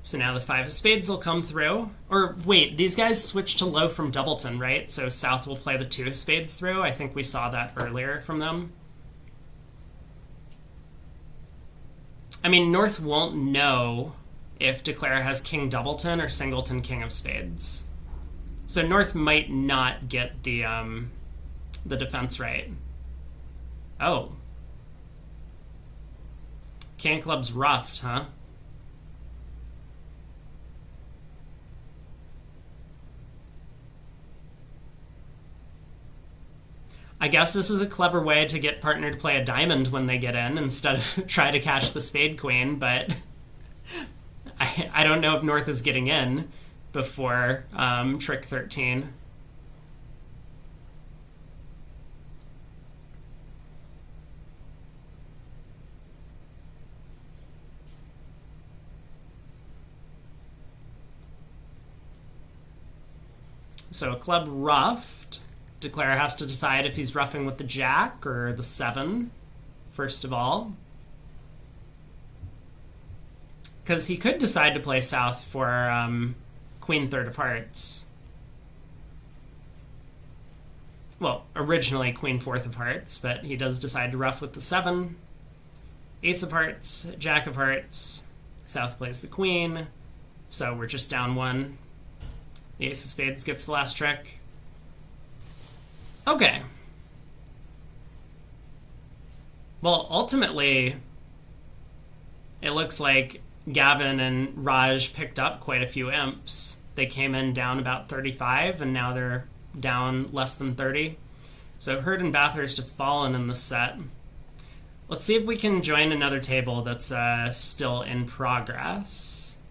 So now the 5 of spades will come through. Or wait, these guys switch to low from doubleton, right? So South will play the 2 of spades through. I think we saw that earlier from them. I mean, North won't know if Declare has king doubleton or singleton king of spades. So North might not get the defense right. Oh. King of clubs roughed, huh? I guess this is a clever way to get partner to play a diamond when they get in instead of try to cash the spade queen, but I don't know if North is getting in before trick 13. So a club roughed. Declare has to decide if he's roughing with the jack or the 7, first of all. Because he could decide to play South for Queen third of hearts. Well, originally Queen fourth of hearts, but he does decide to rough with the 7. Ace of hearts, Jack of hearts. South plays the queen. So we're just down 1. The ace of spades gets the last trick. Okay. Well, ultimately, it looks like Gavin and Raj picked up quite a few imps. They came in down about 35, and now they're down less than 30. So Herd and Bathurst have fallen in the set. Let's see if we can join another table that's still in progress.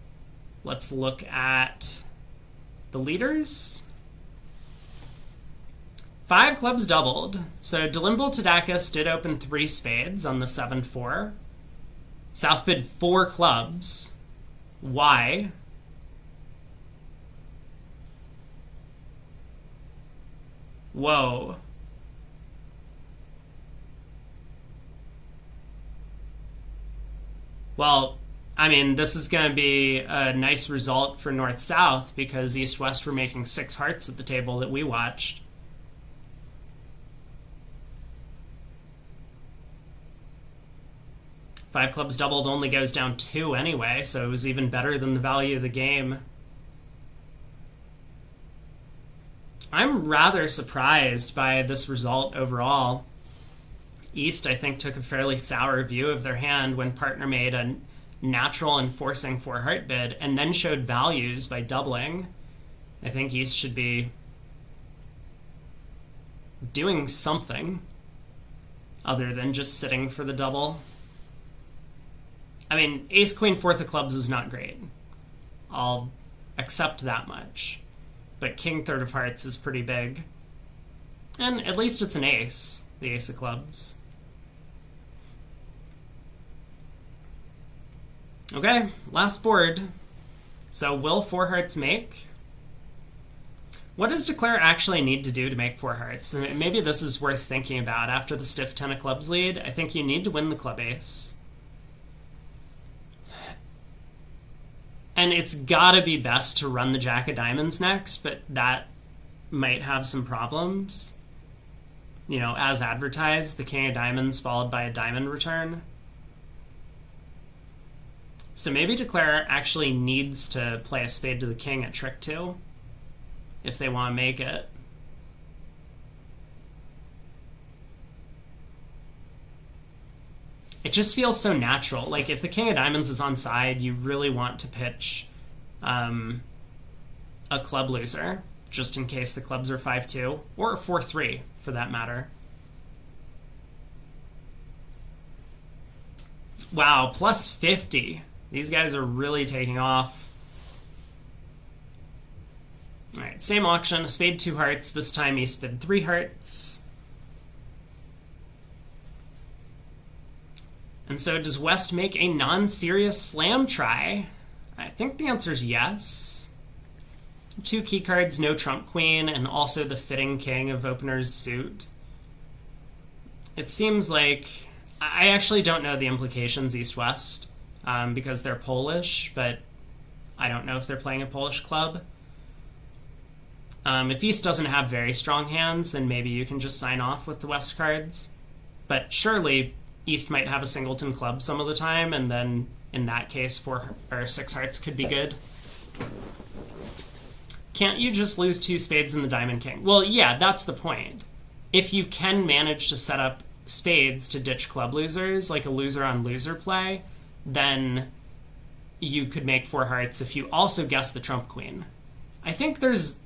Let's look at the leaders. 5 clubs doubled. So Delimble Tadakis did open 3 spades on the 7-4. South bid 4 clubs. Why? Whoa. Well, I mean, this is going to be a nice result for North-South because East-West were making 6 hearts at the table that we watched. Five clubs doubled only goes down 2 anyway, so it was even better than the value of the game. I'm rather surprised by this result overall. East, I think, took a fairly sour view of their hand when partner made a natural and forcing 4-heart bid and then showed values by doubling. I think East should be doing something other than just sitting for the double. I mean, ace, queen, 4th of clubs is not great. I'll accept that much. But king, 3rd of hearts is pretty big. And at least it's an ace, the ace of clubs. Okay, last board. So will 4 hearts make? What does Declare actually need to do to make 4 hearts? And maybe this is worth thinking about after the stiff 10 of clubs lead. I think you need to win the club ace. And it's gotta be best to run the jack of diamonds next, but that might have some problems. You know, as advertised, the king of diamonds followed by a diamond return. So maybe Declare actually needs to play a spade to the king at trick 2 if they want to make it. It just feels so natural. Like, if the king of diamonds is on side, you really want to pitch a club loser, just in case the clubs are 5-2, or 4-3, for that matter. Wow, plus 50. These guys are really taking off. All right, same auction, a spade 2 hearts. This time East bid 3 hearts. And so does West make a non-serious slam try? I think the answer is yes. 2 key cards, no trump queen, and also the fitting king of opener's suit. It seems like... I actually don't know the implications east-west because they're Polish, but I don't know if they're playing a Polish club. If East doesn't have very strong hands, then maybe you can just sign off with the West cards. But surely East might have a singleton club some of the time, and then in that case 4 or 6 hearts could be good. Can't you just lose 2 spades in the diamond king? Well, yeah, that's the point. If you can manage to set up spades to ditch club losers, like a loser on loser play, then you could make 4 hearts if you also guess the trump queen. I think there's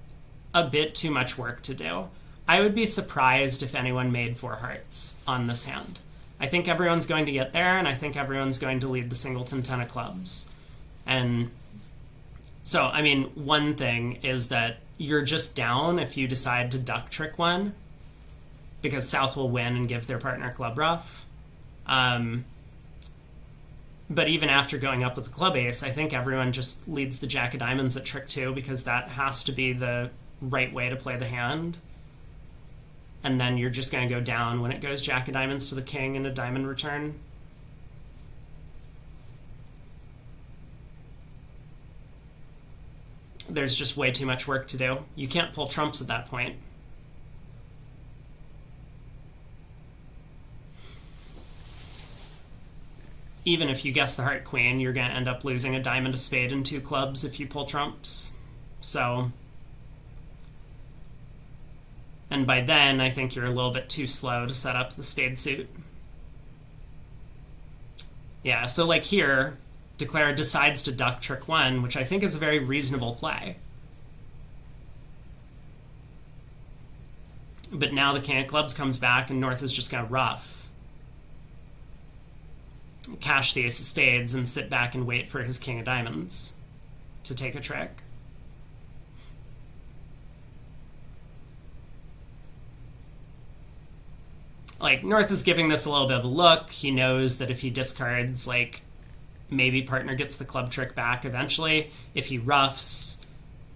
a bit too much work to do. I would be surprised if anyone made 4 hearts on this hand. I think everyone's going to get there, and I think everyone's going to lead the singleton 10 of clubs. And so, I mean, one thing is that you're just down if you decide to duck trick one, because South will win and give their partner club rough. But even after going up with the club ace, I think everyone just leads the jack of diamonds at trick 2, because that has to be the right way to play the hand. And then you're just going to go down when it goes jack of diamonds to the king and a diamond return. There's just way too much work to do. You can't pull trumps at that point. Even if you guess the heart queen, you're going to end up losing a diamond, a spade, and 2 clubs if you pull trumps. So... and by then, I think you're a little bit too slow to set up the spade suit. Yeah, so like here, Declare decides to duck trick 1, which I think is a very reasonable play. But now the king of clubs comes back, and North is just going to ruff. Cash the ace of spades and sit back and wait for his king of diamonds to take a trick. Like, North is giving this a little bit of a look. He knows that if he discards, like, maybe partner gets the club trick back eventually. If he roughs,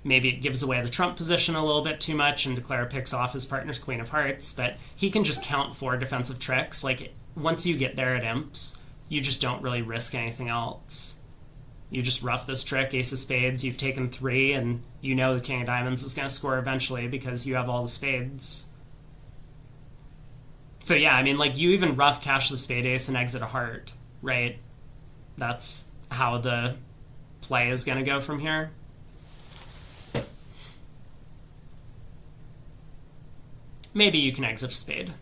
maybe it gives away the trump position a little bit too much and Declare picks off his partner's queen of hearts. But he can just count 4 defensive tricks. Like, once you get there at imps, you just don't really risk anything else. You just rough this trick, ace of spades, you've taken 3, and you know the king of diamonds is going to score eventually because you have all the spades. So yeah, I mean, like, you even rough cash the spade ace and exit a heart, right? That's how the play is going to go from here. Maybe you can exit a spade.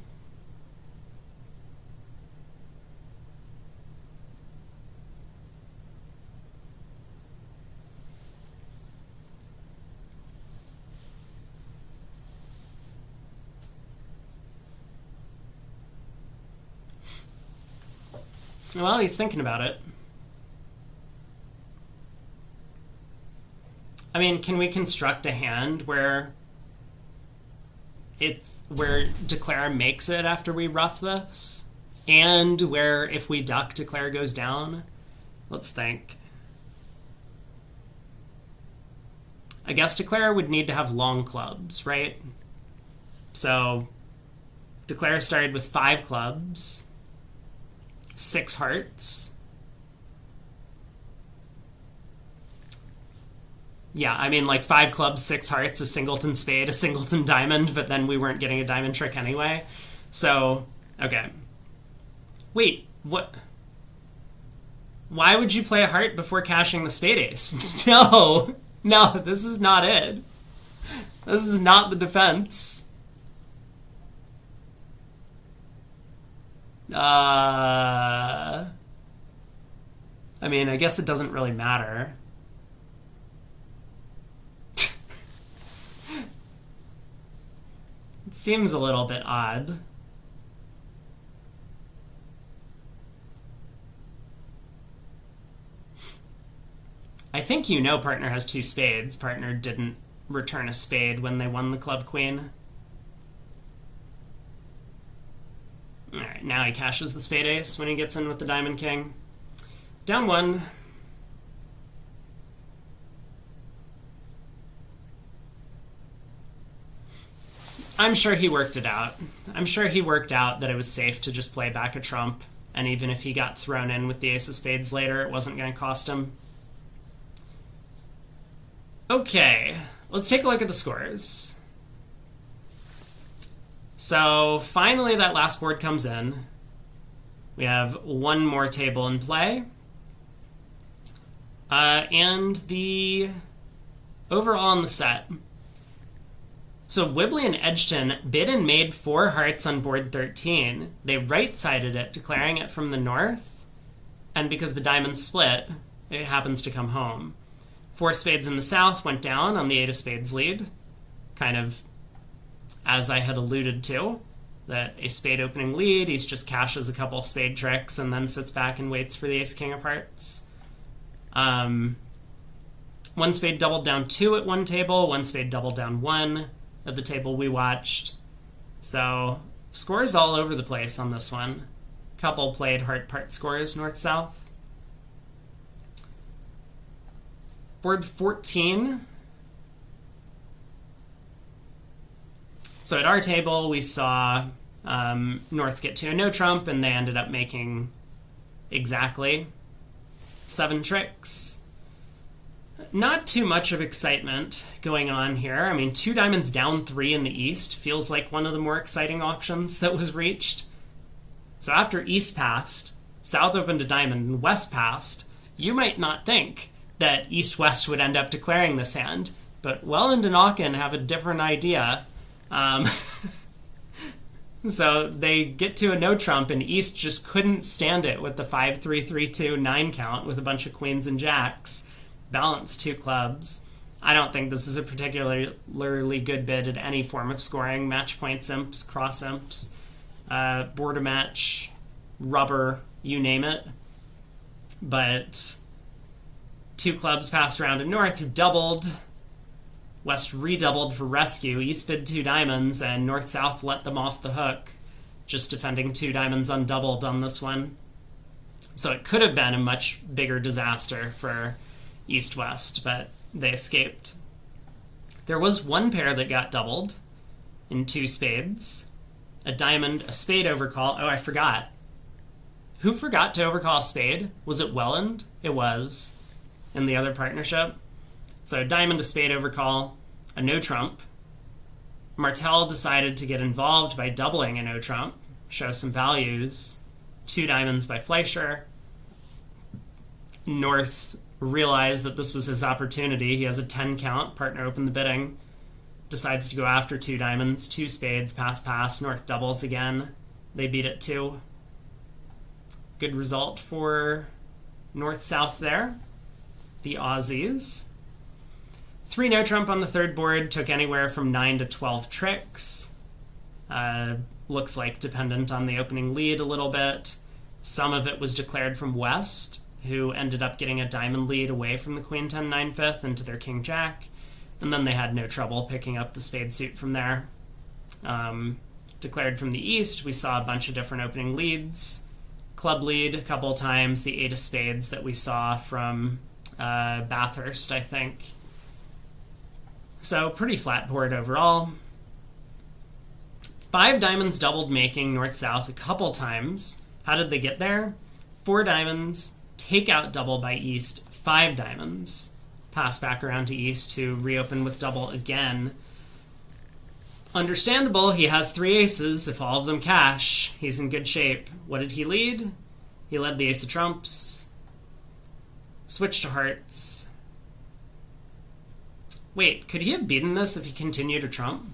Well, he's thinking about it. I mean, can we construct a hand where Declare makes it after we rough this? And where if we duck, Declare goes down? Let's think. I guess Declare would need to have long clubs, right? So Declare started with 5 clubs. 6 hearts. Yeah, I mean, like 5 clubs, 6 hearts, a singleton spade, a singleton diamond, but then we weren't getting a diamond trick anyway. So, okay. Wait, what? Why would you play a heart before cashing the spade ace? No, this is not it. This is not the defense. I mean, I guess it doesn't really matter. It seems a little bit odd. I think you know partner has 2 spades. Partner didn't return a spade when they won the club queen. Alright, now he cashes the spade ace when he gets in with the diamond king. Down 1. I'm sure he worked it out. I'm sure he worked out that it was safe to just play back a trump, and even if he got thrown in with the ace of spades later, it wasn't going to cost him. Okay, let's take a look at the scores. So finally that last board comes in. We have one more table in play. And the overall on the set. So Whibley and Edgton bid and made 4 hearts on board 13. They right-sided it, declaring it from the north, and because the diamonds split, it happens to come home. 4 spades in the south went down on the 8 of spades lead, kind of as I had alluded to, that a spade opening lead, he just cashes a couple of spade tricks and then sits back and waits for the ace-king of hearts. 1 spade doubled down 2 at one table, 1 spade doubled down 1 at the table we watched. So scores all over the place on this one. Couple played heart part scores north-south. Board 14. So at our table we saw North get to a no trump, and they ended up making exactly 7 tricks. Not too much of excitement going on here. I mean, 2 diamonds down 3 in the east feels like one of the more exciting auctions that was reached. So after east passed, south opened a diamond, and west passed, you might not think that east-west would end up declaring this hand, but Welland and Aachen have a different idea. So they get to a no trump, and east just couldn't stand it with the 5-3-3-2 9 count with a bunch of queens and jacks. Balance 2 clubs. I don't think this is a particularly good bid at any form of scoring. Match points imps, cross imps, border match, rubber, you name it. But 2 clubs passed around to north, who doubled. West redoubled for rescue. East bid 2 diamonds, and north-south let them off the hook, just defending 2 diamonds undoubled on this one. So it could have been a much bigger disaster for east-west, but they escaped. There was 1 pair that got doubled in 2 spades. A diamond, a spade overcall. Oh, I forgot. Who forgot to overcall a spade? Was it Welland? It was, in the other partnership. So a diamond, a spade overcall, a no trump. Martel decided to get involved by doubling a no trump, show some values. 2 diamonds by Fleischer. North realized that this was his opportunity. He has a 10 count. Partner opened the bidding. Decides to go after 2 diamonds, 2 spades, pass. North doubles again. They beat it 2. Good result for north-south there. The Aussies. 3 no trump on the 3rd board, took anywhere from 9 to 12 tricks. Looks like dependent on the opening lead a little bit. Some of it was declared from west, who ended up getting a diamond lead away from the queen 10 9 5th into their king jack, and then they had no trouble picking up the spade suit from there. Declared from the east, we saw a bunch of different opening leads. Club lead a couple times, the 8 of spades that we saw from Bathurst, I think. So pretty flat board overall. 5 diamonds doubled making north-south a couple times. How did they get there? 4 diamonds, take out double by east, 5 diamonds. Pass back around to east to reopen with double again. Understandable, he has 3 aces. If all of them cash, he's in good shape. What did he lead? He led the ace of trumps. Switch to hearts. Wait, could he have beaten this if he continued to trump?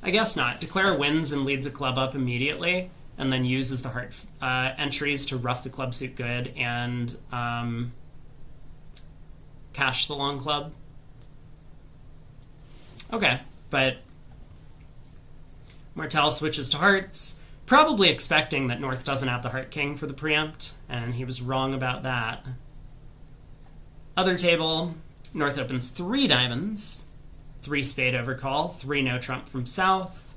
I guess not. Declare wins and leads a club up immediately, and then uses the heart entries to rough the club suit good and cash the long club. Okay, but Martel switches to hearts, probably expecting that North doesn't have the heart king for the preempt, and he was wrong about that. Other table, North opens 3 diamonds, 3 spade overcall, 3 no trump from south,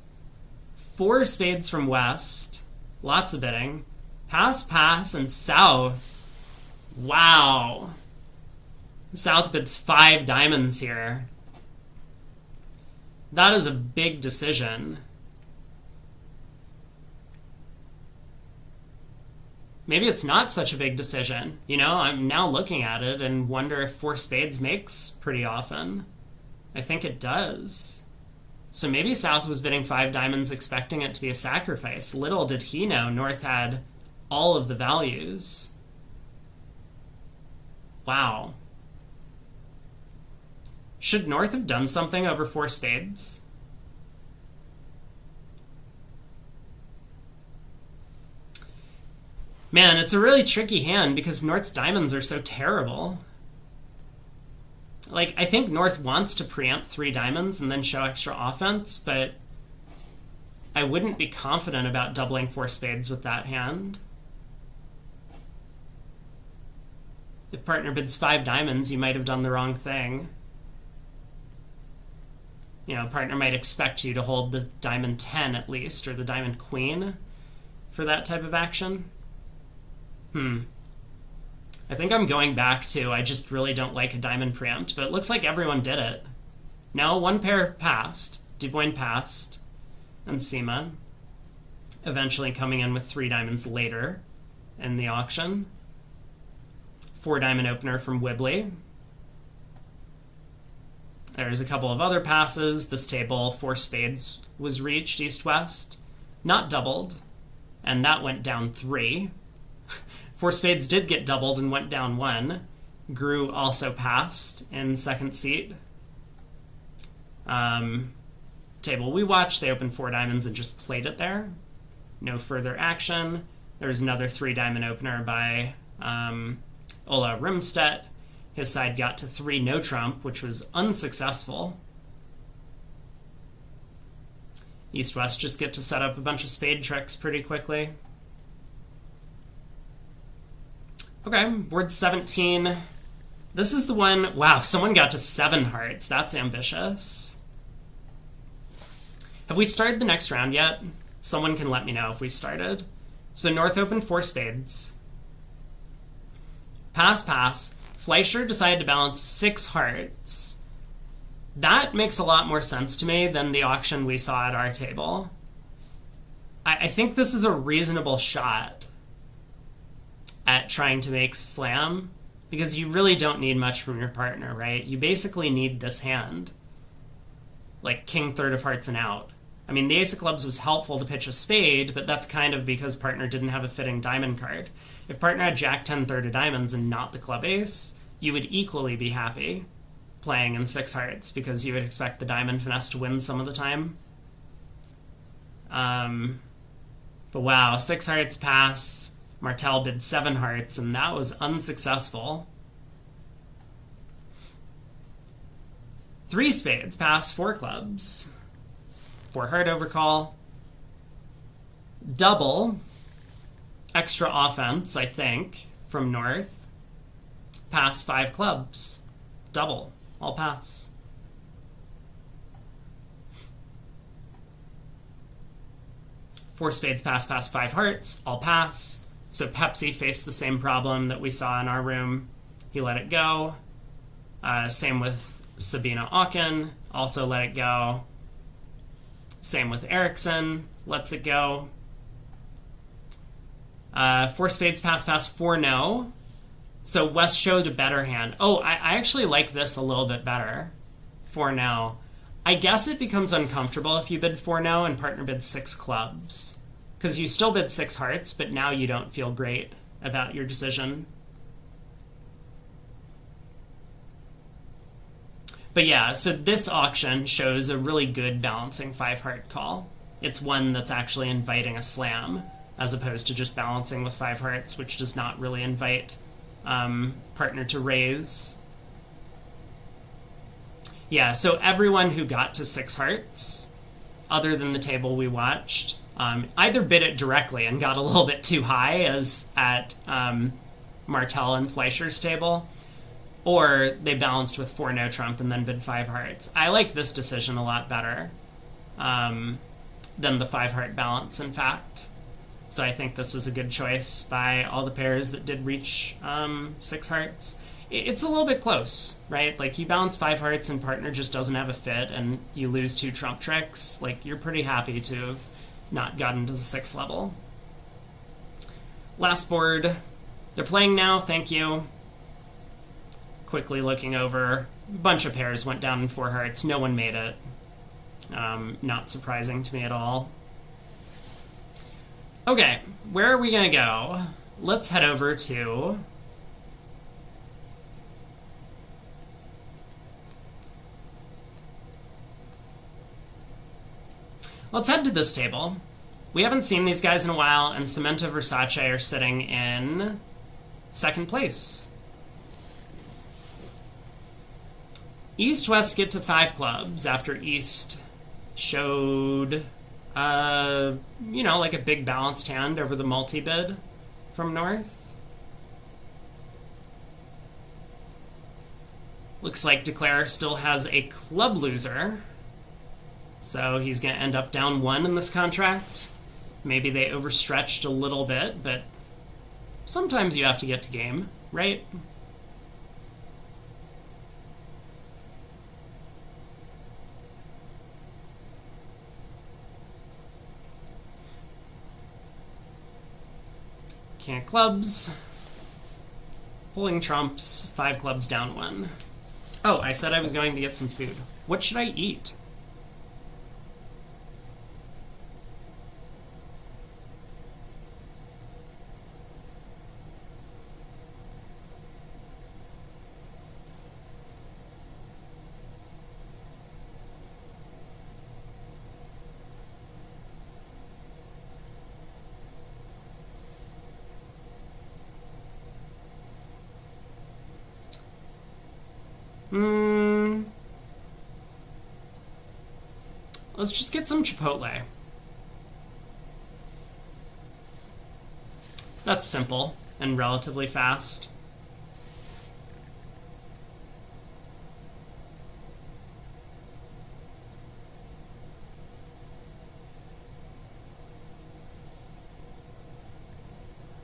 4 spades from west, lots of bidding, pass, pass, and south. Wow. South bids 5 diamonds here. That is a big decision. Maybe it's not such a big decision. You know, I'm now looking at it and wonder if 4 spades makes pretty often. I think it does. So maybe South was bidding 5 diamonds expecting it to be a sacrifice. Little did he know North had all of the values. Wow. Should North have done something over 4 spades? Man, it's a really tricky hand because North's diamonds are so terrible. Like, I think North wants to preempt 3 diamonds and then show extra offense, but I wouldn't be confident about doubling 4 spades with that hand. If partner bids 5 diamonds, you might have done the wrong thing. You know, partner might expect you to hold the diamond 10 at least, or the diamond queen for that type of action. I think I'm going back to I just really don't like a diamond preempt, but it looks like everyone did it. No, 1 pair passed. Dubois passed. And Sima. Eventually coming in with 3 diamonds later in the auction. 4 diamond opener from Wibbly. There's a couple of other passes. This table, 4 spades was reached east-west. Not doubled. And that went down 3. 4 spades did get doubled and went down 1. Gru also passed in second seat. Table we watched, they opened 4 diamonds and just played it there. No further action. There's another 3 diamond opener by Ola Rimstedt. His side got to 3 no trump, which was unsuccessful. East-West just get to set up a bunch of spade tricks pretty quickly. Okay, board 17. This is the one, wow, someone got to 7 hearts. That's ambitious. Have we started the next round yet? Someone can let me know if we started. So North opened 4 spades. Pass, pass. Fleischer decided to balance 6 hearts. That makes a lot more sense to me than the auction we saw at our table. I think this is a reasonable shot at trying to make slam, because you really don't need much from your partner, right? You basically need this hand. Like king, 3rd of hearts and out. I mean, the ace of clubs was helpful to pitch a spade, but that's kind of because partner didn't have a fitting diamond card. If partner had jack 10, 3rd of diamonds and not the club ace, you would equally be happy playing in 6 hearts, because you would expect the diamond finesse to win some of the time. But wow, 6 hearts pass. Martel bid 7 hearts, and that was unsuccessful. 3 spades pass 4 clubs. 4 heart overcall. Double. Extra offense, I think, from North. Pass 5 clubs. Double. All pass. Four spades pass, pass 5 hearts. All pass. So Pepsi faced the same problem that we saw in our room. He let it go. Same with Sabina Auken. Also let it go. Same with Erickson. Lets it go. 4 spades pass, pass 4 no. So West showed a better hand. Oh, I actually like this a little bit better. 4 no. I guess it becomes uncomfortable if you bid 4 no and partner bids 6 clubs. Because you still bid 6 hearts, but now you don't feel great about your decision. But yeah, so this auction shows a really good balancing 5 heart call. It's one that's actually inviting a slam, as opposed to just balancing with 5 hearts, which does not really invite partner to raise. Yeah, so everyone who got to 6 hearts, other than the table we watched, either bid it directly and got a little bit too high, as at Martel and Fleischer's table, Or they balanced with 4 no trump and then bid 5 hearts. I like this decision a lot better than the 5 heart balance, in fact. So I think this was a good choice by all the pairs that did reach 6 hearts. It's a little bit close, right? Like, you balance 5 hearts and partner just doesn't have a fit and you lose 2 trump tricks. Like, you're pretty happy to have not gotten to the 6th level. Last board. They're playing now, thank you. Quickly looking over, a bunch of pairs went down in 4 hearts. No one made it. Not surprising to me at all. Okay, where are we going to go? Let's head over to... Let's head to this table. We haven't seen these guys in a while, and Cemento Versace are sitting in 2nd place. East-West get to 5 clubs after East showed, like a big balanced hand over the multi-bid from North. Looks like Declare still has a club loser, so he's going to end up down 1 in this contract. Maybe they overstretched a little bit, but sometimes you have to get to game, right? Can't clubs. Pulling trumps. 5 clubs down 1. Oh, I said I was going to get some food. What should I eat? Let's just get some Chipotle. That's simple and relatively fast.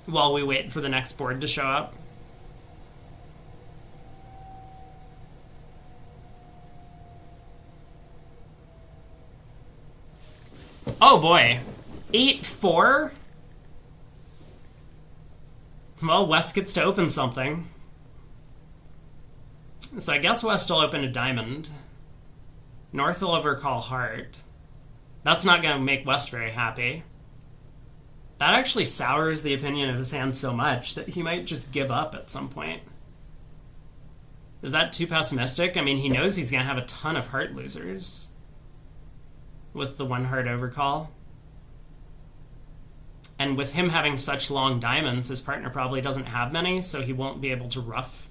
While we wait for the next board to show up. Oh boy. 8-4? Well, West gets to open something. So I guess West will open a diamond. North will overcall heart. That's not going to make West very happy. That actually sours the opinion of his hand so much that he might just give up at some point. Is that too pessimistic? I mean, he knows he's going to have a ton of heart losers with the 1 heart overcall. And with him having such long diamonds, his partner probably doesn't have many, so he won't be able to ruff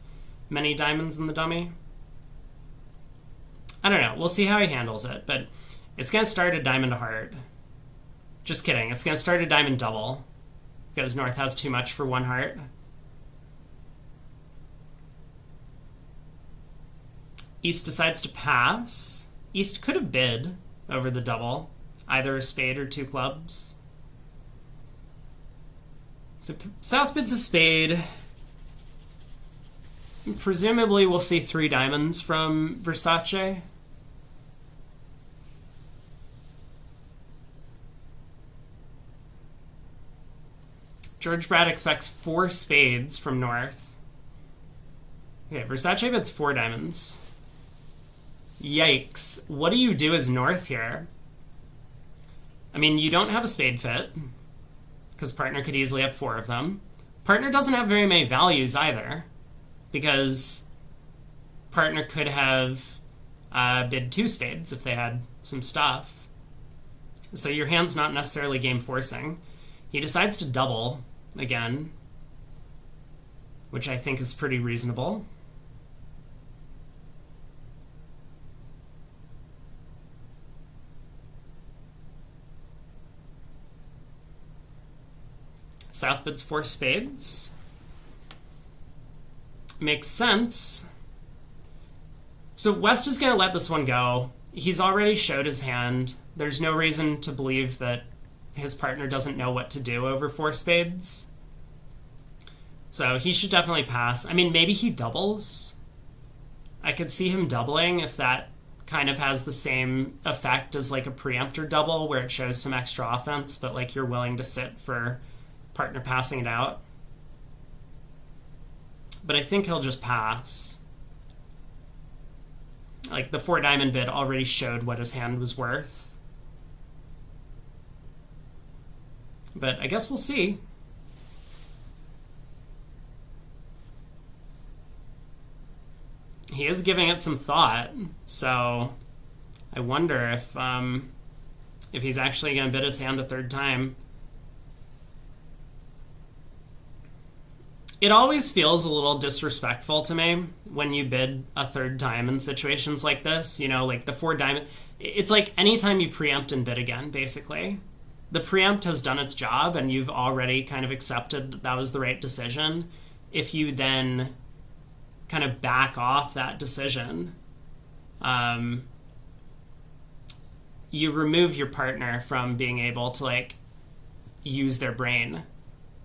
many diamonds in the dummy. I don't know. We'll see how he handles it, but it's going to start a diamond heart. Just kidding. It's going to start a diamond double because North has too much for 1 heart. East decides to pass. East could have bid over the double, either a spade or 2 clubs. So South bids a spade. Presumably we'll see 3 diamonds from Versace. George Brad expects 4 spades from North. Okay, Versace bids 4 diamonds. Yikes. What do you do as North here? I mean, you don't have a spade fit, because partner could easily have 4 of them. Partner doesn't have very many values either, because partner could have bid 2 spades if they had some stuff. So your hand's not necessarily game forcing. He decides to double again, which I think is pretty reasonable. South bids 4 spades. Makes sense. So West is going to let this one go. He's already showed his hand. There's no reason to believe that his partner doesn't know what to do over 4 spades. So he should definitely pass. I mean, maybe he doubles. I could see him doubling if that kind of has the same effect as like a preemptor double where it shows some extra offense, but like you're willing to sit for partner passing it out. But I think he'll just pass. Like the 4 diamond bid already showed what his hand was worth. But I guess we'll see. He is giving it some thought, so I wonder if he's actually going to bid his hand a 3rd time. It always feels a little disrespectful to me when you bid a 3rd time in situations like this. You know, like the 4 diamond. It's like anytime you preempt and bid again, basically. The preempt has done its job and you've already kind of accepted that that was the right decision. If you then kind of back off that decision, you remove your partner from being able to like use their brain.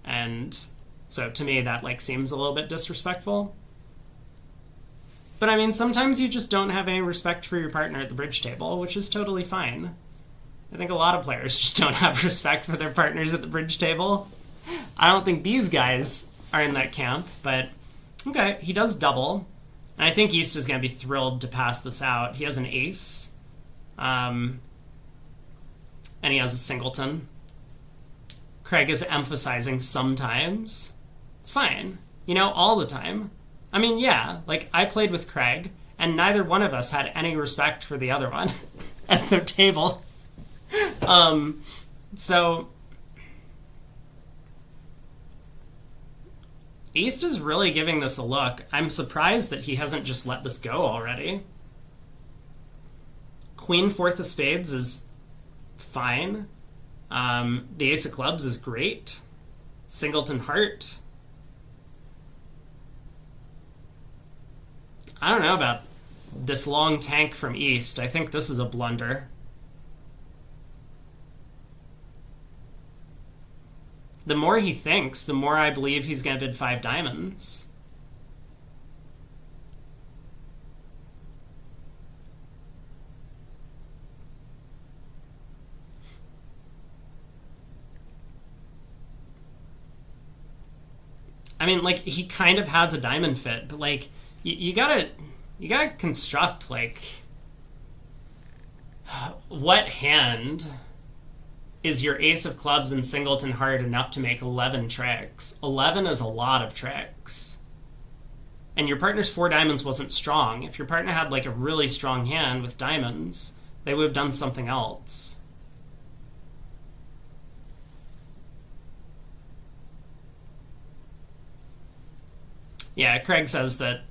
And so to me that like seems a little bit disrespectful. But I mean, sometimes you just don't have any respect for your partner at the bridge table, which is totally fine. I think a lot of players just don't have respect for their partners at the bridge table. I don't think these guys are in that camp, but okay, he does double. And I think East is going to be thrilled to pass this out. He has an ace. And he has a singleton. Craig is emphasizing sometimes. Fine. You know, all the time. I mean, yeah, like I played with Craig, and neither one of us had any respect for the other one at their table. So East is really giving this a look. I'm surprised that he hasn't just let this go already. Queen 4th of spades is fine. The ace of clubs is great. Singleton heart. I don't know about this long tank from East. I think this is a blunder. The more he thinks, the more I believe he's going to bid 5 diamonds. I mean, like, he kind of has a diamond fit, but, like, you gotta construct, like, what hand is your ace of clubs and singleton heart enough to make 11 tricks? 11 is a lot of tricks. And your partner's 4 diamonds wasn't strong. If your partner had like a really strong hand with diamonds, they would have done something else. Yeah, Craig says that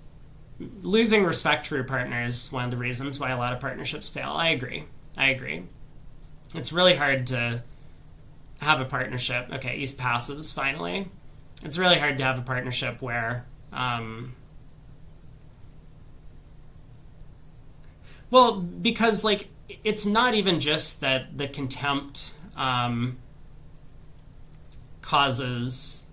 losing respect for your partner is one of the reasons why a lot of partnerships fail. I agree. It's really hard to have a partnership. Okay, East passes, finally. It's really hard to have a partnership where, well, because, like, it's not even just that the contempt causes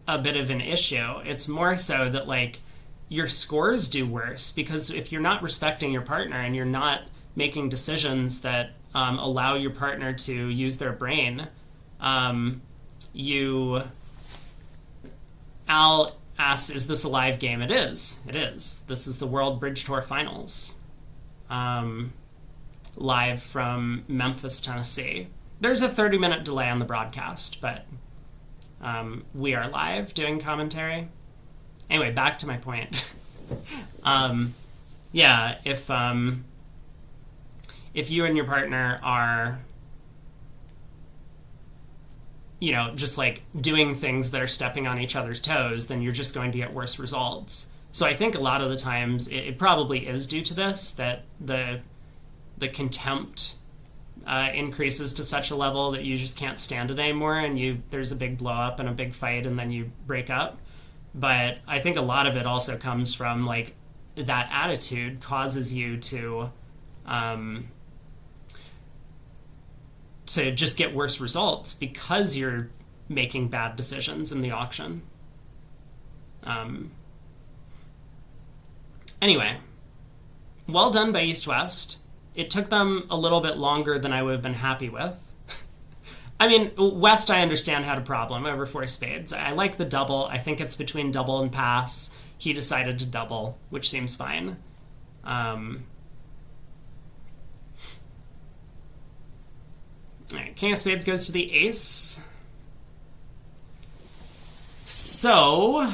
a bit of an issue. It's more so that, like, your scores do worse, because if you're not respecting your partner and you're not making decisions that allow your partner to use their brain, Al asks, is this a live game? It is. It is. This is the World Bridge Tour Finals. Live from Memphis, Tennessee. There's a 30-minute delay on the broadcast, but we are live doing commentary. Anyway, back to my point. Yeah, if you and your partner are, you know, just like doing things that are stepping on each other's toes, then you're just going to get worse results. So I think a lot of the times it probably is due to this, that the contempt increases to such a level that you just can't stand it anymore, and there's a big blow up and a big fight, and then you break up. But I think a lot of it also comes from like that attitude causes you to just get worse results because you're making bad decisions in the auction. Anyway, well done by East-West. It took them a little bit longer than I would have been happy with. I mean, West I understand had a problem over 4 spades. I like the double. I think it's between double and pass. He decided to double, which seems fine. All right, King of Spades goes to the ace. So,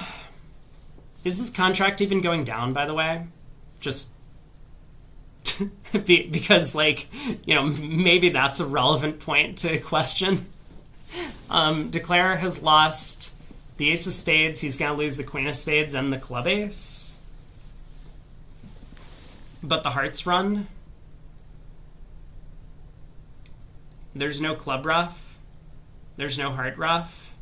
is this contract even going down, by the way? Just because, like, you know, maybe that's a relevant point to question. Declare has lost the ace of spades. He's going to lose the queen of spades and the club ace. But the hearts run. There's no club ruff. There's no heart ruff.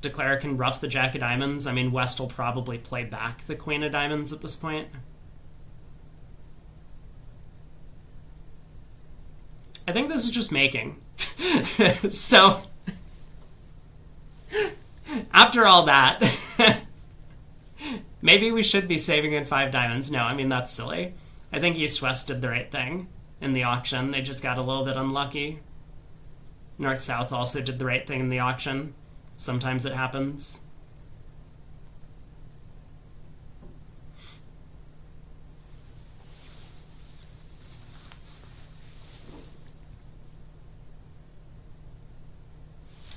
Declare can ruff the jack of diamonds. I mean, West will probably play back the queen of diamonds at this point. I think this is just making. So, after all that, maybe we should be saving in 5 diamonds. No, I mean, that's silly. I think East-West did the right thing in the auction. They just got a little bit unlucky. North-South also did the right thing in the auction. Sometimes it happens.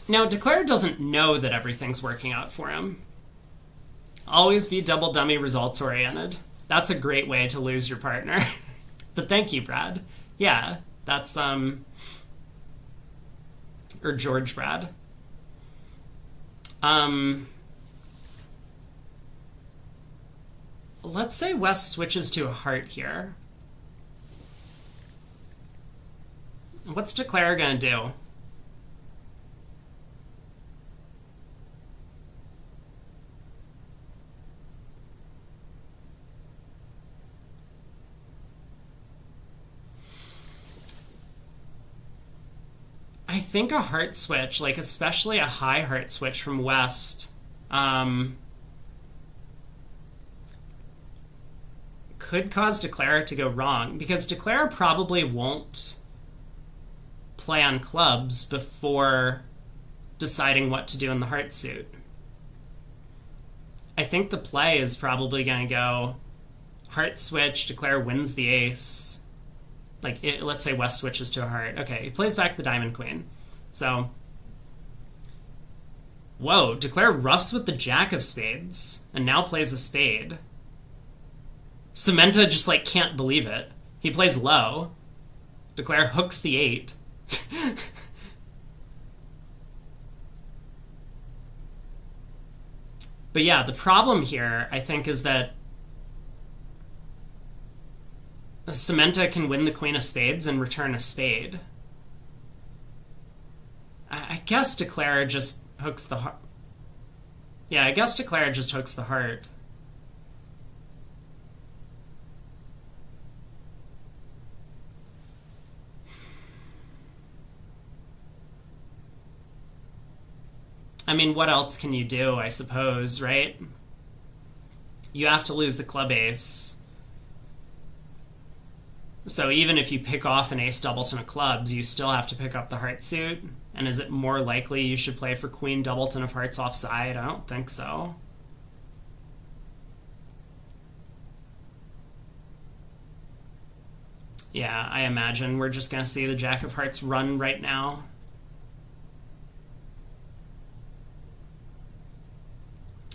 Now, Declare doesn't know that everything's working out for him. Always be double dummy results oriented. That's a great way to lose your partner. But thank you, Brad. Yeah, that's, or George Brad. Let's say West switches to a heart here. What's Declare gonna do? I think a heart switch, like especially a high heart switch from West, could cause Declare to go wrong, because Declare probably won't play on clubs before deciding what to do in the heart suit. I think the play is probably going to go heart switch, Declare wins the ace. Like, let's say West switches to a heart. Okay, he plays back the diamond queen. So, whoa, Declare ruffs with the jack of spades, and now plays a spade. Cementa just, like, can't believe it. He plays low. Declare hooks the 8. But yeah, the problem here, I think, is that Cementa can win the queen of spades and return a spade. I guess Declare just hooks the heart. Yeah, I guess Declare just hooks the heart. I mean, what else can you do, I suppose, right? You have to lose the club ace. So even if you pick off an ace doubleton of clubs, you still have to pick up the heart suit. And is it more likely you should play for queen doubleton of hearts offside? I don't think so. Yeah, I imagine we're just going to see the jack of hearts run right now.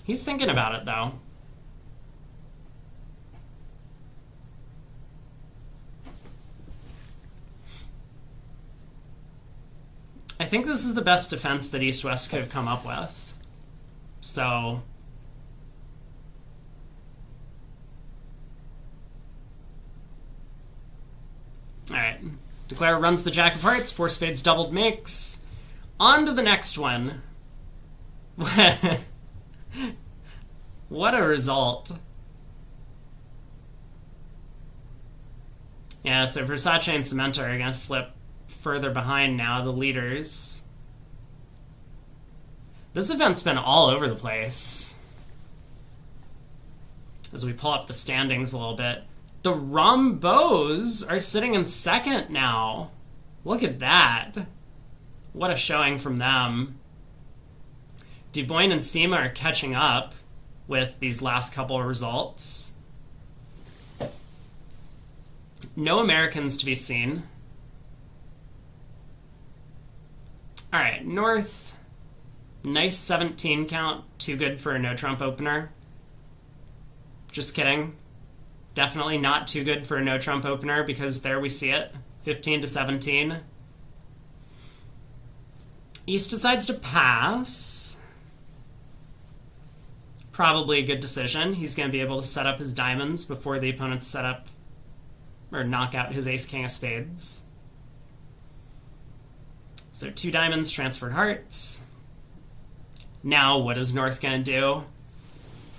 He's thinking about it, though. I think this is the best defense that East-West could have come up with. So, alright. Declare runs the jack of hearts, 4 spades doubled makes. On to the next one. What a result. Yeah, so Versace and Cemento are going to slip further behind now, the leaders. This event's been all over the place. As we pull up the standings a little bit. The Rombos are sitting in second now. Look at that. What a showing from them. Dubois and Sema are catching up with these last couple of results. No Americans to be seen. All right, North. Nice 17 count. Too good for a no Trump opener. Just kidding. Definitely not too good for a no Trump opener because there we see it. 15-17. East decides to pass. Probably a good decision. He's going to be able to set up his diamonds before the opponents set up or knock out his ace-king of spades. So 2 diamonds, transferred hearts. Now what is North going to do?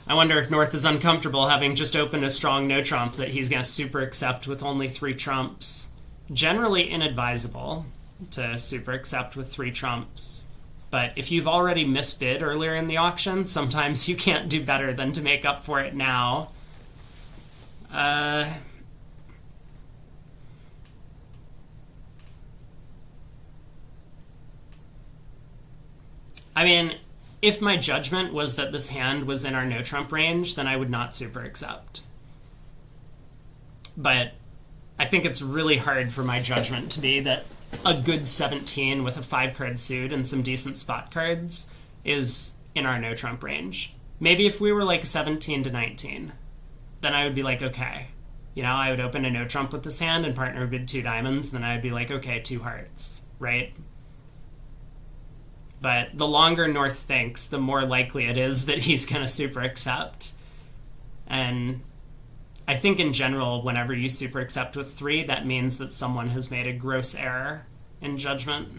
I wonder if North is uncomfortable having just opened a strong no trump that he's going to super accept with only 3 trumps. Generally inadvisable to super accept with 3 trumps. But if you've already misbid earlier in the auction, sometimes you can't do better than to make up for it now. I mean, if my judgment was that this hand was in our no trump range, then I would not super accept. But I think it's really hard for my judgment to be that a good 17 with a 5-card suit and some decent spot cards is in our no trump range. Maybe if we were like 17-19, then I would be like, okay. You know, I would open a no trump with this hand and partner would bid 2 diamonds, then I would be like, okay, 2 hearts, right? But the longer North thinks, the more likely it is that he's going to super accept. And I think in general, whenever you super accept with 3, that means that someone has made a gross error in judgment.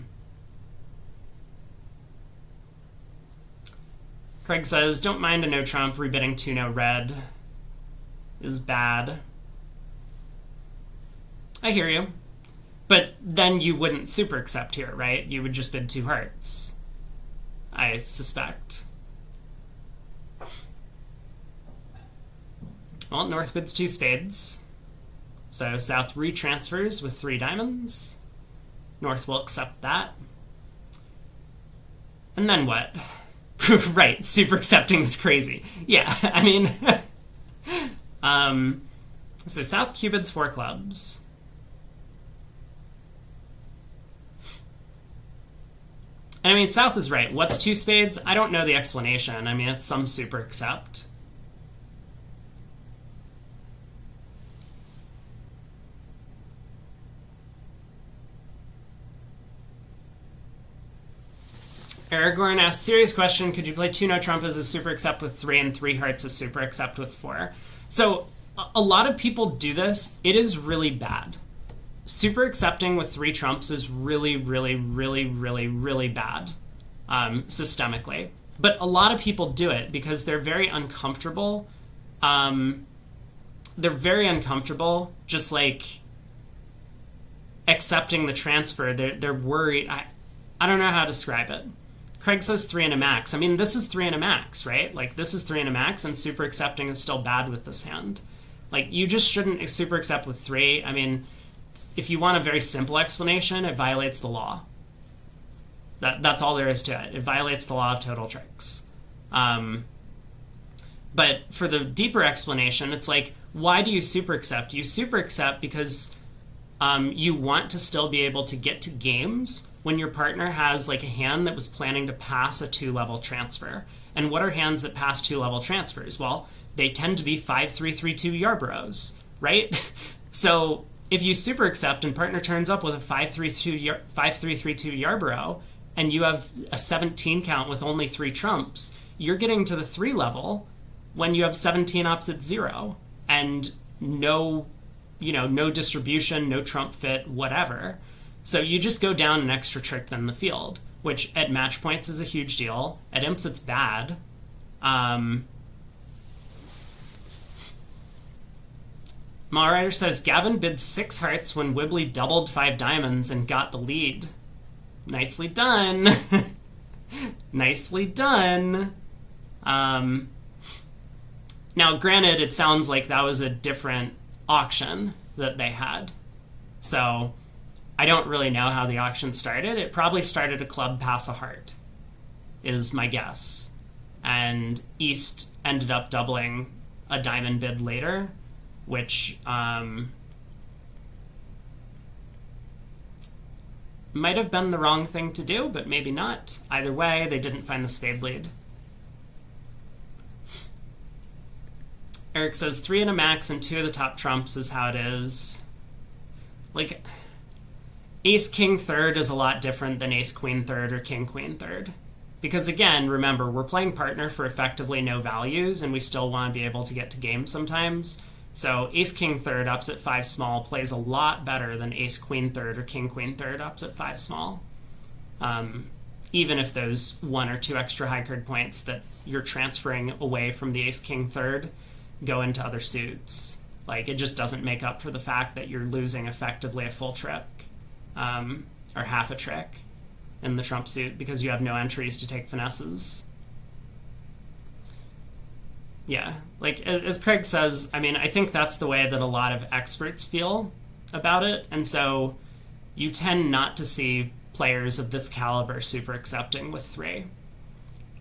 Craig says, don't mind a no trump, rebidding 2 no red is bad. I hear you. But then you wouldn't super accept here, right? You would just bid 2 hearts, I suspect. Well, North bids 2 spades. So South retransfers with 3 diamonds. North will accept that. And then what? Right, super accepting is crazy. Yeah, I mean... so South Q bids 4 clubs. And I mean, South is right. What's 2 spades? I don't know the explanation. I mean, it's some super accept. Aragorn asks, serious question, could you play 2 no trump as a super accept with 3 and 3 hearts as super accept with 4? So a lot of people do this. It is really bad. Super accepting with 3 trumps is really, really, really, really, really bad systemically. But a lot of people do it because they're very uncomfortable. They're very uncomfortable just like accepting the transfer. They're worried. I don't know how to describe it. Craig says 3 and a max. I mean, this is 3 and a max, right? Like, this is 3 and a max, and super accepting is still bad with this hand. Like, you just shouldn't super accept with 3. I mean, if you want a very simple explanation, it violates the law. That's all there is to it. It violates the law of total tricks. But for the deeper explanation, it's like, why do you super accept? You super accept because you want to still be able to get to games when your partner has like a hand that was planning to pass a 2-level transfer. And what are hands that pass 2-level transfers? Well, they tend to be 5-3-3-2 Yarboroughs, right? So if you super accept and partner turns up with a 5-3-3-2 Yarborough and you have a 17 count with only 3 trumps, you're getting to the 3 level when you have 17 opposite 0 and no distribution, no trump fit, whatever. So you just go down an extra trick than the field, which at match points is a huge deal. At imps, it's bad. Mallrider says, Gavin bid 6 hearts when Wibbly doubled 5 diamonds and got the lead. Nicely done. Nicely done. Now, granted, it sounds like that was a different auction that they had. So, I don't really know how the auction started. It probably started a club pass a heart, is my guess. And East ended up doubling a diamond bid later, which might have been the wrong thing to do, but maybe not. Either way, they didn't find the spade lead. Eric says 3 and a max and 2 of the top trumps is how it is. Like, ace king third is a lot different than ace queen third or king queen third. Because again, remember, we're playing partner for effectively no values, and we still want to be able to get to game sometimes. So ace king third ups at 5 small plays a lot better than ace queen third or king queen third ups at 5 small. Even if those 1 or 2 extra high card points that you're transferring away from the ace king third go into other suits. Like, it just doesn't make up for the fact that you're losing effectively a full trick, or half a trick in the trump suit because you have no entries to take finesses. Yeah, like, as Craig says, I mean, I think that's the way that a lot of experts feel about it, and so you tend not to see players of this caliber super accepting with 3.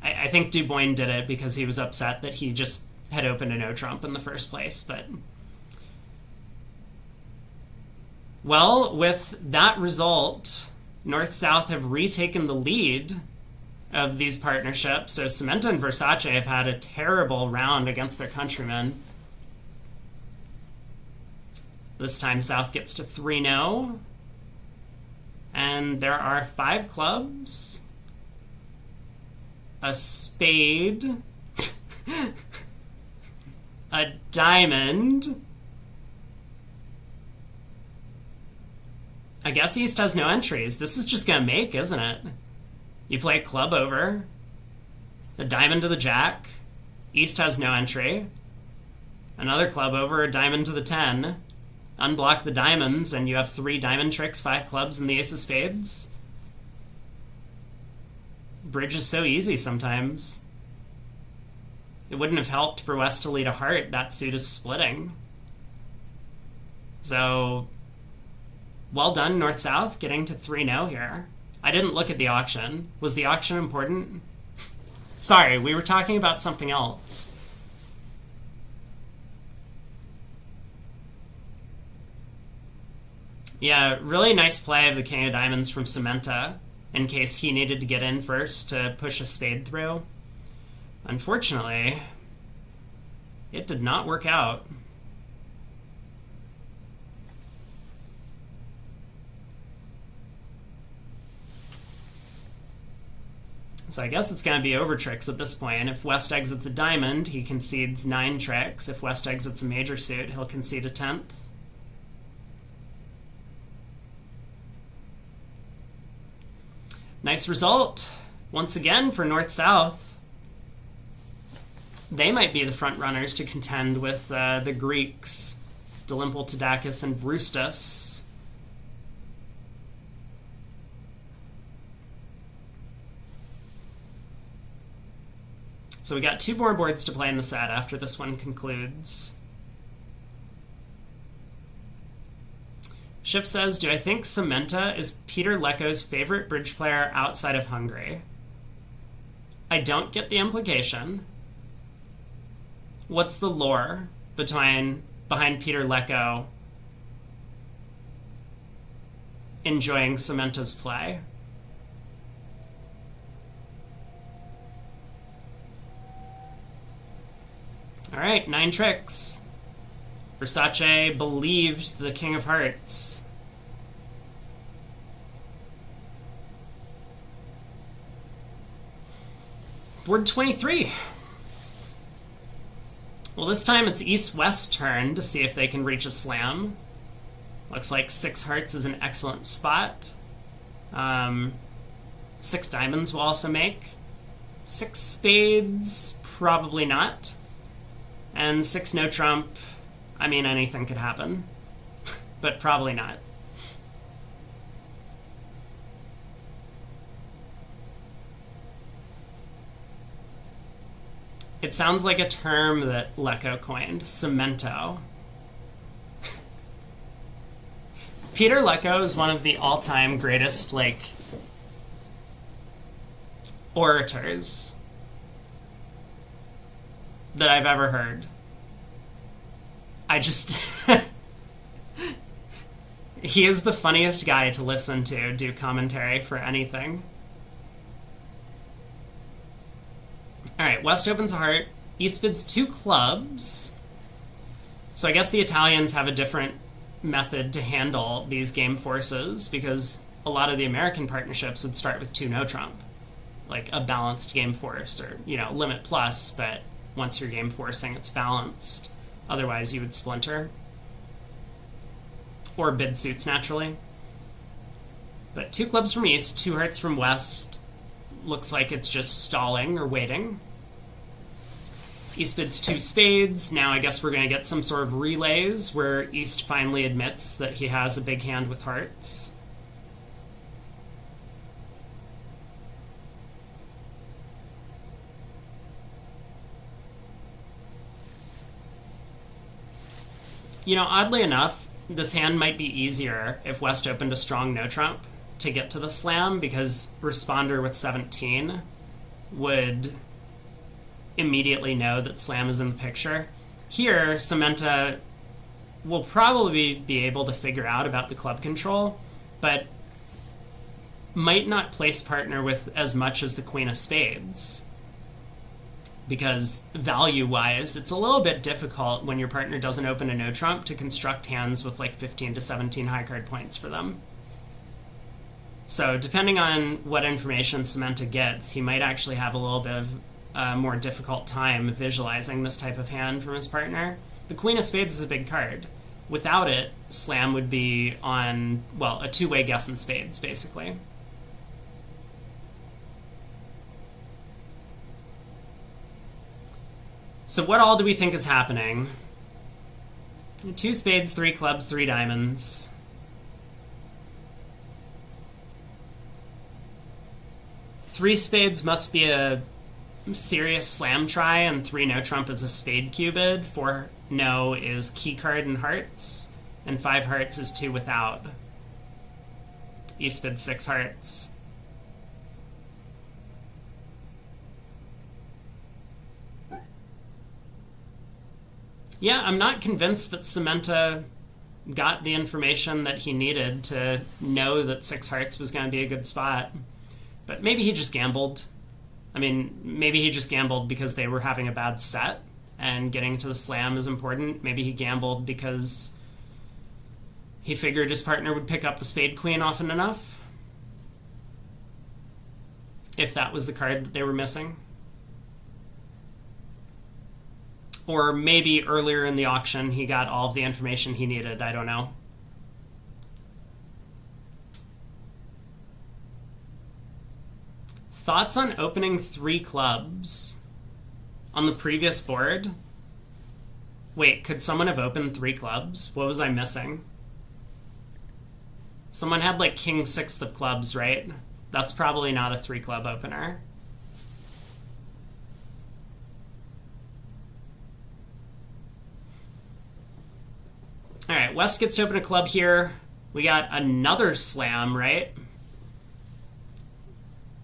I think Dubois did it because he was upset that he just had opened a no trump in the first place, but... Well, with that result, North-South have retaken the lead of these partnerships. So Cementa and Versace have had a terrible round against their countrymen. This time South gets to 3-0. And there are 5 clubs, a spade, a diamond. I guess East has no entries. This is just going to make, isn't it? You play club over, a diamond to the jack, East has no entry, another club over, a diamond to the 10, unblock the diamonds, and you have 3 diamond tricks, 5 clubs, and the ace of spades. Bridge is so easy sometimes. It wouldn't have helped for West to lead a heart. That suit is splitting. So, well done, North-South, getting to 3-0 here. I didn't look at the auction. Was the auction important? Sorry, we were talking about something else. Yeah, really nice play of the King of Diamonds from Cementa, in case he needed to get in first to push a spade through. Unfortunately, it did not work out. So I guess it's going to be over tricks at this point. If West exits a diamond, he concedes 9 tricks. If West exits a major suit, he'll concede a 10th. Nice result, once again, for North-South. They might be the front runners to contend with the Greeks, Dolimpal, Tadakis, and Vroustas. So we got 2 more boards to play in the set after this one concludes. Schiff says, do I think Cementa is Peter Lecko's favorite bridge player outside of Hungary? I don't get the implication. What's the lore behind Peter Lecko enjoying Cementa's play? All right, 9 tricks. Versace believed the King of Hearts. Board 23. Well, this time it's East-West turn to see if they can reach a slam. Looks like 6 hearts is an excellent spot. 6 diamonds will also make. 6 spades, probably not. And 6 no trump, I mean, anything could happen, but probably not. It sounds like a term that Lecco coined, cemento. Peter Lecco is one of the all-time greatest, like, orators that I've ever heard. I just... He is the funniest guy to listen to do commentary for anything. Alright, West opens a heart. East bids 2 clubs. So I guess the Italians have a different method to handle these game forces, because a lot of the American partnerships would start with 2 no trump. Like a balanced game force, or, you know, limit plus, but once you're game forcing, it's balanced. Otherwise, you would splinter. Or bid suits, naturally. But 2 clubs from East, 2 hearts from West. Looks like it's just stalling or waiting. East bids 2 spades. Now I guess we're going to get some sort of relays where East finally admits that he has a big hand with hearts. You know, oddly enough, this hand might be easier if West opened a strong no trump to get to the slam, because responder with 17 would immediately know that slam is in the picture. Here, Cementa will probably be able to figure out about the club control, but might not place partner with as much as the queen of spades, because value-wise, it's a little bit difficult when your partner doesn't open a no trump to construct hands with like 15 to 17 high card points for them. So depending on what information Cementa gets, he might actually have a little bit of a more difficult time visualizing this type of hand from his partner. The queen of spades is a big card. Without it, slam would be on, well, a 2-way guess in spades, basically. So what all do we think is happening? 2 spades, 3 clubs, 3 diamonds. Three spades must be a serious slam try, and 3 no trump is a spade cubed. 4 no is key card and hearts, and 5 hearts is 2 without. East bid 6 hearts. Yeah, I'm not convinced that Cementa got the information that he needed to know that 6 hearts was going to be a good spot. But maybe he just gambled. I mean, maybe he just gambled because they were having a bad set and getting to the slam is important. Maybe he gambled because he figured his partner would pick up the spade queen often enough, if that was the card that they were missing. Or maybe earlier in the auction he got all of the information he needed. I don't know. Thoughts on opening 3 clubs on the previous board? Wait, could someone have opened 3 clubs? What was I missing? Someone had like king 6 of clubs, right? That's probably not a 3 club opener. Alright, West gets to open a club here. We got another slam, right?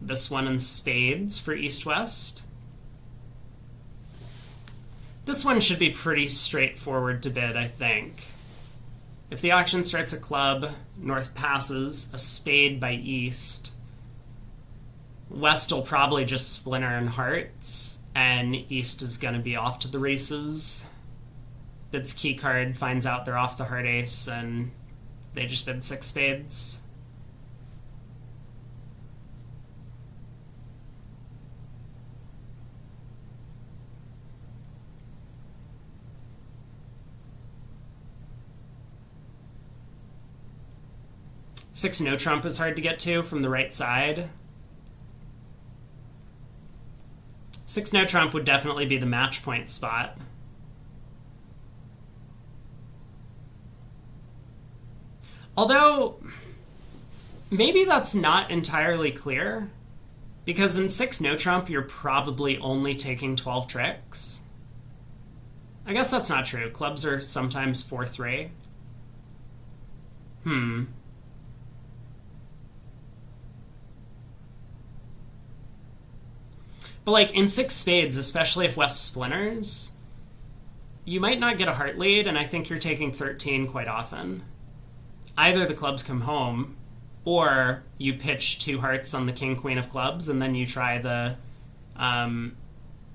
This one in spades for East-West. This one should be pretty straightforward to bid, I think. If the auction starts a club, North passes a spade by East. West will probably just splinter in hearts, and East is going to be off to the races. Bids key card, finds out they're off the heart ace, and they just bid 6 spades. Six no trump is hard to get to from the right side. 6 no trump would definitely be the match point spot. Although, maybe that's not entirely clear, because in 6 no trump, you're probably only taking 12 tricks. I guess that's not true. Clubs are sometimes 4-3. But like in 6 spades, especially if West splinters, you might not get a heart lead, and I think you're taking 13 quite often. Either the clubs come home, or you pitch 2 hearts on the king, queen of clubs, and then you try the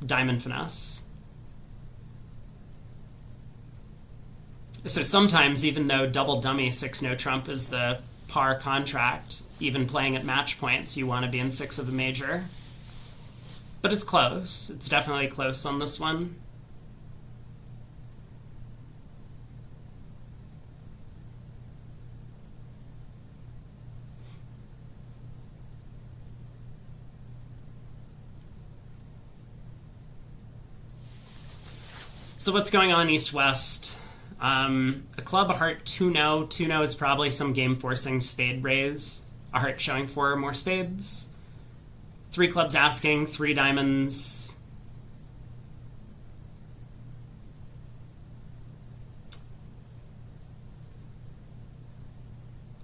diamond finesse. So sometimes, even though double dummy 6 no trump is the par contract, even playing at match points, you want to be in 6 of a major. But it's close. It's definitely close on this one. So what's going on east-west? A club, a heart, 2-no. 2-no is probably some game-forcing spade raise. A heart showing 4 or more spades. 3 clubs asking, 3 diamonds.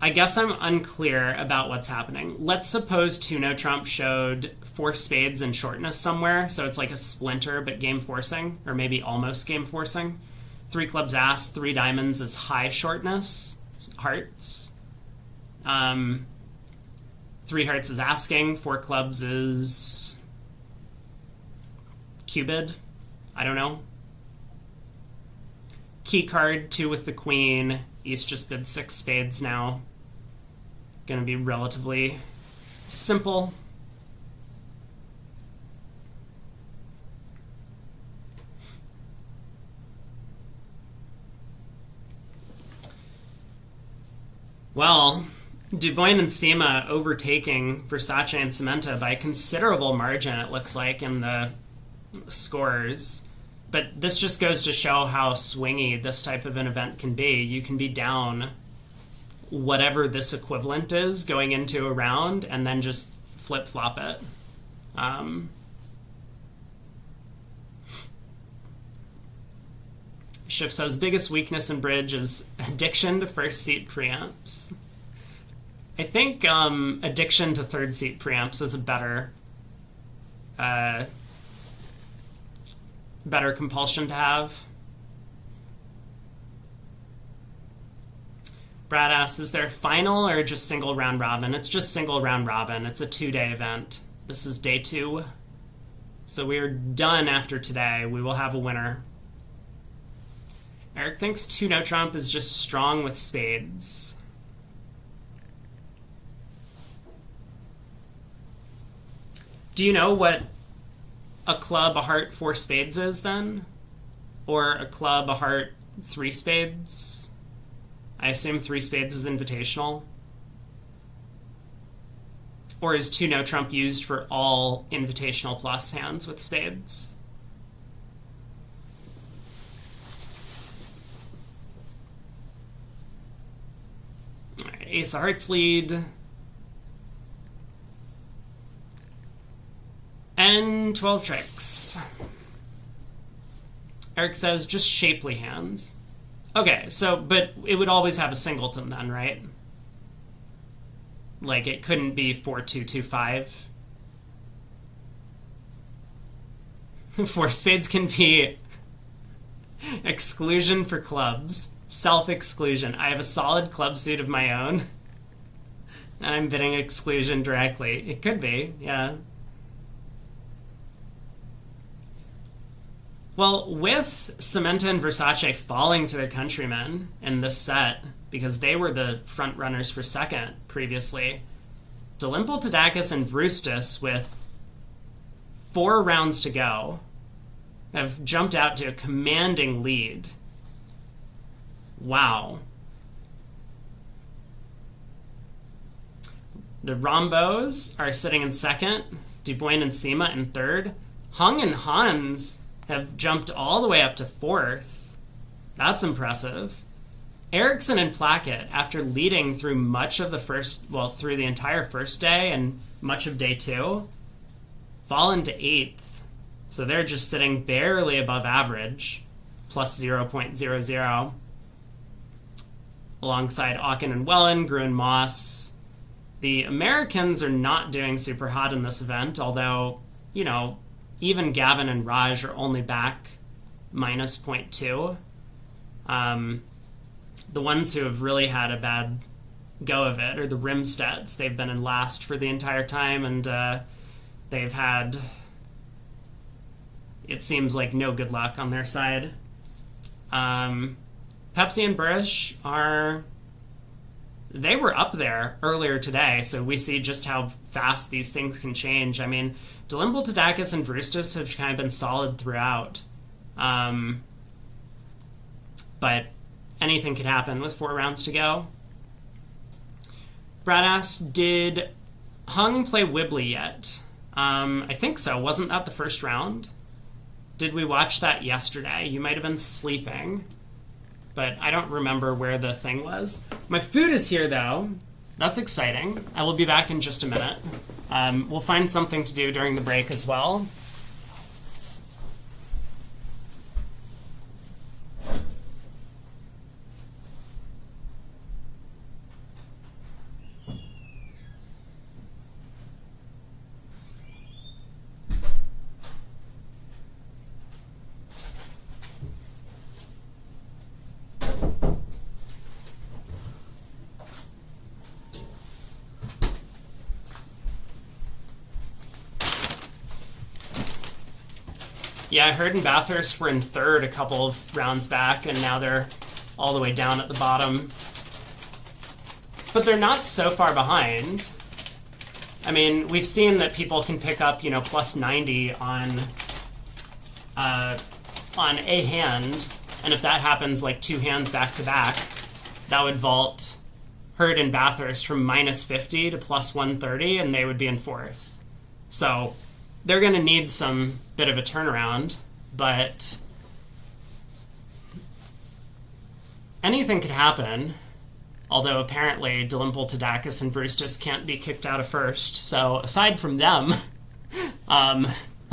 I guess I'm unclear about what's happening. Let's suppose 2 no trump showed 4 spades and shortness somewhere, so it's like a splinter but game forcing, or maybe almost game forcing. 3 clubs ass, 3 diamonds is high shortness, hearts. 3 hearts is asking, 4 clubs is cupid. I don't know. Key card, 2 with the queen. East just bid 6 spades now. Gonna be relatively simple. Well, Dubois and Sema overtaking Versace and Cementa by a considerable margin, it looks like, in the scores. But this just goes to show how swingy this type of an event can be. You can be down whatever this equivalent is going into a round and then just flip-flop it. Schiff says, biggest weakness in bridge is addiction to first seat preamps. I think addiction to third seat preamps is a better compulsion to have. Brad asks, is there a final or just single round robin? It's just single round robin. It's a 2-day event. This is day 2. So we're done after today. We will have a winner. Eric thinks 2 no trump is just strong with spades. Do you know what a club, a heart, 4 spades is then? Or a club, a heart, 3 spades? I assume 3 spades is invitational. Or is 2 no trump used for all invitational plus hands with spades? All right, ace of hearts lead. And 12 tricks. Eric says, just shapely hands. Okay, so, but it would always have a singleton then, right? Like, it couldn't be 4-2-2-5. 4 spades can be exclusion for clubs. Self-exclusion. I have a solid club suit of my own, and I'm bidding exclusion directly. It could be, yeah. Well, with Cementa and Versace falling to their countrymen in this set, because they were the front runners for second previously, Dalrymple, Tadakis, and Vrustis, with 4 rounds to go, have jumped out to a commanding lead. Wow. The Rombos are sitting in second, Dubois and Sema in third. Hung and Hans have jumped all the way up to 4th. That's impressive. Ericsson and Plackett, after leading through much of the through the entire first day and much of day 2, fall into 8th. So they're just sitting barely above average, plus 0.00. Alongside Auken and Wellen, Gruen, Moss. The Americans are not doing super hot in this event, although, even Gavin and Raj are only back minus 0.2. The ones who have really had a bad go of it are the Rimsteds. They've been in last for the entire time, and they've had, it seems like, no good luck on their side. Pepsi and Burish they were up there earlier today, so we see just how fast these things can change. I mean, Dolimbal, Tadakis, and Vroustis have kind of been solid throughout. But anything could happen with 4 rounds to go. Brad asks, did Hung play Wibbly yet? I think so. Wasn't that the first round? Did we watch that yesterday? You might have been sleeping, but I don't remember where the thing was. My food is here, though. That's exciting. I will be back in just a minute. We'll find something to do during the break as well. Yeah, Hurd and Bathurst were in 3rd a couple of rounds back, and now they're all the way down at the bottom. But they're not so far behind. I mean, we've seen that people can pick up, plus 90 on a hand, and if that happens like 2 hands back to back, that would vault Hurd and Bathurst from minus 50 to plus 130, and they would be in 4th. So they're going to need some bit of a turnaround, but anything could happen, although apparently Dolimbal, Tadakis, and Vroustis can't be kicked out of first, so aside from them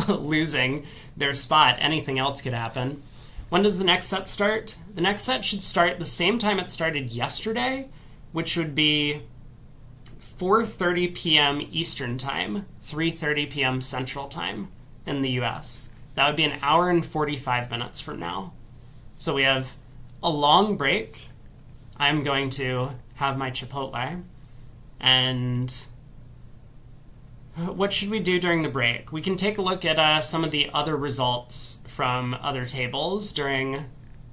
losing their spot, anything else could happen. When does the next set start? The next set should start the same time it started yesterday, which would be 4:30 p.m. Eastern Time, 3:30 p.m. Central Time in the US. That would be an hour and 45 minutes from now. So we have a long break. I'm going to have my Chipotle. And what should we do during the break? We can take a look at some of the other results from other tables during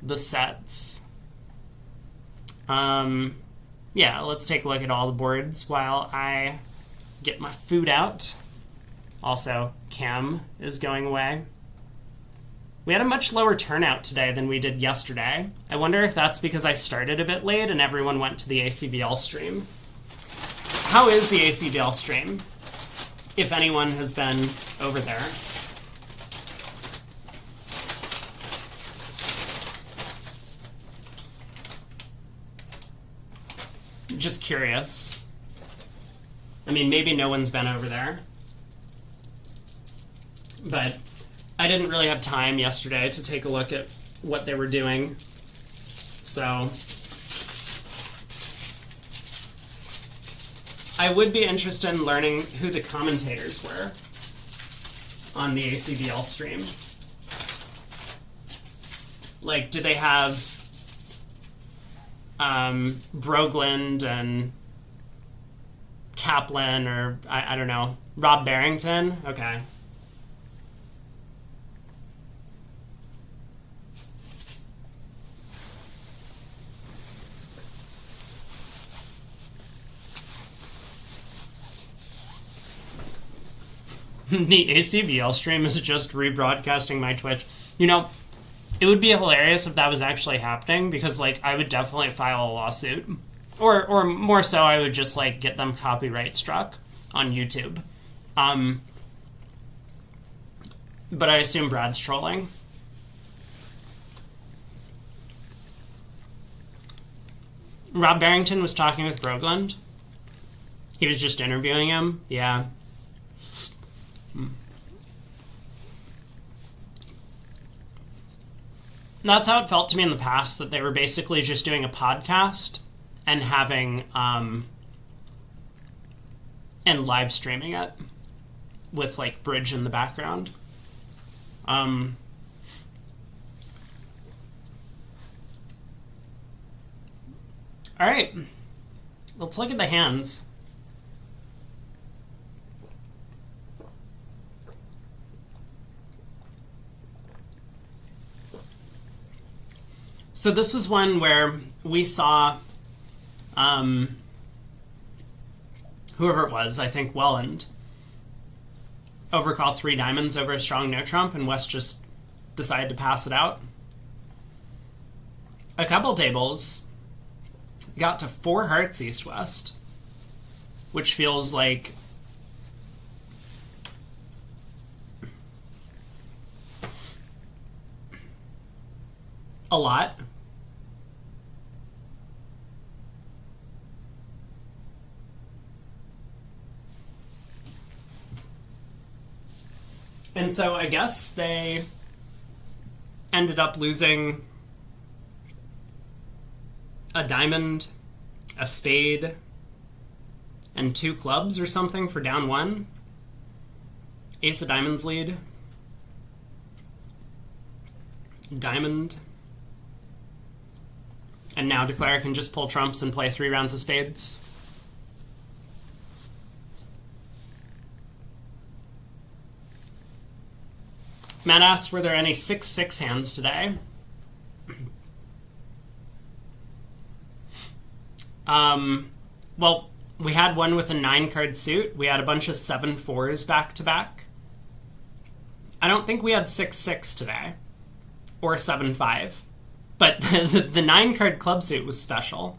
the sets. Yeah, let's take a look at all the boards while I get my food out. Also, Cam is going away. We had a much lower turnout today than we did yesterday. I wonder if that's because I started a bit late and everyone went to the ACBL stream. How is the ACBL stream, if anyone has been over there? Just curious. I mean, maybe no one's been over there. But I didn't really have time yesterday to take a look at what they were doing. So I would be interested in learning who the commentators were on the ACBL stream. Like, do they have Brogland and Kaplan, or I don't know, Rob Barrington? Okay. The ACBL stream is just rebroadcasting my Twitch. It would be hilarious if that was actually happening, because, like, I would definitely file a lawsuit. Or more so, I would just, like, get them copyright struck on YouTube. But I assume Brad's trolling. Rob Barrington was talking with Brogland. He was just interviewing him. Yeah. That's how it felt to me in the past, that they were basically just doing a podcast and having and live streaming it with like bridge in the background. All right, let's look at the hands. So this was one where we saw whoever it was, I think Welland, overcall 3 diamonds over a strong no trump, and West just decided to pass it out. A couple tables got to 4 hearts east-west, which feels like a lot. And so I guess they ended up losing a diamond, a spade, and 2 clubs or something for down 1. Ace of diamonds lead. Diamond. And now Declare can just pull trumps and play 3 rounds of spades. Matt asked, were there any 6-6 hands today? Well, we had one with a 9-card suit. We had a bunch of 7-4s back-to-back. I don't think we had 6-6 today. Or 7-5. But the 9-card club suit was special.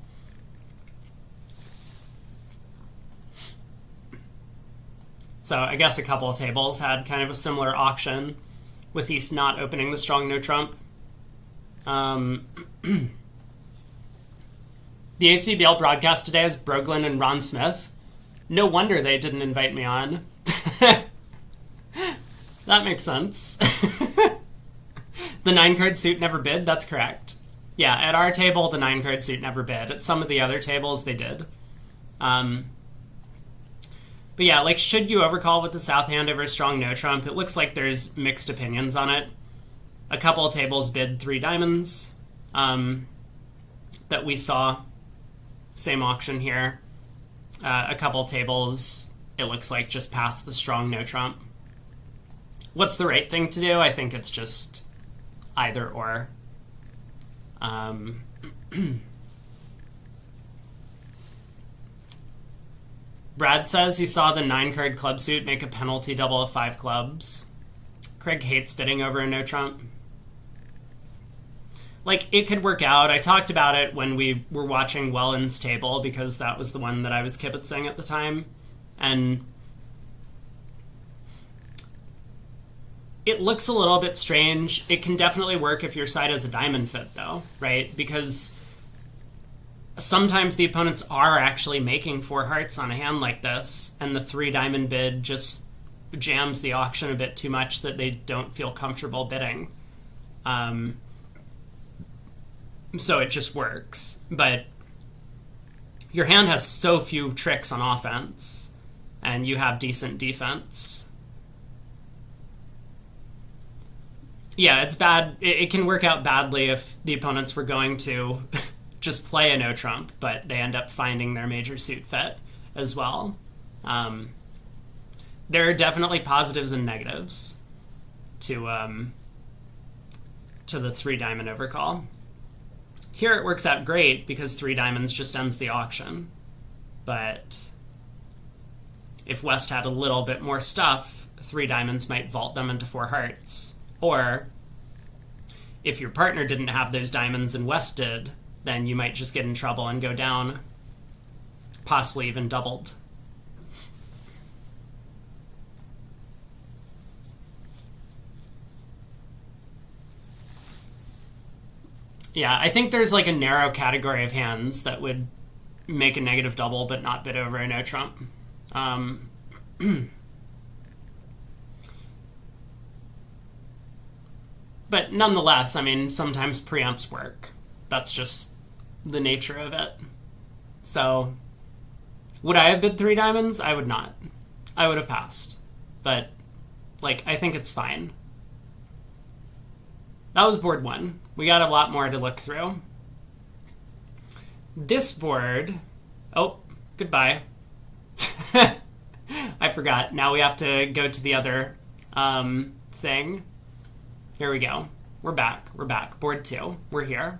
So I guess a couple of tables had kind of a similar auction, with East not opening the strong no trump. The ACBL broadcast today is Brogland and Ron Smith. No wonder they didn't invite me on. That makes sense. The 9-card suit never bid? That's correct. Yeah, at our table, the 9-card suit never bid. At some of the other tables, they did. But yeah, like, should you overcall with the south hand over a strong no trump? It looks like there's mixed opinions on it. A couple of tables bid 3 diamonds that we saw. Same auction here. A couple tables, it looks like, just passed the strong no trump. What's the right thing to do? I think it's just either or. Brad says he saw the 9-card club suit make a penalty double of 5 clubs. Craig hates bidding over a no trump. Like, it could work out. I talked about it when we were watching Welland's table, because that was the one that I was kibitzing at the time. And it looks a little bit strange. It can definitely work if your side has a diamond fit, though, right? Because sometimes the opponents are actually making 4 hearts on a hand like this, and the 3 diamond bid just jams the auction a bit too much that they don't feel comfortable bidding. So it just works. But your hand has so few tricks on offense, and you have decent defense. Yeah, it's bad. It can work out badly if the opponents were going to just play a no trump, but they end up finding their major suit fit as well. There are definitely positives and negatives to the 3 diamond overcall. Here it works out great because 3 diamonds just ends the auction. But if West had a little bit more stuff, 3 diamonds might vault them into 4 hearts. Or if your partner didn't have those diamonds and West did, then you might just get in trouble and go down, possibly even doubled. Yeah, I think there's like a narrow category of hands that would make a negative double but not bid over a no trump. But nonetheless, I mean, sometimes preempts work. That's just the nature of it. So, would I have bid 3 diamonds? I would not. I would have passed. But, like, I think it's fine. That was board 1. We got a lot more to look through. This board... Oh, goodbye. I forgot. Now we have to go to the other thing. Here we go. We're back. We're back. Board 2. We're here.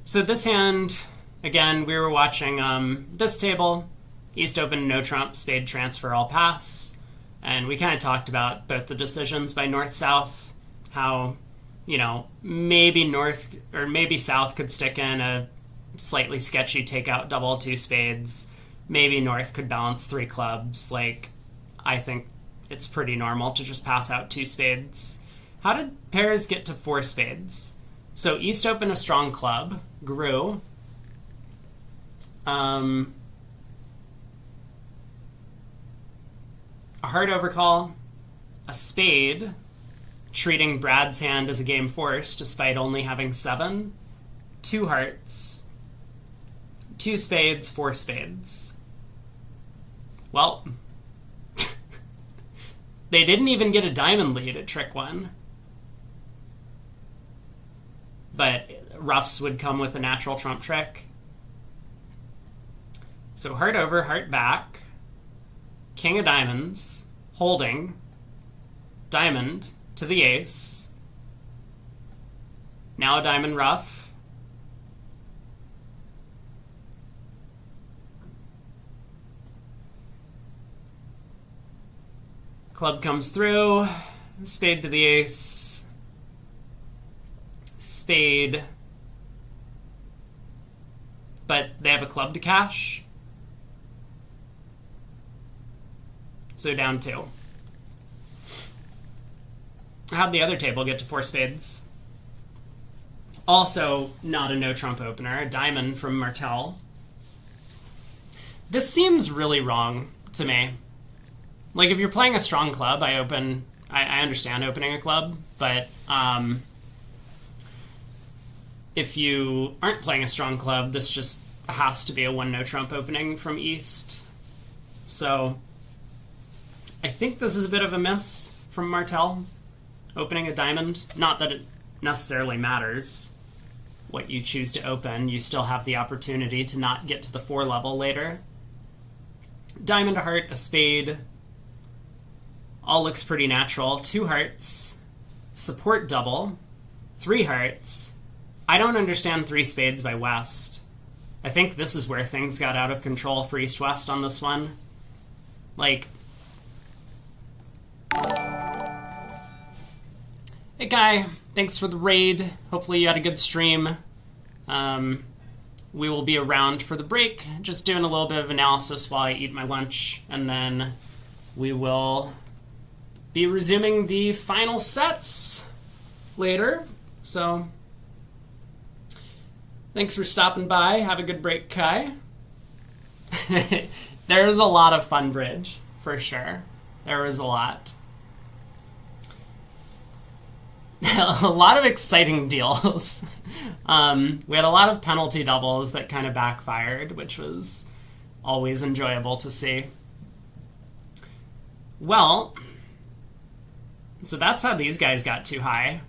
So this hand, again, we were watching this table. East open, no trump, spade transfer, all pass. And we kind of talked about both the decisions by north-south, how, you know, maybe north or maybe south could stick in a slightly sketchy takeout double 2 spades. Maybe north could balance 3 clubs. Like, I think it's pretty normal to just pass out 2 spades. How did pairs get to 4 spades? So East open a strong club, grew. A heart overcall, a spade, treating Brad's hand as a game force despite only having 7, 2 hearts, 2 spades, 4 spades. Well, they didn't even get a diamond lead at trick 1. But roughs would come with a natural trump trick. So heart over, heart back, king of diamonds, holding, diamond to the ace, now a diamond rough, club comes through, spade to the ace, spade, but they have a club to cash. So down 2. How'd the other table get to 4 spades? Also not a no trump opener, a diamond from Martel. This seems really wrong to me. Like, if you're playing a strong club, I understand opening a club, but if you aren't playing a strong club, this just has to be a 1 no trump opening from East. So I think this is a bit of a miss from Martel, opening a diamond. Not that it necessarily matters what you choose to open. You still have the opportunity to not get to the 4 level later. Diamond, a heart, a spade. All looks pretty natural. 2 hearts. Support double. 3 hearts. I don't understand 3 spades by West. I think this is where things got out of control for East-West on this one. Like... Hey Guy, thanks for the raid. Hopefully you had a good stream. We will be around for the break, just doing a little bit of analysis while I eat my lunch, and then we will be resuming the final sets later. So, thanks for stopping by. Have a good break, Kai. There's a lot of fun bridge, for sure. There was a lot. A lot of exciting deals. We had a lot of penalty doubles that kind of backfired, which was always enjoyable to see. Well, so that's how these guys got too high.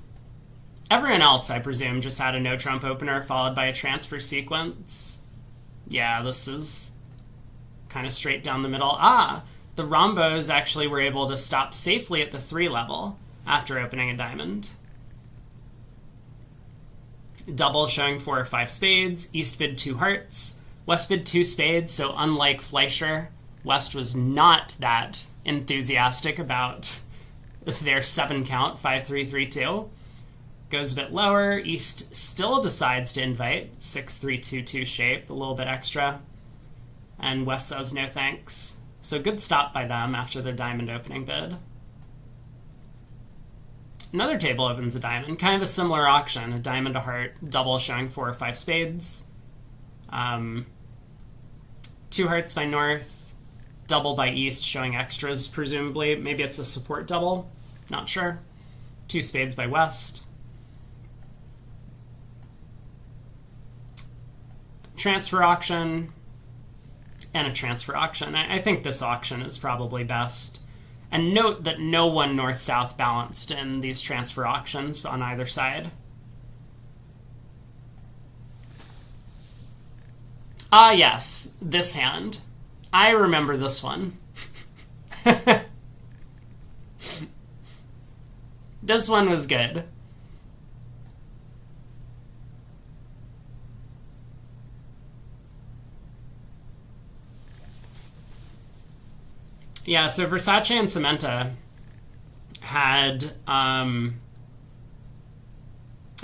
Everyone else, I presume, just had a no trump opener followed by a transfer sequence. Yeah, this is kind of straight down the middle. The Rombos actually were able to stop safely at the 3 level after opening a diamond. Double showing 4 or 5 spades. East bid 2 hearts. West bid 2 spades, so unlike Fleischer, West was not that enthusiastic about their 7 count, 5-3-3-2. Goes a bit lower. East still decides to invite 6-3-2-2 shape, a little bit extra. And West says no thanks. So good stop by them after their diamond opening bid. Another table opens a diamond. Kind of a similar auction. A diamond, a heart, double showing 4 or 5 spades. 2 hearts by north, double by east showing extras, presumably. Maybe it's a support double. Not sure. 2 spades by west. Transfer auction. And a transfer auction. I think this auction is probably best. And note that no one north-south balanced in these transfer auctions on either side. Ah, yes, this hand. I remember this one. This one was good. Yeah, so Versace and Samantha had a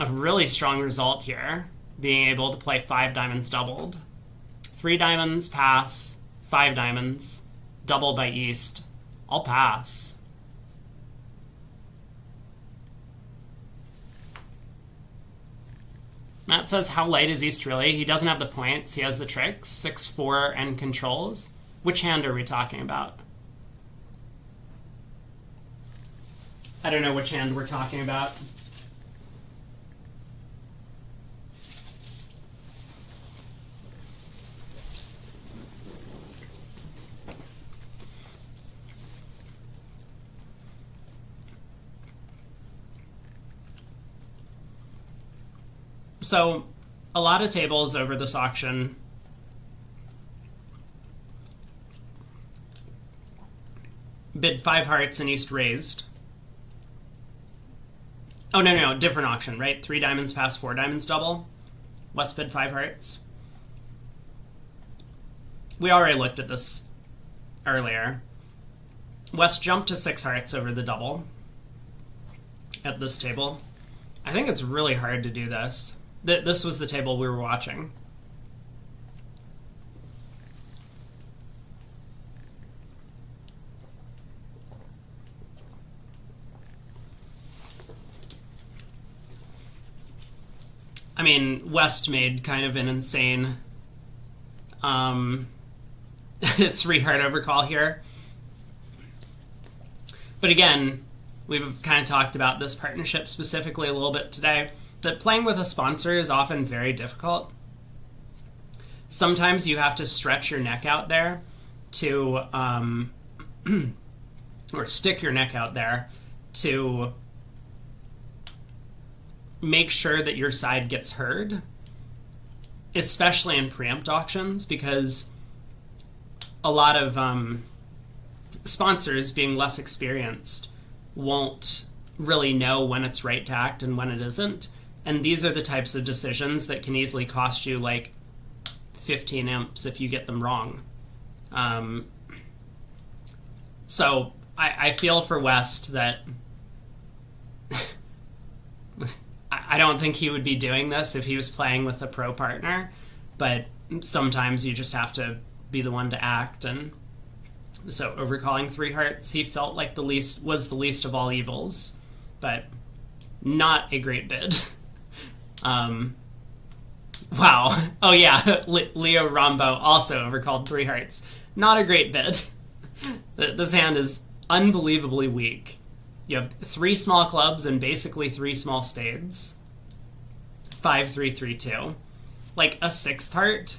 really strong result here, being able to play 5 diamonds doubled. 3 diamonds, pass, 5 diamonds, double by east. I'll pass. Matt says, how light is east really? He doesn't have the points. He has the tricks, 6-4 and controls. Which hand are we talking about? I don't know which hand we're talking about. So, a lot of tables over this auction bid 5 hearts and east raised. Oh, no, different auction, right? 3 diamonds pass, 4 diamonds double. West bid 5 hearts. We already looked at this earlier. West jumped to 6 hearts over the double at this table. I think it's really hard to do this. This was the table we were watching. I mean, West made kind of an insane 3-heart overcall here. But again, we've kind of talked about this partnership specifically a little bit today, that playing with a sponsor is often very difficult. Sometimes you have to stretch your neck out there to, or stick your neck out there to make sure that your side gets heard, especially in preempt auctions, because a lot of sponsors, being less experienced, won't really know when it's right to act and when it isn't. And these are the types of decisions that can easily cost you like 15 imps if you get them wrong. So I feel for West that I don't think he would be doing this if he was playing with a pro partner, but sometimes you just have to be the one to act. And so overcalling 3 hearts, he felt like was the least of all evils, but not a great bid. Wow. Oh yeah, Leo Rombo also overcalled 3 hearts. Not a great bid. This hand is unbelievably weak. You have 3 small clubs and basically 3 small spades. 5, 3, 3, 2. Like a 6th heart.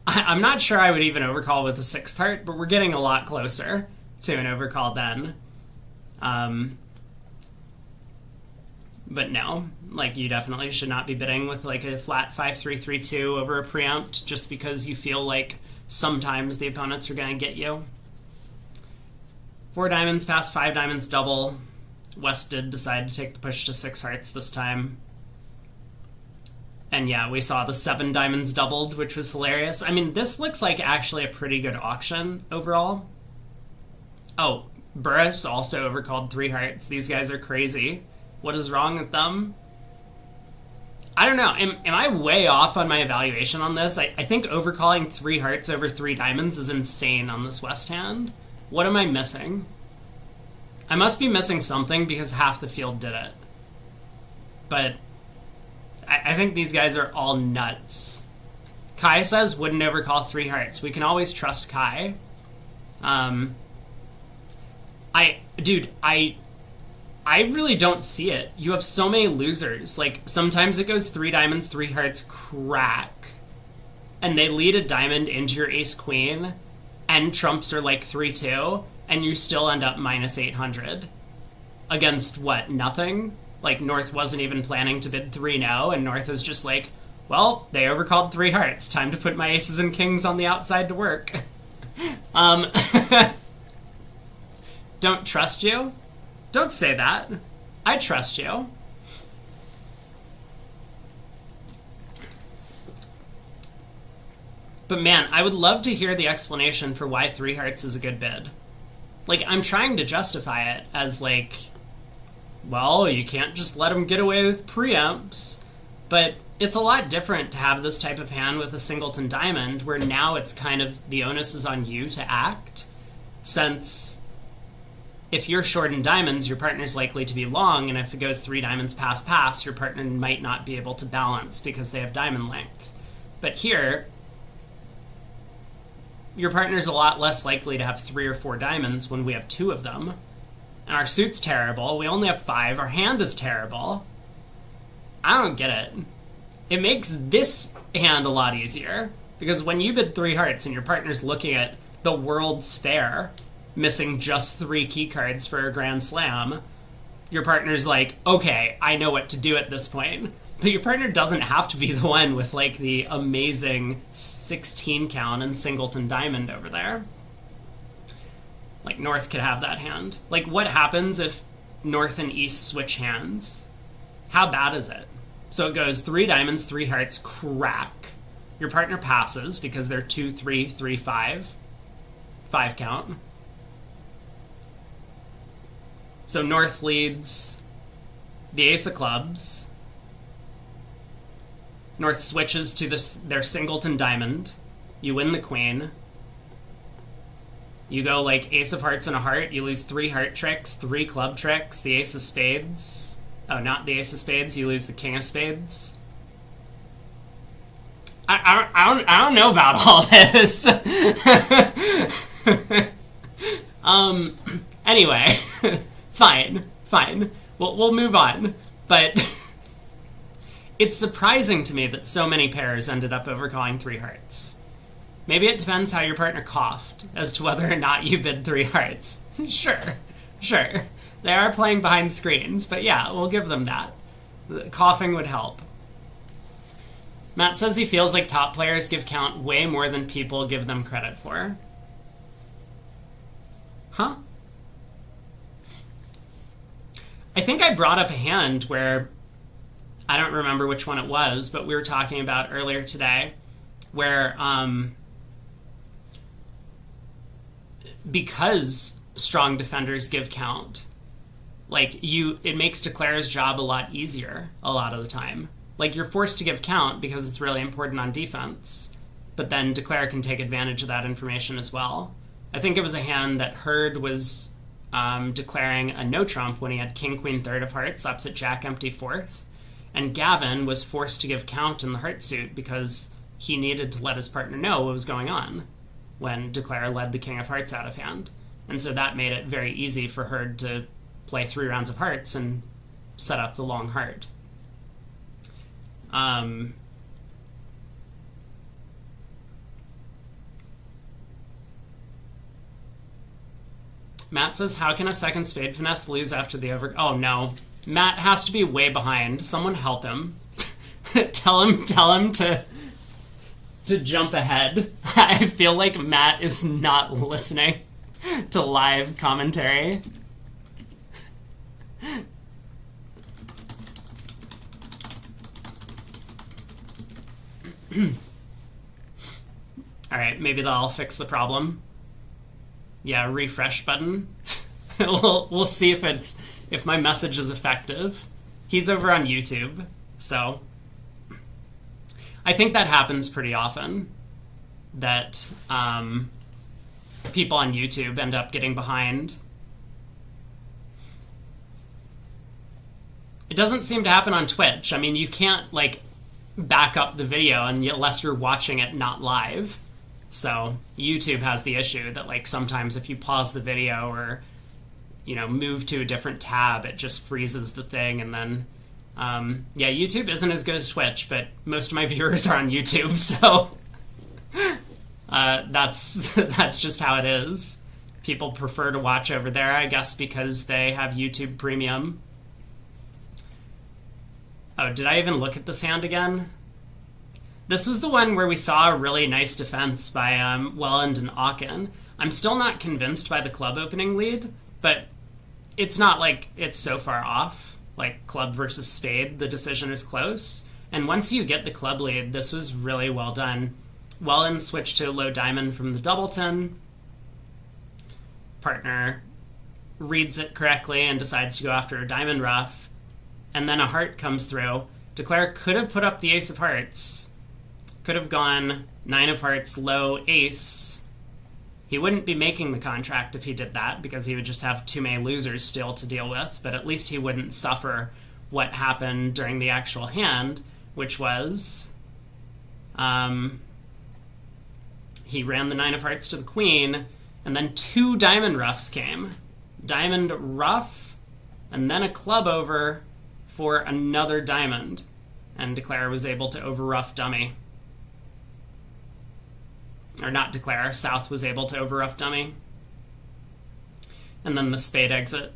I'm not sure I would even overcall with a 6th heart, but we're getting a lot closer to an overcall then. But no, like you definitely should not be bidding with like a flat 5, 3, 3, 2 over a preempt just because you feel like sometimes the opponents are going to get you. 4 diamonds pass, 5 diamonds double. West did decide to take the push to 6 hearts this time. And yeah, we saw the 7 diamonds doubled, which was hilarious. I mean, this looks like actually a pretty good auction overall. Oh, Burris also overcalled 3 hearts. These guys are crazy. What is wrong with them? I don't know. Am I way off on my evaluation on this? I think overcalling 3 hearts over 3 diamonds is insane on this West hand. What am I missing? I must be missing something because half the field did it. but I think these guys are all nuts. Kai says, wouldn't overcall 3 hearts. We can always trust Kai. Dude, I really don't see it. You have so many losers. Like, sometimes it goes 3 diamonds, 3 hearts, crack. And they lead a diamond into your ace-queen, and trumps are like 3-2, and you still end up minus 800. Against, what, nothing? Like, North wasn't even planning to bid 3-0, and North is just like, well, they overcalled 3 hearts. Time to put my aces and kings on the outside to work. Don't trust you? Don't say that. I trust you. But man, I would love to hear the explanation for why 3 hearts is a good bid. Like, I'm trying to justify it as like, well, you can't just let them get away with preempts. But it's a lot different to have this type of hand with a singleton diamond, where now it's kind of, the onus is on you to act, since if you're short in diamonds, your partner's likely to be long, and if it goes 3 diamonds pass, your partner might not be able to balance because they have diamond length. But here, your partner's a lot less likely to have 3 or 4 diamonds when we have 2 of them. And our suit's terrible. We only have 5. Our hand is terrible. I don't get it. It makes this hand a lot easier, because when you bid 3 hearts and your partner's looking at the World's Fair, missing just 3 key cards for a Grand Slam, your partner's like, okay, I know what to do at this point. But your partner doesn't have to be the one with like the amazing 16 count and singleton diamond over there. Like, North could have that hand. Like, what happens if North and East switch hands? How bad is it? So it goes 3 diamonds, 3 hearts, crack. Your partner passes because they're 2, 3, 3, 5. 5 count. So North leads the ace of clubs. North switches to their singleton diamond. You win the queen. You go like ace of hearts and a heart. You lose 3 heart tricks, 3 club tricks, the ace of spades. Oh, not the ace of spades. You lose the king of spades. I don't know about all this. Anyway, fine. We'll move on. But it's surprising to me that so many pairs ended up overcalling 3 hearts. Maybe it depends how your partner coughed as to whether or not you bid 3 hearts. Sure. They are playing behind screens, but yeah, we'll give them that. The coughing would help. Matt says he feels like top players give count way more than people give them credit for. Huh? I think I brought up a hand where, I don't remember which one it was, but we were talking about earlier today, where because strong defenders give count, like, it makes Declare's job a lot easier a lot of the time. Like, you're forced to give count because it's really important on defense, but then Declare can take advantage of that information as well. I think it was a hand that Hurd was declaring a no trump when he had king, queen, third of hearts, opposite jack, empty, fourth, and Gavin was forced to give count in the heart suit because he needed to let his partner know what was going on when Declare led the king of hearts out of hand. And so that made it very easy for Hurd to play 3 rounds of hearts and set up the long heart. Matt says, how can a second spade finesse lose after the over... Oh, no. Matt has to be way behind. Someone help him. tell him to jump ahead. I feel like Matt is not listening to live commentary. Alright, maybe that'll fix the problem. Yeah, refresh button. We'll see if my message is effective. He's over on YouTube, so I think that happens pretty often, that people on YouTube end up getting behind. It doesn't seem to happen on Twitch. I mean, you can't, like, back up the video unless you're watching it not live. So YouTube has the issue that, like, sometimes if you pause the video or, you know, move to a different tab, it just freezes the thing. And then, yeah, YouTube isn't as good as Twitch, but most of my viewers are on YouTube, so that's just how it is. People prefer to watch over there, I guess, because they have YouTube Premium. Oh, did I even look at this hand again? This was the one where we saw a really nice defense by Welland and Aachen. I'm still not convinced by the club opening lead, but it's not like it's so far off. Like club versus spade, the decision is close. And once you get the club lead, this was really well done. Welland switched to a low diamond from the doubleton. Partner reads it correctly and decides to go after a diamond ruff. And then a heart comes through. Declare could have put up the ace of hearts. Could have gone 9 of hearts, low, ace. He wouldn't be making the contract if he did that, because he would just have too many losers still to deal with, but at least he wouldn't suffer what happened during the actual hand, which was he ran the 9 of hearts to the queen, and then 2 diamond ruffs came. Diamond ruff, and then a club over for another diamond, and Declare was able to over-ruff dummy. Or not Declare, South was able to over-ruff dummy. And then the spade exit.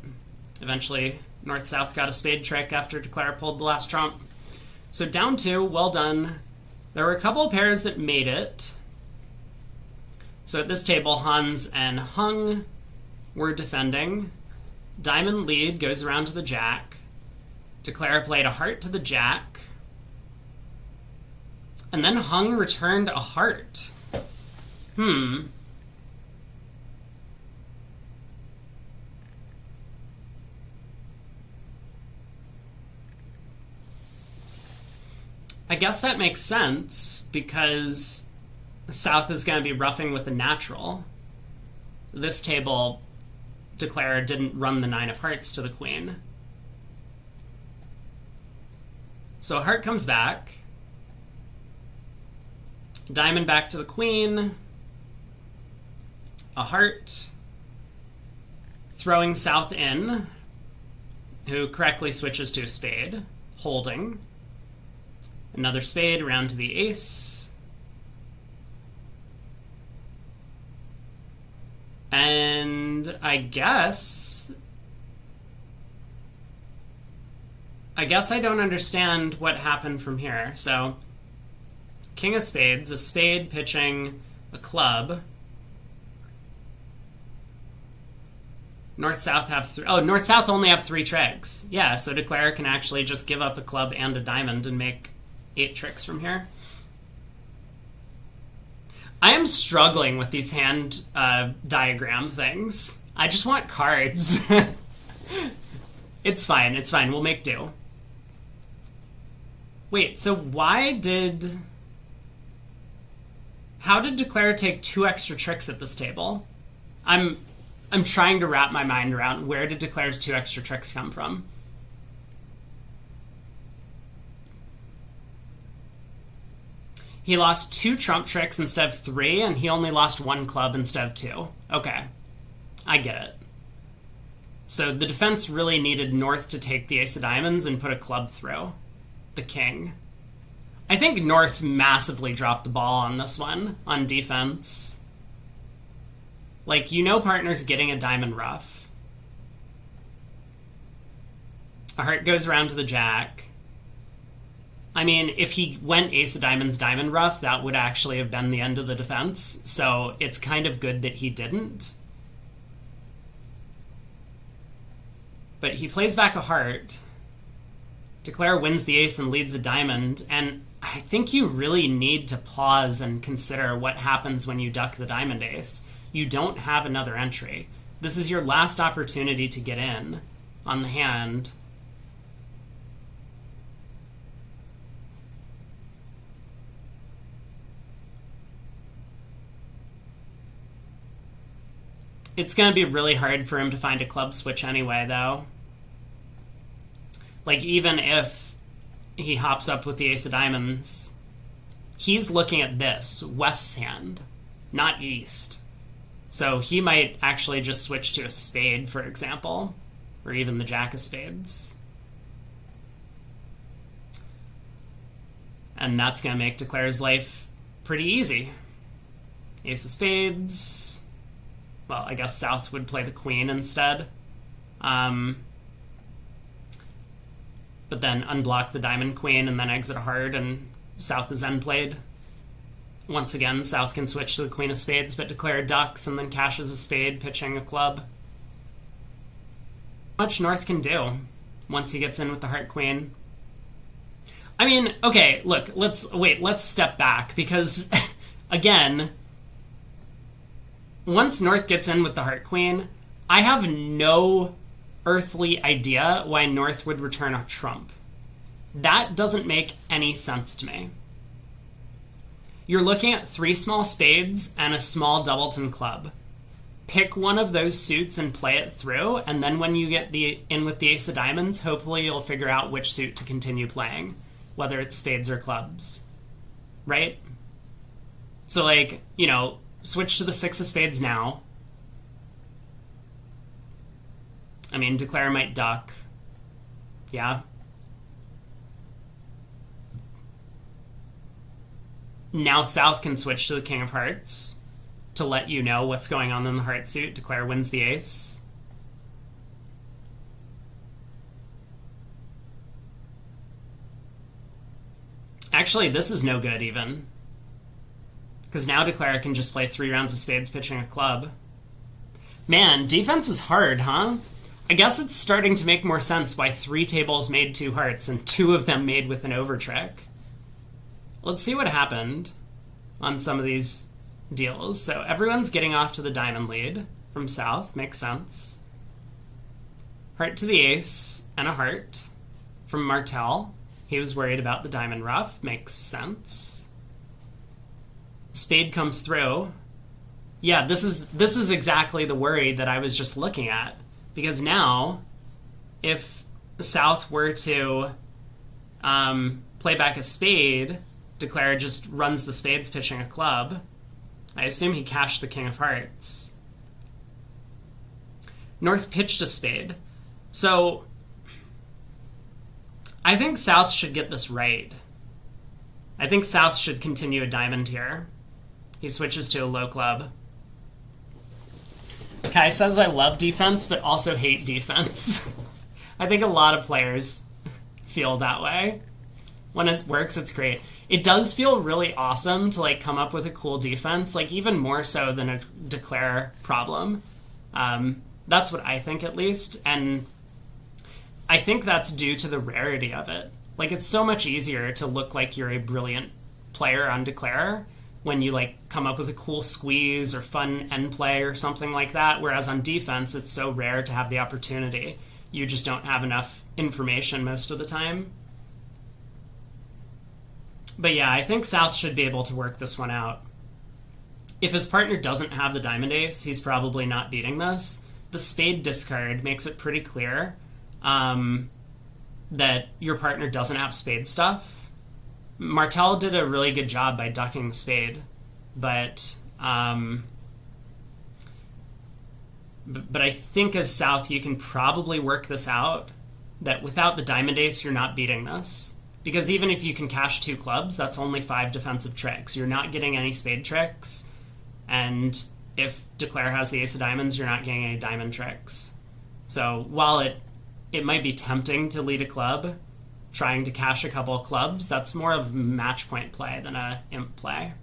Eventually, North-South got a spade trick after Declare pulled the last trump. So down 2, well done. There were a couple of pairs that made it. So at this table, Hans and Hung were defending. Diamond lead goes around to the jack. Declare played a heart to the jack. And then Hung returned a heart. I guess that makes sense, because South is going to be roughing with a natural. This table, Declare didn't run the 9 of hearts to the queen. So a heart comes back. Diamond back to the queen. A heart. Throwing South in, who correctly switches to a spade. Holding. Another spade around to the ace. And I guess I don't understand what happened from here. So, king of spades, a spade pitching a club. North-South have North-South only have 3 tricks. Yeah, so Declare can actually just give up a club and a diamond and make 8 tricks from here. I am struggling with these hand diagram things. I just want cards. It's fine, we'll make do. Wait, so how did Declare take 2 extra tricks at this table? I'm trying to wrap my mind around where did Declare's 2 extra tricks come from? He lost 2 trump tricks instead of 3, and he only lost 1 club instead of 2. Okay, I get it. So the defense really needed North to take the ace of diamonds and put a club through. The king. I think North massively dropped the ball on this one, on defense. Like, you know partner's getting a diamond ruff. A heart goes around to the jack. I mean, if he went ace of diamonds, diamond ruff, that would actually have been the end of the defense. So it's kind of good that he didn't. But he plays back a heart. Declare wins the ace and leads a diamond. And I think you really need to pause and consider what happens when you duck the diamond ace. You don't have another entry. This is your last opportunity to get in on the hand. It's going to be really hard for him to find a club switch anyway, though. Like, even if he hops up with the ace of diamonds, he's looking at this, West's hand, not East. So he might actually just switch to a spade, for example, or even the jack of spades. And that's going to make Declare's life pretty easy. Ace of spades. Well, I guess South would play the queen instead. But then unblock the diamond queen and then exit a heart, and South is end played. Once again, South can switch to the queen of spades, but Declare ducks and then cashes a spade, pitching a club. Much North can do once he gets in with the heart queen. I mean, okay, look, let's step back, because again, once North gets in with the heart queen, I have no earthly idea why North would return a trump. That doesn't make any sense to me. You're looking at 3 small spades and a small doubleton club. Pick one of those suits and play it through, and then when you get in with the ace of diamonds, hopefully you'll figure out which suit to continue playing, whether it's spades or clubs. Right? So, like, you know, switch to the 6 of spades now. I mean, Declare might duck. Yeah. Now South can switch to the king of hearts to let you know what's going on in the heart suit. Declare wins the ace. Actually, this is no good even, because now Declare can just play 3 rounds of spades pitching a club. Man, defense is hard, huh? I guess it's starting to make more sense why 3 tables made 2 hearts and 2 of them made with an over trick. Let's see what happened on some of these deals. So everyone's getting off to the diamond lead from South. Makes sense. Heart to the ace and a heart from Martel. He was worried about the diamond ruff. Makes sense. Spade comes through. Yeah, this is exactly the worry that I was just looking at. Because now, if South were to play back a spade, Declare just runs the spades pitching a club. I assume he cashed the king of hearts. North pitched a spade. So I think South should get this right. I think South should continue a diamond here. He switches to a low club. Kai says I love defense, but also hate defense. I think a lot of players feel that way. When it works, it's great. It does feel really awesome to like come up with a cool defense, like even more so than a Declare problem. That's what I think, at least. And I think that's due to the rarity of it. Like, it's so much easier to look like you're a brilliant player on Declare when you like come up with a cool squeeze or fun end play or something like that, whereas on defense it's so rare to have the opportunity. You just don't have enough information most of the time. But yeah, I think South should be able to work this one out. If his partner doesn't have the diamond ace, he's probably not beating this. The spade discard makes it pretty clear that your partner doesn't have spade stuff. Martel did a really good job by ducking the spade, but I think as South you can probably work this out, that without the diamond ace you're not beating this. Because even if you can cash 2 clubs, that's only 5 defensive tricks. You're not getting any spade tricks, and if Declare has the ace of diamonds, you're not getting any diamond tricks. So while it might be tempting to lead a club, trying to cash a couple of clubs, that's more of match point play than a imp play.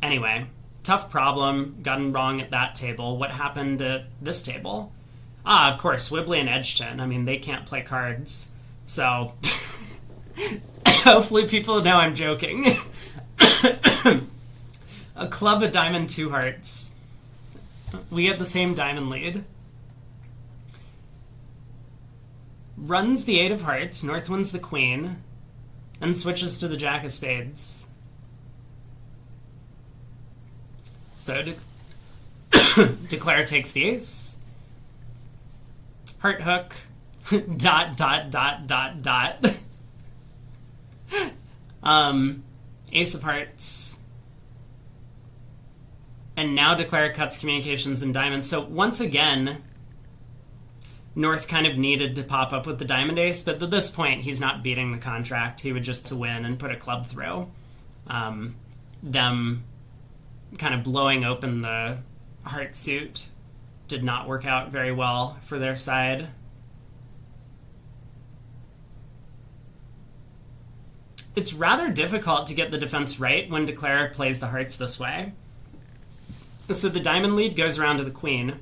Anyway, tough problem, gotten wrong at that table. What happened at this table? Of course, Wibley and Edgerton. I mean, they can't play cards. So, hopefully people know I'm joking. A club, a diamond, 2 hearts. We get the same diamond lead. Runs the 8 of hearts, North wins the queen, and switches to the jack of spades. So, Declare takes the ace. Heart hook. dot, dot, dot, dot, dot. Ace of Hearts. And now Declare cuts communications and diamonds. So once again, North kind of needed to pop up with the diamond ace, but at this point, he's not beating the contract. He would just to win and put a club through. Them kind of blowing open the heart suit did not work out very well for their side. It's rather difficult to get the defense right when Declare plays the hearts this way. So the diamond lead goes around to the queen.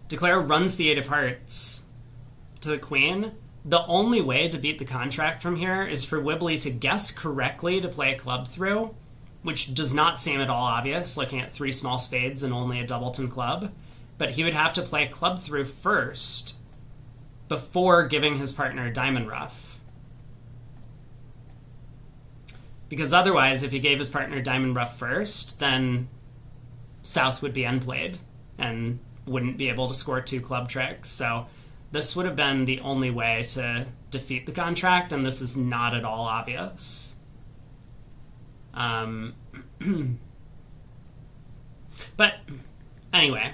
Declare runs the 8 of hearts to the queen. The only way to beat the contract from here is for Wibbly to guess correctly to play a club through, which does not seem at all obvious, looking at 3 small spades and only a doubleton club. But he would have to play a club through first before giving his partner a diamond ruff. Because otherwise, if he gave his partner a diamond ruff first, then South would be unplayed and wouldn't be able to score 2 club tricks. So this would have been the only way to defeat the contract, and this is not at all obvious. But anyway,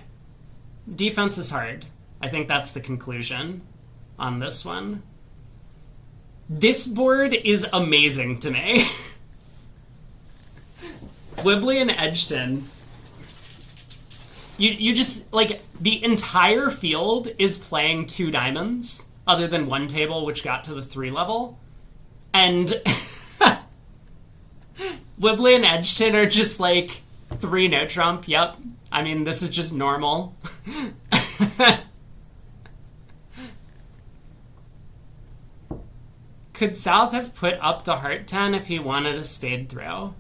defense is hard. I think that's the conclusion on this one. This board is amazing to me. Wibbly and Edgton. You just, like, the entire field is playing 2 diamonds, other than one table which got to the 3 level. And Wibbly and Edgton are just like 3 no trump. Yep. I mean, this is just normal. Could South have put up the heart 10 if he wanted a spade throw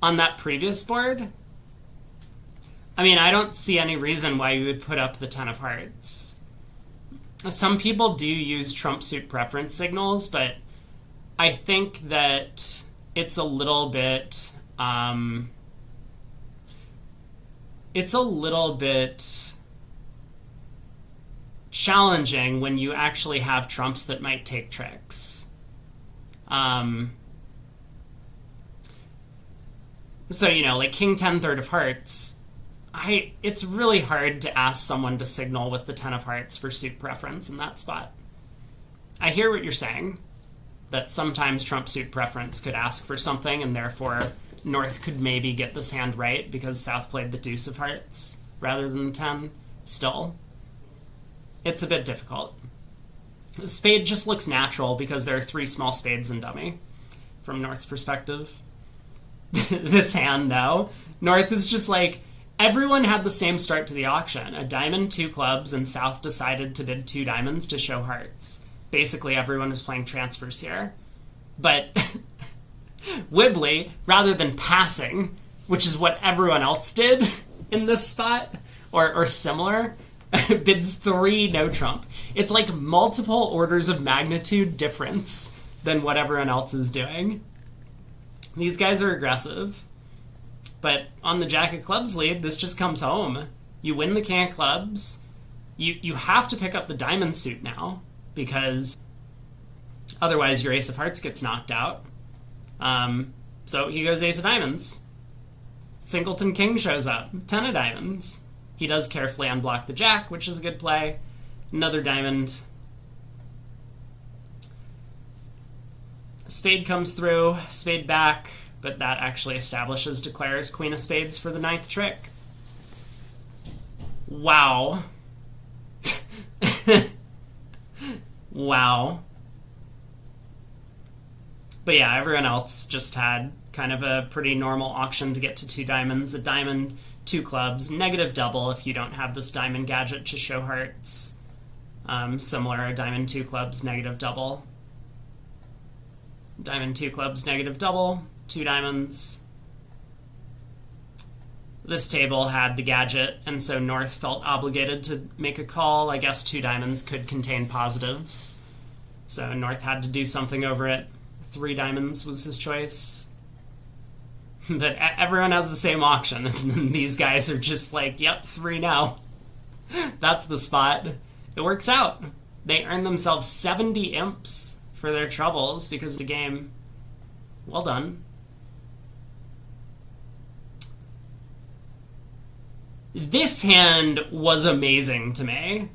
on that previous board? I mean, I don't see any reason why you would put up the 10 of hearts. Some people do use trump suit preference signals, but I think that it's a little bit challenging when you actually have trumps that might take tricks. So, you know, like King 10 third of hearts, it's really hard to ask someone to signal with the 10 of hearts for suit preference in that spot. I hear what you're saying, that sometimes trump suit preference could ask for something, and therefore North could maybe get this hand right because South played the deuce of hearts rather than the 10. Still, it's a bit difficult. The spade just looks natural because there are 3 small spades in dummy from North's perspective. This hand, though, North is just like, everyone had the same start to the auction. A diamond, 2 clubs, and South decided to bid 2 diamonds to show hearts. Basically, everyone was playing transfers here. But Wibbly, rather than passing, which is what everyone else did in this spot, or similar, bids 3 no trump. It's like multiple orders of magnitude difference than what everyone else is doing. These guys are aggressive. But on the Jack of Clubs lead, this just comes home. You win the King of Clubs. You have to pick up the diamond suit now, because otherwise your Ace of Hearts gets knocked out. So he goes Ace of Diamonds. Singleton King shows up. 10 of diamonds. He does carefully unblock the Jack, which is a good play. Another diamond. Spade comes through. Spade back. But that actually establishes Declare's Queen of Spades for the 9th trick. Wow. Wow. But yeah, everyone else just had kind of a pretty normal auction to get to 2 diamonds. A diamond, 2 clubs, negative double if you don't have this diamond gadget to show hearts. Similar, a diamond, 2 clubs, negative double. Diamond, 2 clubs, negative double. 2 diamonds. This table had the gadget, and so North felt obligated to make a call. I guess 2 diamonds could contain positives, so North had to do something over it. 3 diamonds was his choice. But everyone has the same auction, and these guys are just like, yep, 3 now. That's the spot. it works out. They earn themselves 70 imps for their troubles because of the game. Well done. This hand was amazing to me.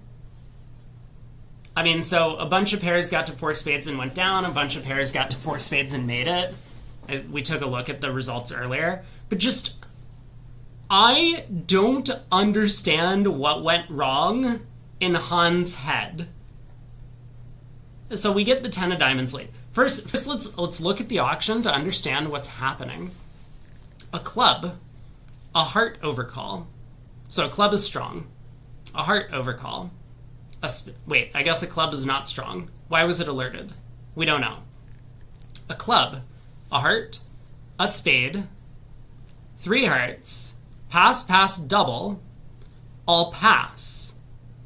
I mean, so a bunch of pairs got to 4 spades and went down. A bunch of pairs got to 4 spades and made it. We took a look at the results earlier. But just, I don't understand what went wrong in Han's head. So we get the 10 of diamonds lead. First let's look at the auction to understand what's happening. A club, a heart overcall. So a club is strong. A heart overcall. Wait, I guess a club is not strong. Why was it alerted? We don't know. A club, a heart, a spade, 3 hearts, pass, pass, double, all pass.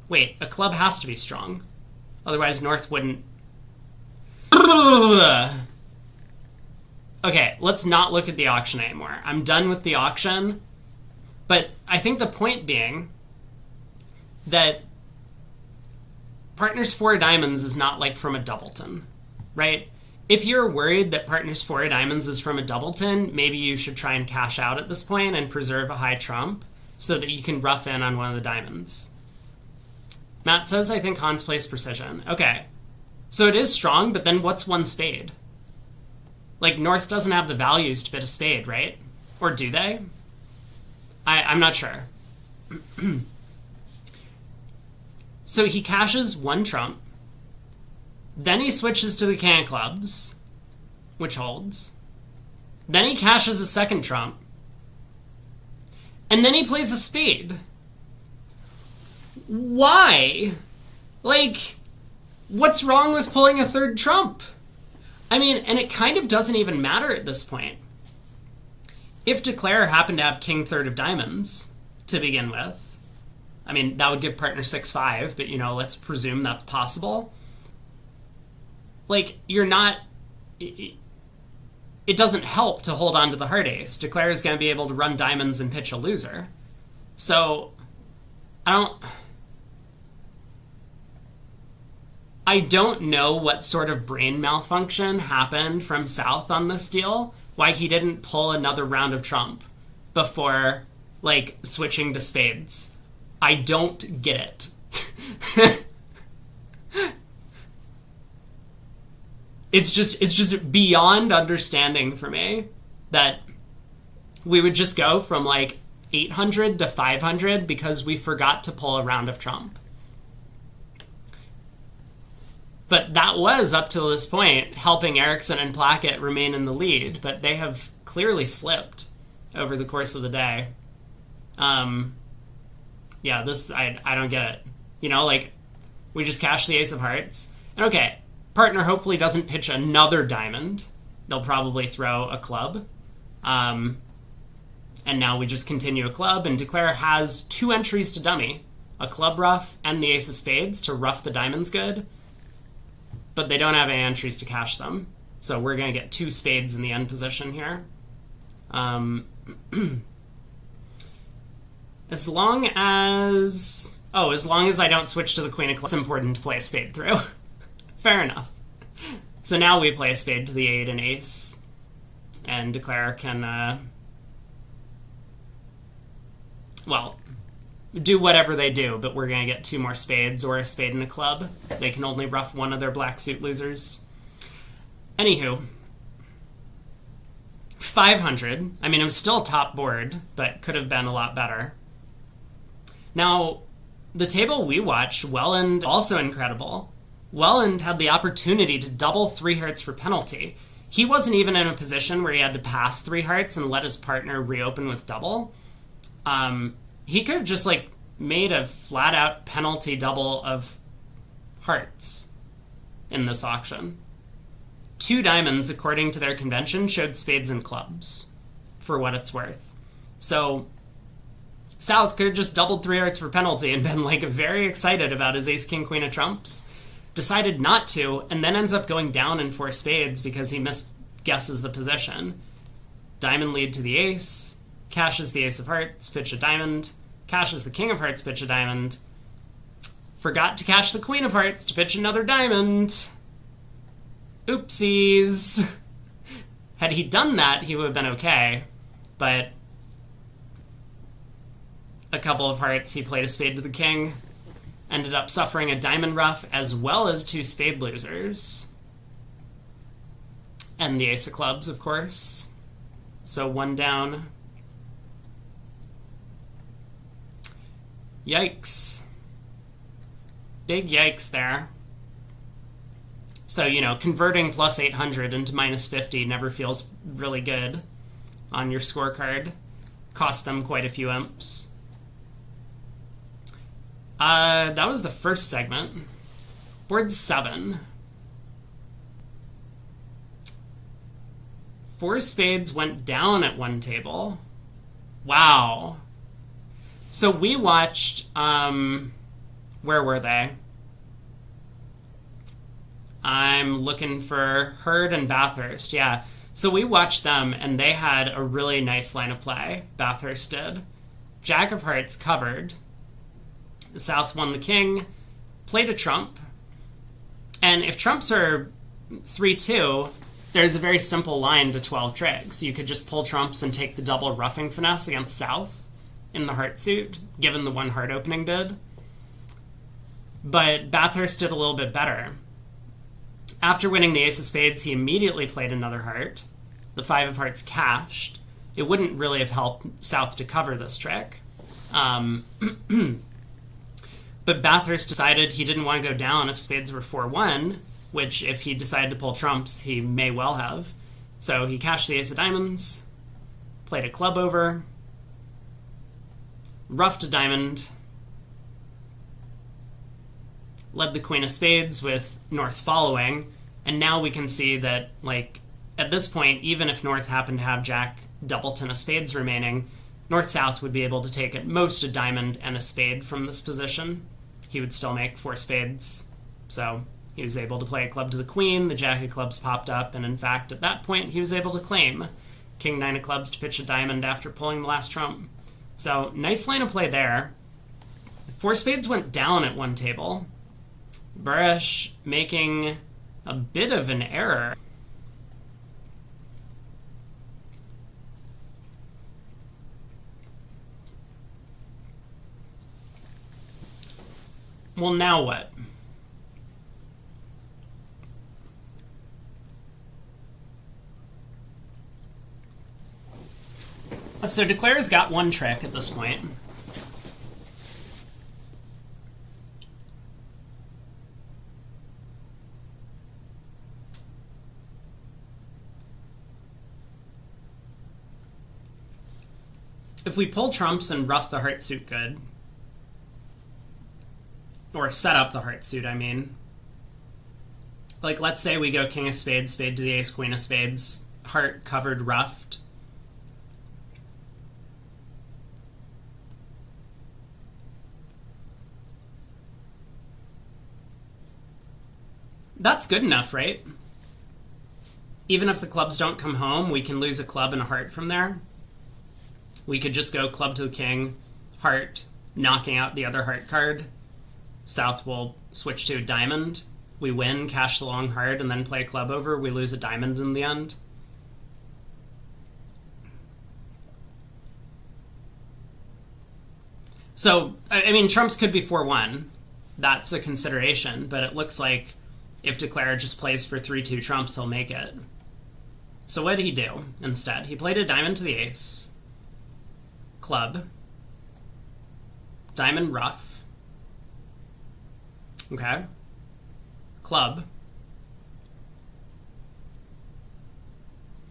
Wait, a club has to be strong. Otherwise North wouldn't... Okay, let's not look at the auction anymore. I'm done with the auction. But I think the point being that Partners 4 diamonds is not like from a doubleton, right? If you're worried that Partners 4 diamonds is from a doubleton, maybe you should try and cash out at this point and preserve a high trump so that you can rough in on one of the diamonds. Matt says, I think Hans plays precision. Okay. So it is strong, but then what's 1 spade? Like, North doesn't have the values to bid a spade, right? Or do they? I'm not sure. So he cashes 1 trump. Then he switches to the king of clubs, which holds. Then he cashes a 2nd trump. And then he plays a spade. Why? Like, what's wrong with pulling a 3rd trump? I mean, and it kind of doesn't even matter at this point. If Declare happened to have king 3rd of diamonds to begin with, I mean, that would give partner 6-5, but, you know, let's presume that's possible. Like, you're not... It doesn't help to hold on to the heart ace. Declare is going to be able to run diamonds and pitch a loser. So, I don't know what sort of brain malfunction happened from South on this deal, why he didn't pull another round of trump before, like, switching to spades. I don't get it. It's just beyond understanding for me that we would just go from, like, 800 to 500 because we forgot to pull a round of trump. But that was, up to this point, helping Eriksson and Plackett remain in the lead, but they have clearly slipped over the course of the day. Yeah, this, I don't get it. You know, like, we just cash the ace of hearts. And okay, partner hopefully doesn't pitch another diamond. They'll probably throw a club. And now we just continue a club, and Declare has 2 entries to dummy. A club ruff and the ace of spades to rough the diamonds good. But they don't have any entries to cash them. So we're going to get 2 spades in the end position here. As long as I don't switch to the queen of clubs, it's important to play a spade through. Fair enough. So now we play a spade to the 8 and ace. And Declare can, well, do whatever they do, but we're going to get 2 more spades or a spade and a club. They can only rough one of their black suit losers. Anywho, 500. I mean, it was still top board, but could have been a lot better. Now, the table we watched, Welland, also incredible. Welland had the opportunity to double 3 hearts for penalty. He wasn't even in a position where he had to pass 3 hearts and let his partner reopen with double. He could have just, like, made a flat-out penalty double of hearts in this auction. 2 diamonds, according to their convention, showed spades and clubs, for what it's worth. So South could have just doubled 3 hearts for penalty and been, like, very excited about his ace, king, queen of trumps. Decided not to, and then ends up going down in 4 spades because he misguesses the position. Diamond lead to the ace, cashes the ace of hearts, pitch a diamond, cashes the king of hearts, pitch a diamond. Forgot to cash the queen of hearts to pitch another diamond. Oopsies. Had he done that, he would have been okay. But a couple of hearts, he played a spade to the king. Ended up suffering a diamond ruff as well as 2 spade losers. And the ace of clubs, of course. So 1 down. Yikes. Big yikes there. So, you know, converting plus 800 into minus 50 never feels really good on your scorecard. Cost them quite a few imps. That was the first segment. Board 7. 4 spades went down at one table. Wow. So we watched, where were they? I'm looking for Hurd and Bathurst, yeah. So we watched them, and they had a really nice line of play. Bathurst did. Jack of Hearts covered. South won the king, played a trump. And if trumps are 3-2, there's a very simple line to 12 trigs. You could just pull trumps and take the double roughing finesse against South in the heart suit, given the 1 heart opening bid. But Bathurst did a little bit better. After winning the ace of spades, he immediately played another heart. The 5 of hearts cashed. It wouldn't really have helped South to cover this trick. But Bathurst decided he didn't want to go down if spades were 4-1, which if he decided to pull trumps, he may well have. So he cashed the ace of diamonds, played a club over, roughed a diamond, led the queen of spades with North following, and now we can see that, like, at this point, even if North happened to have Jack double 10 of spades remaining, North-South would be able to take at most a diamond and a spade from this position. He would still make 4 spades. So he was able to play a club to the queen, the Jack of clubs popped up, and in fact, at that point, he was able to claim King 9 of clubs to pitch a diamond after pulling the last trump. So nice line of play there. 4 spades went down at one table. Burish making a bit of an error. Well, now what? So Declare's got 1 trick at this point. If we pull trumps and rough the heart suit good, or set up the heart suit, I mean. Like, let's say we go king of spades, spade to the ace, queen of spades, heart covered, roughed. That's good enough, right? Even if the clubs don't come home, we can lose a club and a heart from there. We could just go club to the king, heart, knocking out the other heart card. South will switch to a diamond. We win, cash the long heart, and then play a club over. We lose a diamond in the end. So, I mean, trumps could be 4-1. That's a consideration, but it looks like if Declare just plays for 3-2 trumps, he'll make it. So what did he do instead? He played a diamond to the ace, club, diamond rough, okay, club.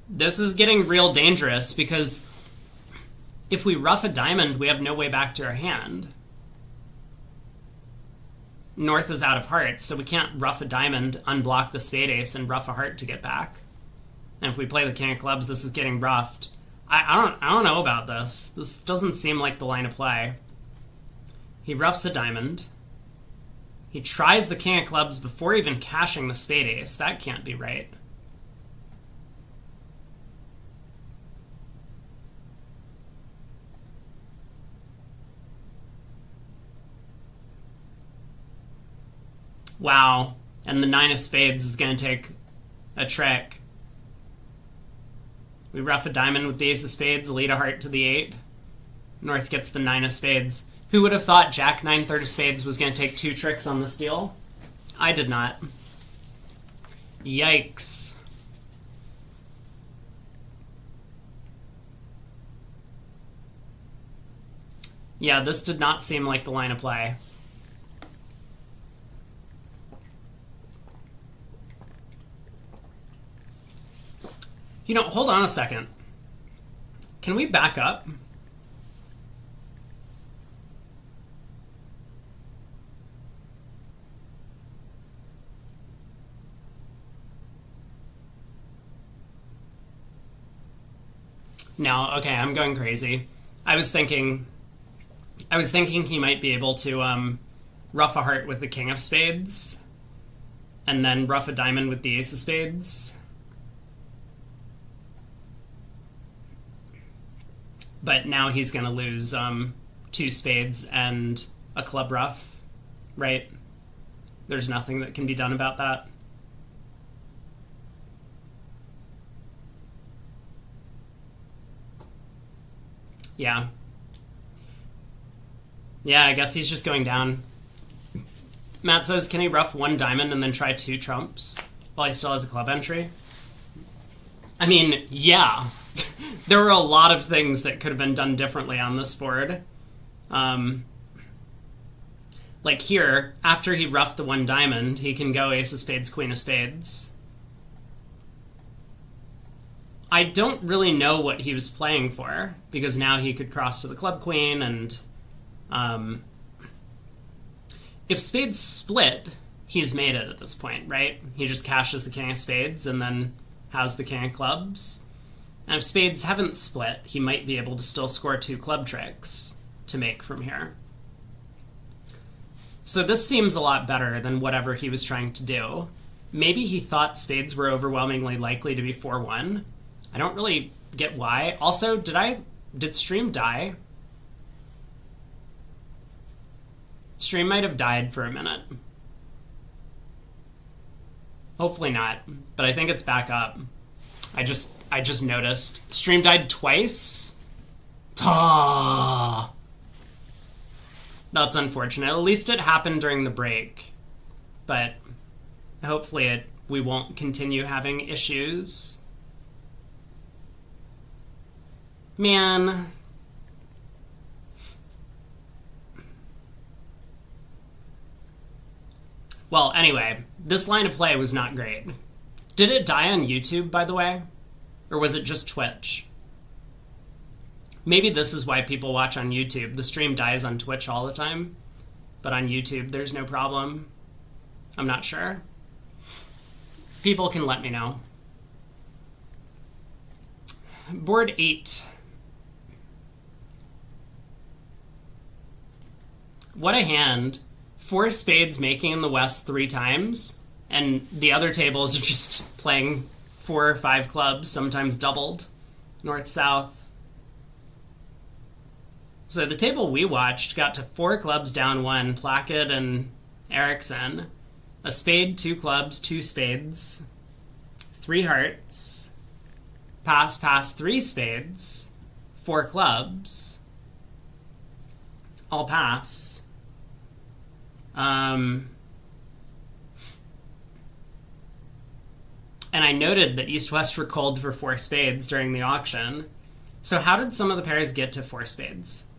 This is getting real dangerous because if we rough a diamond, we have no way back to our hand. North is out of hearts, so we can't rough a diamond, unblock the spade ace, and rough a heart to get back. And if we play the king of clubs, this is getting roughed. I don't know about this. This doesn't seem like the line of play. He roughs a diamond. He tries the king of clubs before even cashing the spade ace. That can't be right. Wow. And the 9 of spades is going to take a trick. We ruff a diamond with the ace of spades, lead a heart to the 8. North gets the 9 of spades. Who would have thought Jack 9 third of spades was going to take 2 tricks on this deal? I did not. Yikes. Yeah, this did not seem like the line of play. You know, hold on a second. Can we back up? No, okay, I'm going crazy. I was thinking he might be able to ruff a heart with the king of spades and then ruff a diamond with the ace of spades. But now he's going to lose 2 spades and a club ruff, right? There's nothing that can be done about that. Yeah. Yeah, I guess he's just going down. Matt says, can he ruff 1 diamond and then try 2 trumps while he still has a club entry? I mean, yeah. There were a lot of things that could have been done differently on this board. Like here, after he ruffed the 1 diamond, he can go ace of spades, queen of spades. I don't really know what he was playing for, because now he could cross to the club queen, and if spades split, he's made it at this point, right? He just cashes the king of spades and then has the king of clubs. And if spades haven't split, he might be able to still score 2 club tricks to make from here. So this seems a lot better than whatever he was trying to do. Maybe he thought spades were overwhelmingly likely to be 4-1. I don't really get why. Also, did stream die? Stream might have died for a minute. Hopefully not, but I think it's back up. I just noticed. Stream died twice? Ah, that's unfortunate. At least it happened during the break. But hopefully we won't continue having issues. Man. Well, anyway, this line of play was not great. Did it die on YouTube, by the way? Or was it just Twitch? Maybe this is why people watch on YouTube. The stream dies on Twitch all the time, but on YouTube there's no problem. I'm not sure. People can let me know. Board 8. What a hand. 4 spades making in the West 3 times, and the other tables are just playing 4 or 5 clubs, sometimes doubled, north-south. So the table we watched got to 4 clubs down 1, Plackett and Erickson. A spade, 2 clubs, 2 spades, 3 hearts, pass, 3 spades, 4 clubs, all pass. And I noted that East-West were called for 4 spades during the auction. So how did some of the pairs get to 4 spades?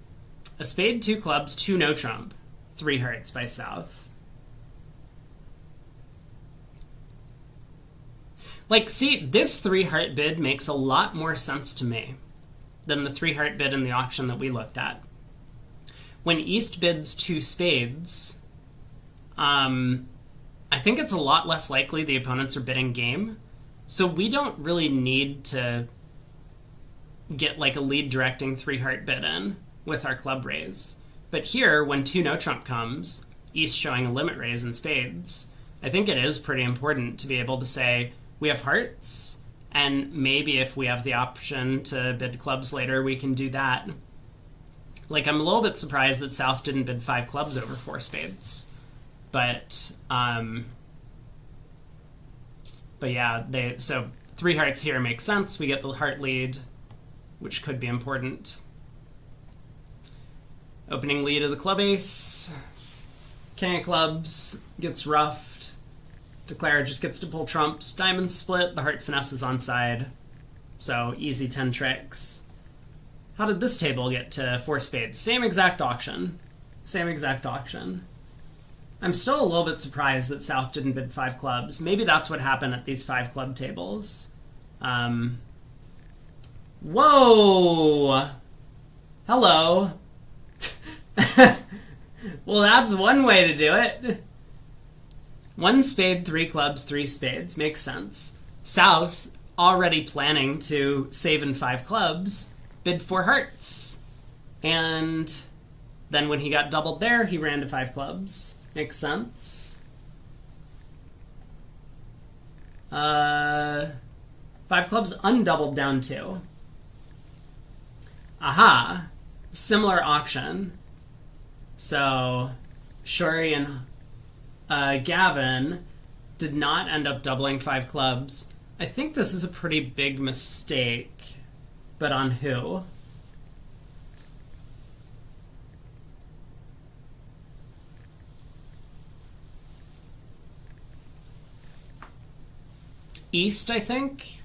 A spade, 2 clubs, 2 no trump, 3 hearts by South. Like, see, this 3 heart bid makes a lot more sense to me than the 3 heart bid in the auction that we looked at. When East bids 2 spades, I think it's a lot less likely the opponents are bidding game. So we don't really need to get like a lead directing 3 heart bid in with our club raise. But here, when 2 no trump comes, East showing a limit raise in spades, I think it is pretty important to be able to say, we have hearts, and maybe if we have the option to bid clubs later, we can do that. Like, I'm a little bit surprised that South didn't bid 5 clubs over 4 spades. But yeah, so 3 hearts here makes sense. We get the heart lead, which could be important. Opening lead of the club ace. King of clubs gets roughed. Declare just gets to pull trumps. Diamond split. The heart finesse is onside. So easy 10 tricks. How did this table get to 4 spades? Same exact auction. Same exact auction. I'm still a little bit surprised that South didn't bid 5 clubs. Maybe that's what happened at these 5 club tables. Whoa! Hello. Well, that's one way to do it. 1 spade, 3 clubs, 3 spades. Makes sense. South, already planning to save in 5 clubs, bid 4 hearts. And then when he got doubled there, he ran to 5 clubs. Makes sense. 5 clubs undoubled down 2. Aha. Similar auction. So Shori and Gavin did not end up doubling 5 clubs. I think this is a pretty big mistake, but on who? East, I think.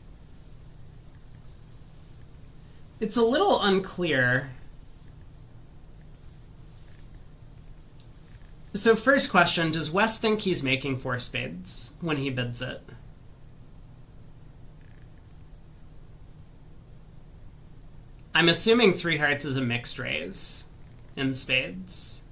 It's a little unclear. So first question, does West think he's making 4 spades when he bids it? I'm assuming 3 hearts is a mixed raise in spades.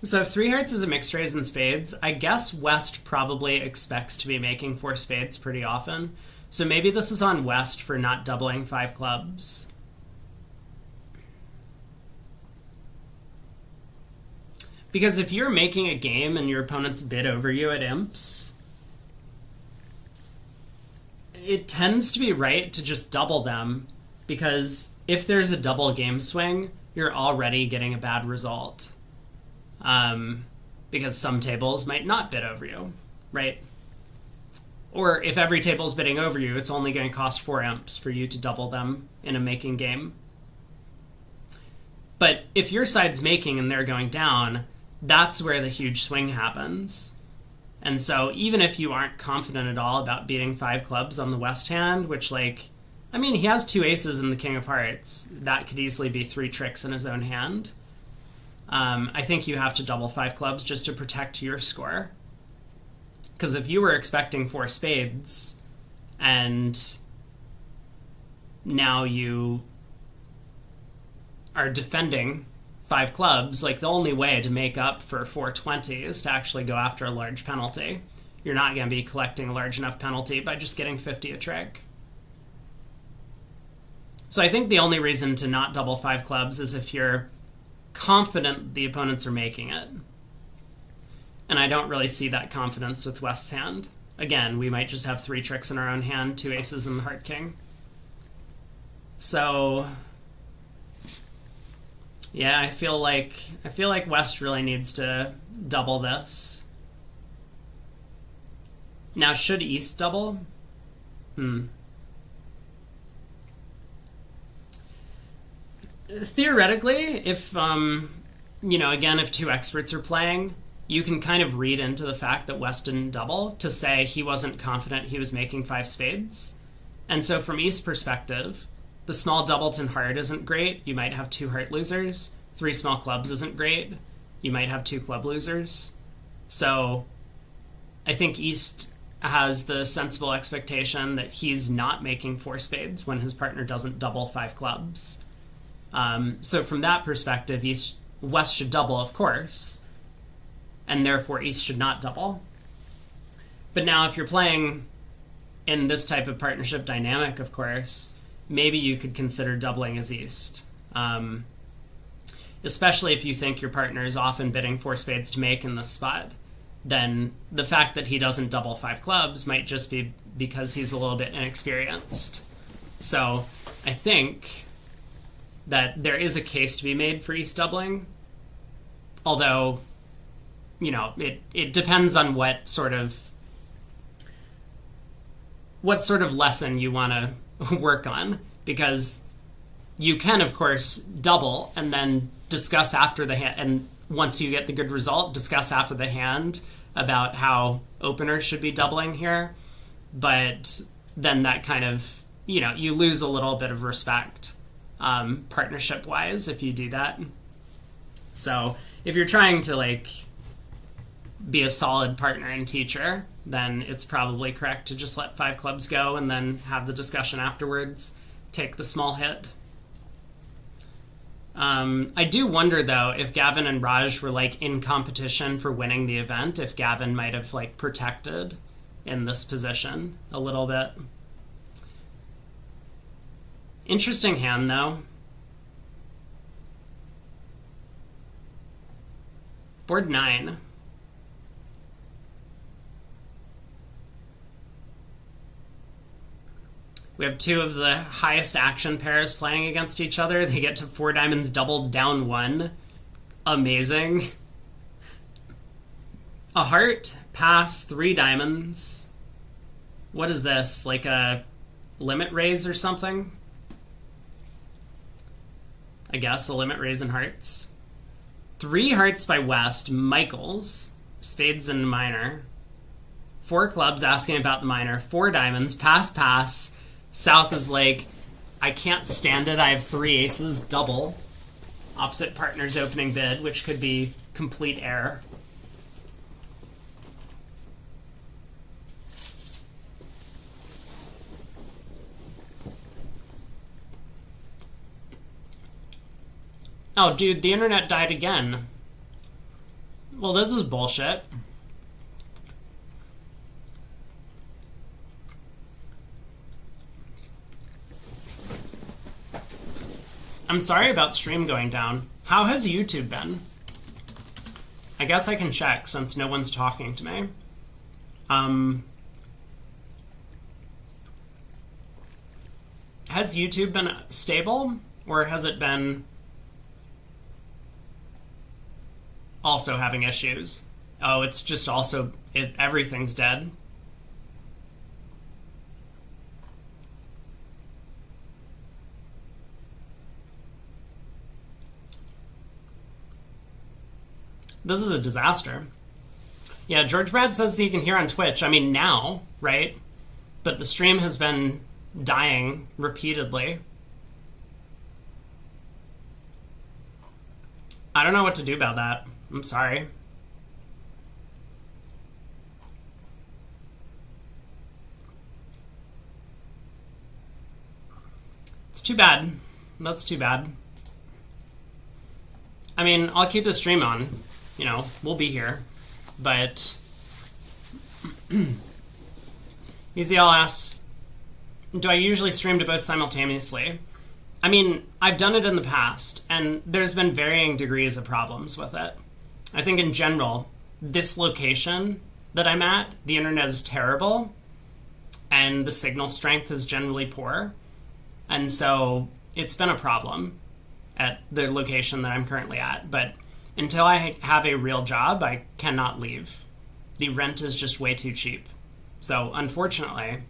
So if 3 hearts is a mixed raise in spades, I guess West probably expects to be making 4 spades pretty often. So maybe this is on West for not doubling 5 clubs. Because if you're making a game and your opponent's bid over you at imps, it tends to be right to just double them, because if there's a double game swing, you're already getting a bad result. Because some tables might not bid over you, right? Or if every table's bidding over you, it's only going to cost 4 imps for you to double them in a making game. But if your side's making and they're going down, that's where the huge swing happens. And so even if you aren't confident at all about beating 5 clubs on the West hand, which, like, I mean, he has 2 aces in the King of Hearts. That could easily be 3 tricks in his own hand. I think you have to double 5 clubs just to protect your score. Because if you were expecting 4 spades, and now you are defending 5 clubs, like, the only way to make up for 420 is to actually go after a large penalty. You're not going to be collecting a large enough penalty by just getting 50 a trick. So I think the only reason to not double 5 clubs is if you're confident the opponents are making it. And I don't really see that confidence with West's hand. Again, we might just have 3 tricks in our own hand, 2 aces and the Heart King. So yeah, I feel like West really needs to double this. Now, should East double? Theoretically, if, again, if 2 experts are playing, you can kind of read into the fact that West didn't double to say he wasn't confident he was making 5 spades. And so from East's perspective, the small doubleton heart isn't great. You might have 2 heart losers. 3 small clubs isn't great. You might have 2 club losers. So I think East has the sensible expectation that he's not making 4 spades when his partner doesn't double 5 clubs. So from that perspective, West should double, of course, and therefore East should not double. But now if you're playing in this type of partnership dynamic, of course, maybe you could consider doubling as East. Especially if you think your partner is often bidding 4 spades to make in this spot. then the fact that he doesn't double 5 clubs might just be because he's a little bit inexperienced. So I think that there is a case to be made for East doubling, although, it depends on what sort of lesson you want to work on, because you can, of course, double and then discuss after the hand, and once you get the good result, discuss after the hand about how openers should be doubling here. But then that kind of, you lose a little bit of respect partnership-wise if you do that. So if you're trying to, be a solid partner and teacher, then it's probably correct to just let 5 clubs go and then have the discussion afterwards, take the small hit. I do wonder, though, if Gavin and Raj were, in competition for winning the event, if Gavin might have, protected in this position a little bit. Interesting hand, though. Board 9. We have 2 of the highest action pairs playing against each other. They get to 4 diamonds doubled down 1. Amazing. A heart, pass, 3 diamonds. What is this? Like a limit raise or something? I guess a limit raise in hearts. 3 hearts by West, Michaels, spades and minor. 4 clubs asking about the minor. 4 diamonds, pass, pass. South is like, I can't stand it. I have 3 aces, double. Opposite partner's opening bid, which could be complete error. Oh, dude, the internet died again. Well, this is bullshit. I'm sorry about stream going down. How has YouTube been? I guess I can check since no one's talking to me. Has YouTube been stable, or has it been also having issues? Oh, it's just also, everything's dead. This is a disaster. Yeah, George Brad says he can hear on Twitch. I mean, now, right? But the stream has been dying repeatedly. I don't know what to do about that. I'm sorry. It's too bad. That's too bad. I mean, I'll keep the stream on. We'll be here. But EZL asks, do I usually stream to both simultaneously? I mean, I've done it in the past, and there's been varying degrees of problems with it. I think in general, this location that I'm at, the internet is terrible, and the signal strength is generally poor. And so it's been a problem at the location that I'm currently at. But until I have a real job, I cannot leave. The rent is just way too cheap. So unfortunately,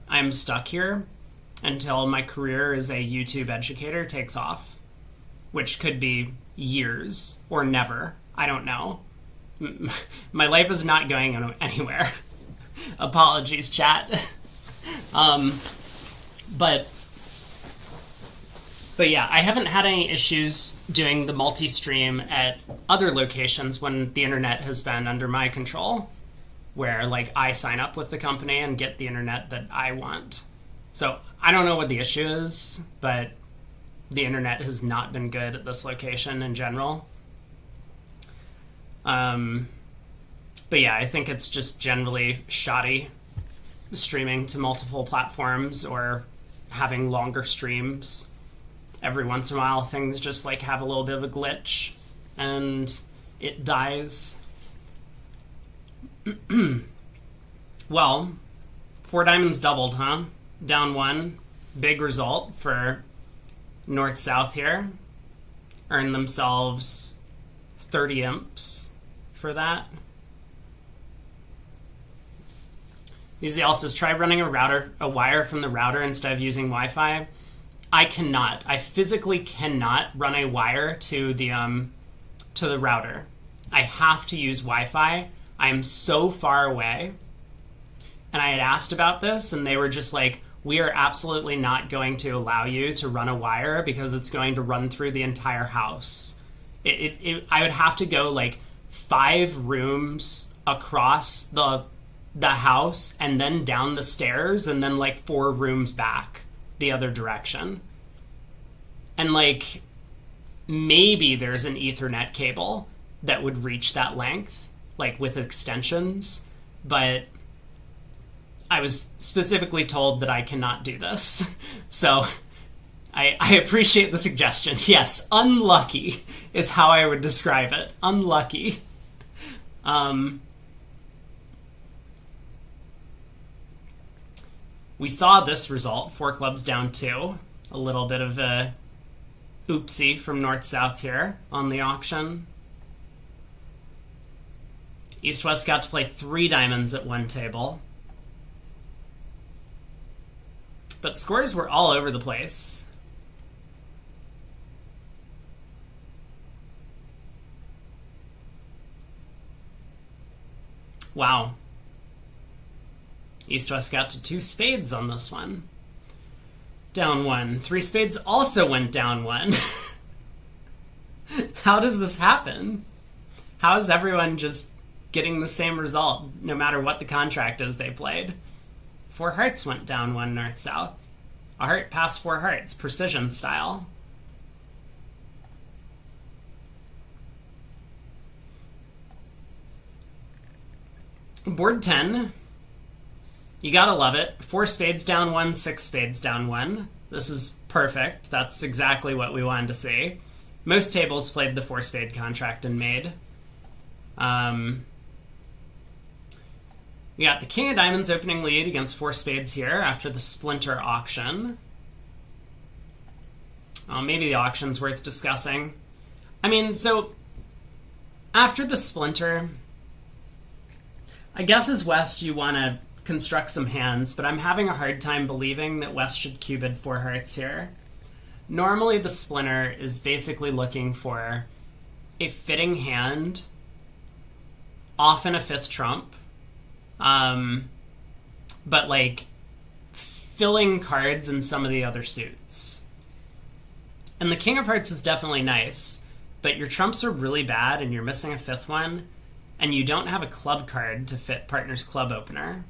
I'm stuck here until my career as a YouTube educator takes off, which could be years or never. I don't know. My life is not going anywhere. Apologies, chat. But yeah, I haven't had any issues doing the multi-stream at other locations when the internet has been under my control, where I sign up with the company and get the internet that I want. So I don't know what the issue is, but the internet has not been good at this location in general. But yeah, I think it's just generally shoddy streaming to multiple platforms or having longer streams. Every once in a while, things just have a little bit of a glitch and it dies. Well, four diamonds doubled, huh? Down one. Big result for north-south here. Earned themselves 30 imps for that. Easy also says, try running a wire from the router instead of using Wi-Fi. I cannot. I physically cannot run a wire to the router. I have to use Wi-Fi. I am so far away. And I had asked about this, and they were just like, we are absolutely not going to allow you to run a wire because it's going to run through the entire house. I would have to go like 5 rooms across the house and then down the stairs and then like 4 rooms back the other direction. And like maybe there's an Ethernet cable that would reach that length, like with extensions, but I was specifically told that I cannot do this. So I appreciate the suggestion. Yes, unlucky is how I would describe it. Unlucky. We saw this result, 4 clubs down 2. A little bit of a oopsie from north-south here on the auction. East-west got to play 3 diamonds at one table. But scores were all over the place. Wow. East-west got to 2 spades on this one. Down 1. 3 spades also went down 1. How does this happen? How is everyone just getting the same result no matter what the contract is they played? 4 hearts went down 1 north-south. A heart passed 4 hearts, precision style. Board 10. You gotta love it. 4 spades down 1, 6 spades down 1. This is perfect. That's exactly what we wanted to see. Most tables played the 4 spade contract and made. We got the King of Diamonds opening lead against 4 spades here after the Splinter auction. Maybe the auction's worth discussing. I mean, so after the Splinter, I guess as West you want to construct some hands, but I'm having a hard time believing that West should cubed 4 hearts here. Normally the Splinter is basically looking for a fitting hand, often a 5th trump, but like filling cards in some of the other suits. And the King of Hearts is definitely nice, but your trumps are really bad and you're missing a 5th one, and you don't have a club card to fit partner's club opener.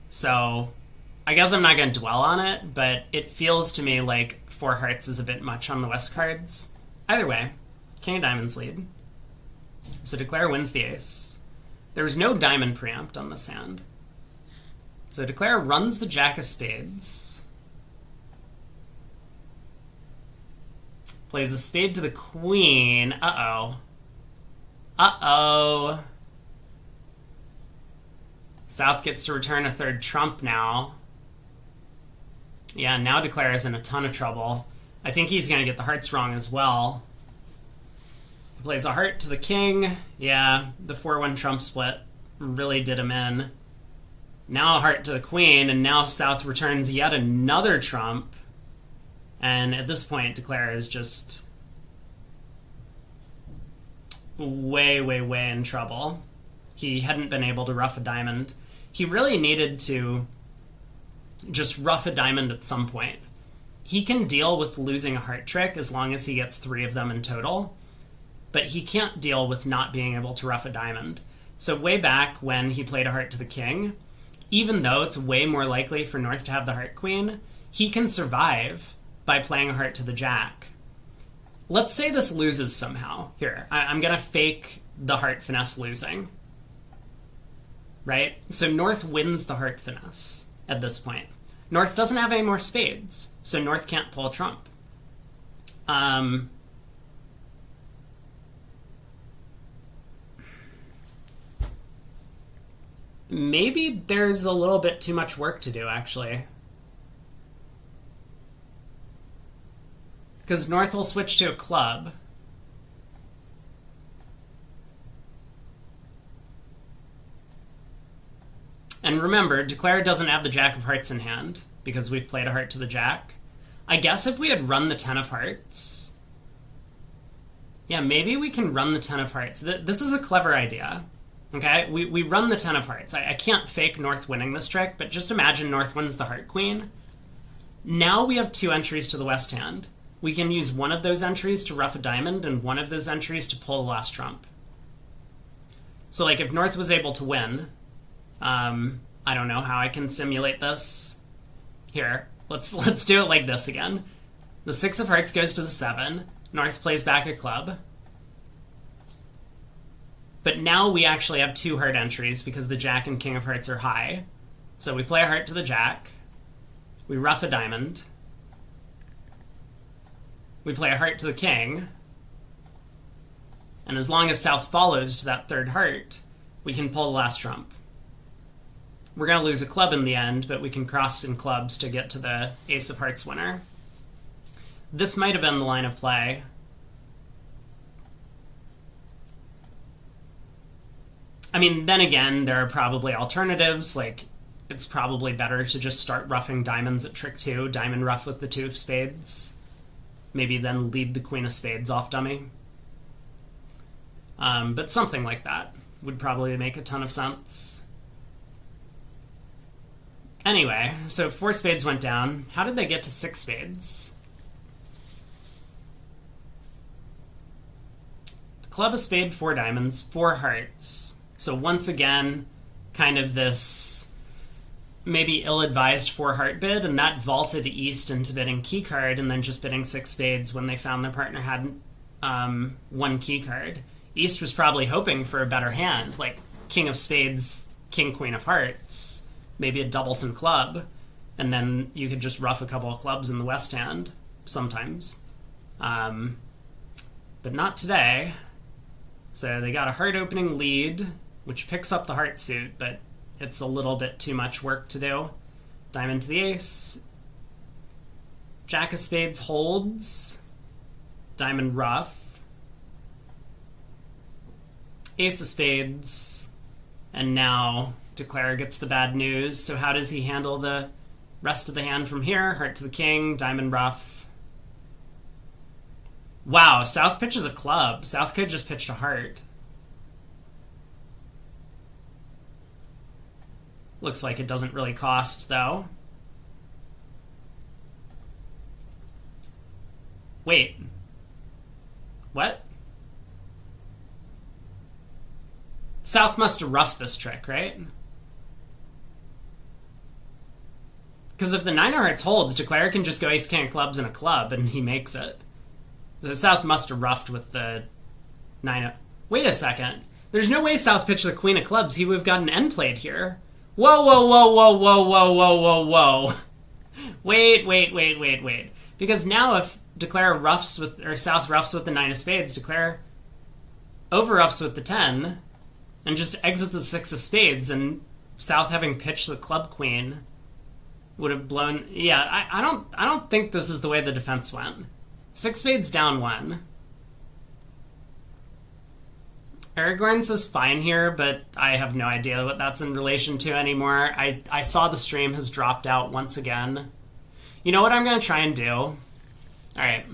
So I guess I'm not going to dwell on it, but it feels to me like 4 hearts is a bit much on the West cards. Either way, King of Diamonds lead. So Declare wins the ace. There was no diamond preempt on this hand. So Declare runs the Jack of Spades. Plays a spade to the queen. Uh-oh. Uh-oh. South gets to return a 3rd trump now. Yeah, now Declare is in a ton of trouble. I think he's going to get the hearts wrong as well. He plays a heart to the king. Yeah, the 4-1 trump split really did him in. Now a heart to the queen, and now South returns yet another trump. And at this point, Declare is just way, way, way in trouble. He hadn't been able to ruff a diamond. He really needed to just ruff a diamond at some point. He can deal with losing a heart trick as long as he gets 3 of them in total, but he can't deal with not being able to ruff a diamond. So way back when he played a heart to the king, even though it's way more likely for North to have the heart queen, he can survive by playing a heart to the jack. Let's say this loses somehow. Here, I'm going to fake the heart finesse losing. Right? So North wins the heart finesse at this point. North doesn't have any more spades, so North can't pull a trump. Maybe there's a little bit too much work to do, actually. Because North will switch to a club. And remember, Declare doesn't have the Jack of Hearts in hand, because we've played a heart to the Jack. I guess if we had run the 10 of Hearts... Yeah, maybe we can run the 10 of Hearts. This is a clever idea. Okay, we run the 10 of Hearts. I can't fake North winning this trick, but just imagine North wins the Heart Queen. Now we have 2 entries to the West hand. We can use one of those entries to ruff a diamond and one of those entries to pull the last trump. So, like, if North was able to win... I don't know how I can simulate this. Here, let's do it like this again. The 6 of Hearts goes to the 7. North plays back a club. But now we actually have 2 heart entries because the Jack and King of Hearts are high. So we play a heart to the Jack. We ruff a diamond. We play a heart to the King. And as long as South follows to that 3rd heart, we can pull the last trump. We're going to lose a club in the end, but we can cross in clubs to get to the Ace of Hearts winner. This might have been the line of play. I mean, then again, there are probably alternatives, like it's probably better to just start ruffing diamonds at trick 2, diamond ruff with the 2 of spades. Maybe then lead the Queen of Spades off dummy. But something like that would probably make a ton of sense. Anyway, so 4 spades went down. How did they get to 6 spades? A club, a spade, 4 diamonds, 4 hearts. So once again, kind of this maybe ill-advised 4 heart bid, and that vaulted East into bidding key card and then just bidding 6 spades when they found their partner had 1 key card. East was probably hoping for a better hand, like King of Spades, King, Queen of Hearts. Maybe a doubleton club, and then you could just ruff a couple of clubs in the West hand, sometimes. But not today. So they got a heart opening lead, which picks up the heart suit, but it's a little bit too much work to do. Diamond to the ace. Jack of Spades holds. Diamond ruff. Ace of Spades. And now Declare gets the bad news. So how does he handle the rest of the hand from here? Heart to the King, diamond ruff. Wow, South pitches a club. South could just pitched a heart. Looks like it doesn't really cost, though. Wait. What? South must have roughed this trick, right? Because if the 9 of Hearts holds, Declare can just go Ace King of Clubs and a club, and he makes it. So South must have roughed with the 9 of... Wait a second. There's no way South pitched the Queen of Clubs. He would have got an end played here. Whoa, whoa, whoa, whoa, whoa, whoa, whoa, whoa, whoa. Wait. Because now if Declare roughs with... or South roughs with the 9 of Spades, Declare over roughs with the 10, and just exit the 6 of Spades, and South having pitched the Club Queen would have blown... Yeah, I don't think this is the way the defense went. 6 spades down 1. Aragorn says fine here, but I have no idea what that's in relation to anymore. I saw the stream has dropped out once again. You know what I'm going to try and do? Alright.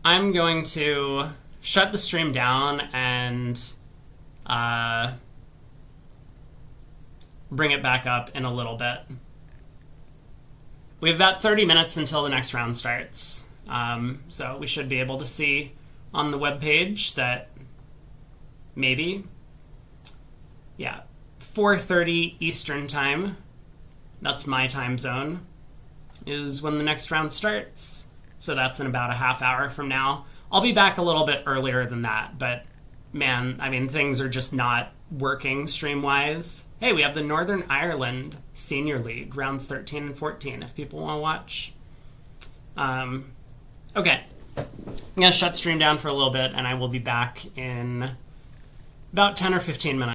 I'm going to shut the stream down and bring it back up in a little bit. We have about 30 minutes until the next round starts. So we should be able to see on the webpage that maybe, yeah, 4:30 Eastern time, that's my time zone, is when the next round starts. So that's in about a half hour from now. I'll be back a little bit earlier than that, but man, I mean, things are just not working stream-wise. Hey, we have the Northern Ireland Senior League, rounds 13 and 14, if people want to watch. Okay. I'm going to shut stream down for a little bit, and I will be back in about 10 or 15 minutes.